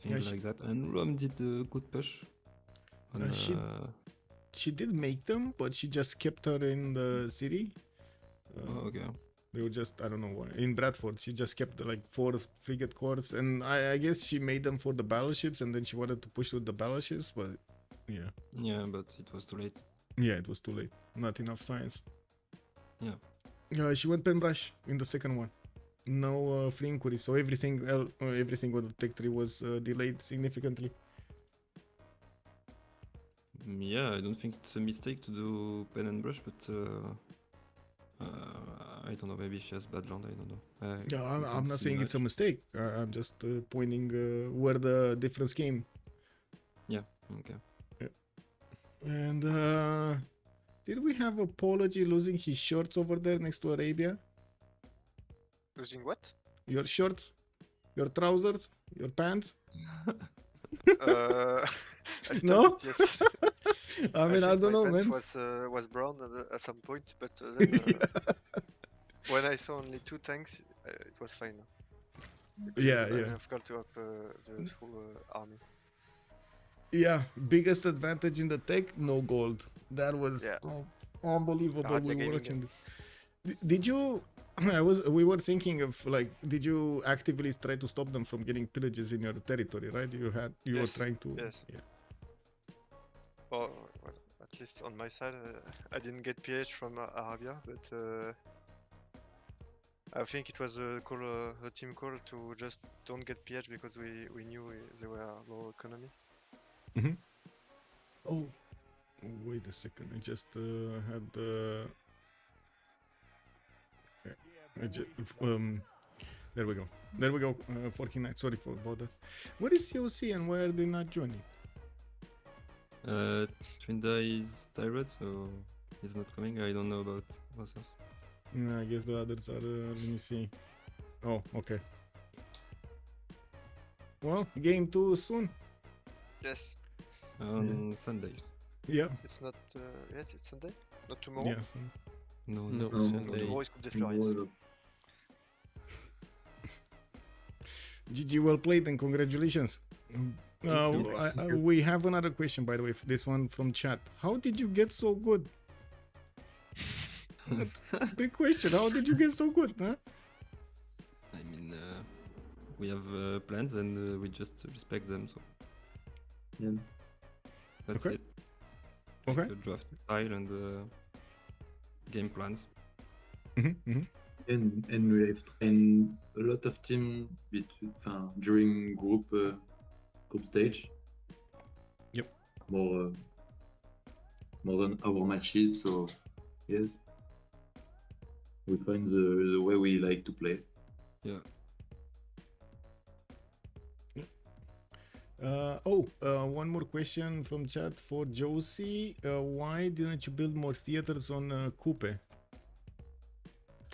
Yeah, Things like that. And Rome did a good push. On, She did make them, but she just kept her in the city. oh, okay. They were just, I don't know why. In Bradford, she just kept like 4 frigate corps, and I guess she made them for the battleships, and then she wanted to push with the battleships, but yeah. Yeah, but it was too late. Yeah, it was too late. Not enough science. Yeah. She went Penbrush in the second one. No free inquiry, so everything on the Tech 3 was delayed significantly. Yeah, I don't think it's a mistake to do pen and brush, but I don't know, maybe she has bad land, I don't know. Yeah, I'm don't not see saying it's a much. mistake. I'm just pointing where the difference came. Yeah, okay. And did we have Apology losing his shorts over there next to Arabia? Losing what? Your shorts? Your trousers? Your pants? A little No? bit, yes. I mean, I think don't know, my man. pants was brown at some point, but then, when I saw only 2 tanks, it was fine. Yeah, I yeah. have got to up the whole army. Yeah, biggest advantage in the tech, no gold. That was Yeah. unbelievable. Hardly We were gaming watching this. Did you? We were thinking of like, did you actively try to stop them from getting pillages in your territory, right? You were Yes, trying to. yes. Yeah. Well, at least on my side, I didn't get PH from Arabia, but I think it was a team call to just don't get PH because we knew they were low economy. Mm-hmm. Oh, wait a second. I just had. There we go. There we go. 49. Sorry for about that. What is COC and why are they not joining? Trynda is tired, so he's not coming. I don't know about others. I guess the others are. Let me see. Oh, okay. Well, game 2 soon. Yes. On Sunday. Yeah. It's not. Yes, it's Sunday. Not tomorrow. Yes. No, No, Sunday. Tomorrow is Coupe des Fleurs. Yes. GG, well played and congratulations. We have another question, by the way. This one from chat. How did you get so good? Big question. How did you get so good, huh? I mean, we have plans and we just respect them. So Yeah. that's Okay. it. Okay. The draft style and game plans. And we have trained a lot of team during group stage. Yep. More than our matches, so yes. We find the way we like to play. Yeah. One more question from chat for Joce. Why didn't you build more theaters on Kupe?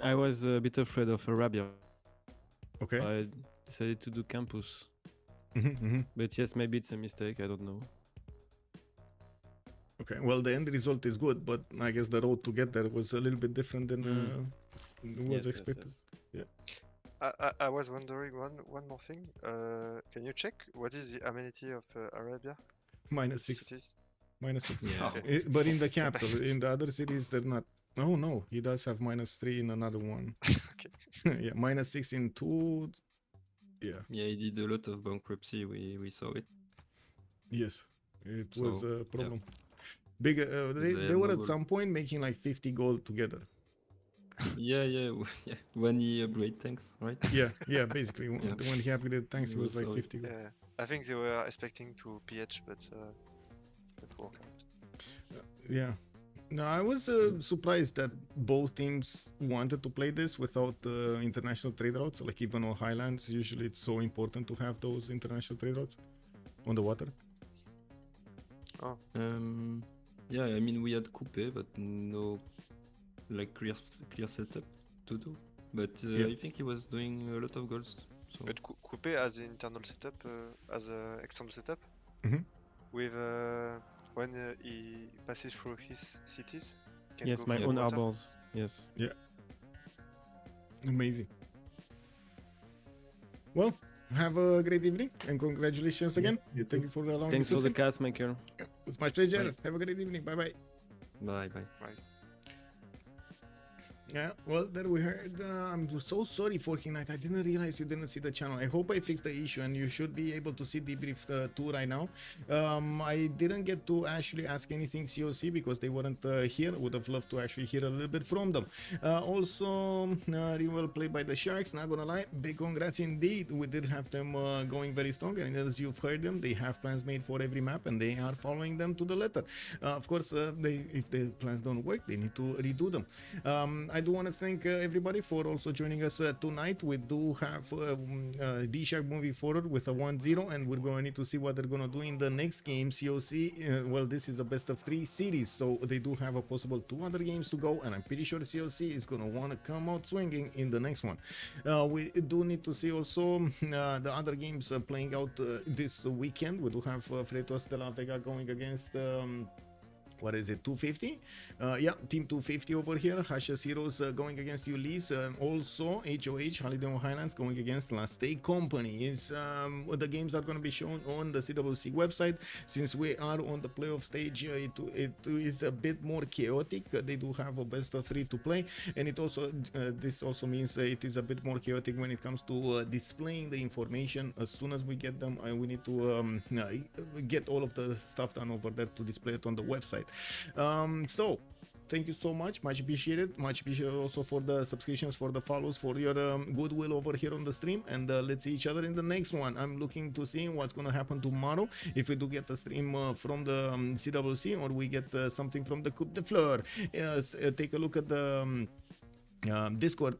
I was a bit afraid of Arabia. Okay. I decided to do campus. But yes, maybe it's a mistake, I don't know. Okay, well, the end result is good, but I guess the road to get there was a little bit different than was expected. Yes. I was wondering one more thing. Can you check what is the amenity of Arabia? -6. Cities? -6. Yeah. Okay. But in the capital, in the other cities, they're not. Oh no, he does have -3 in another one. Okay. Yeah, -6 in 2. Yeah. Yeah, he did a lot of bankruptcy. We saw it. Yes, it was So, a problem. Big. They were at noble. some point making like 50 gold together. Yeah. When he upgrade tanks, right? Yeah, basically. Yeah. When he upgraded tanks, it was like So- 50 gold. Yeah. I think they were expecting to PH, but it worked out. Yeah. No, I was surprised that both teams wanted to play this without international trade routes. Like even on Highlands, usually it's so important to have those international trade routes on the water. Yeah, I mean we had Kupe, but no like clear setup to do. But Yeah. I think he was doing a lot of goals. So But Kupe has an internal setup, as an external setup, Mhm. with when he passes through his cities. he can Yes, go my through own water. harbors. Yes. Amazing. Well, have a great evening and congratulations again. Thank you for allowing Thanks me for to the sing. cast, Michael. It's my pleasure. Bye. Have a great evening. Bye bye. bye. Yeah, well, there we heard. I'm so sorry, Fortnite. I didn't realize you didn't see the channel. I hope I fixed the issue and you should be able to see Debrief 2 right now. I didn't get to actually ask anything COC because they weren't here. Would have loved to actually hear a little bit from them. Also, really well played by the Sharks, not gonna lie. Big congrats indeed. We did have them going very strong, and as you've heard them, they have plans made for every map and they are following them to the letter. Of course, if the plans don't work, they need to redo them. I do want to thank everybody for also joining us tonight. We do have DShark moving forward with a 1-0, and we're going to need to see what they're going to do in the next game. COC, well, this is a best of 3 series, so they do have a possible 2 other games to go, and I'm pretty sure COC is going to want to come out swinging in the next one. We do need to see also the other games playing out this weekend. We do have Freitas de la Vega going against what is it, 250? Yeah, team 250 over here. Hasha Heroes going against Ulysse. Also HOH Holiday on Highlands going against Last Day Company. Is the games are going to be shown on the CWC website. Since we are on the playoff stage, it is a bit more chaotic. They do have a best of 3 to play, and it also this also means it is a bit more chaotic when it comes to displaying the information. As soon as we get them, we need to get all of the stuff done over there to display it on the website. So thank you so much, much appreciated also for the subscriptions, for the follows, for your goodwill over here on the stream, and let's see each other in the next one. I'm looking to see what's gonna happen tomorrow, if we do get a stream from the CWC, or we get something from the Coupe de Fleur. Take a look at the Discord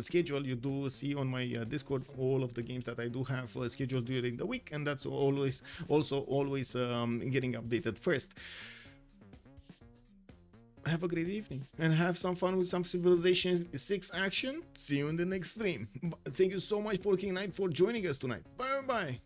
schedule. You do see on my Discord all of the games that I do have scheduled during the week, and that's always getting updated first. Have a great evening and have some fun with some Civilization 6 action. See you in the next stream. Thank you so much for King Knight for joining us tonight. Bye bye.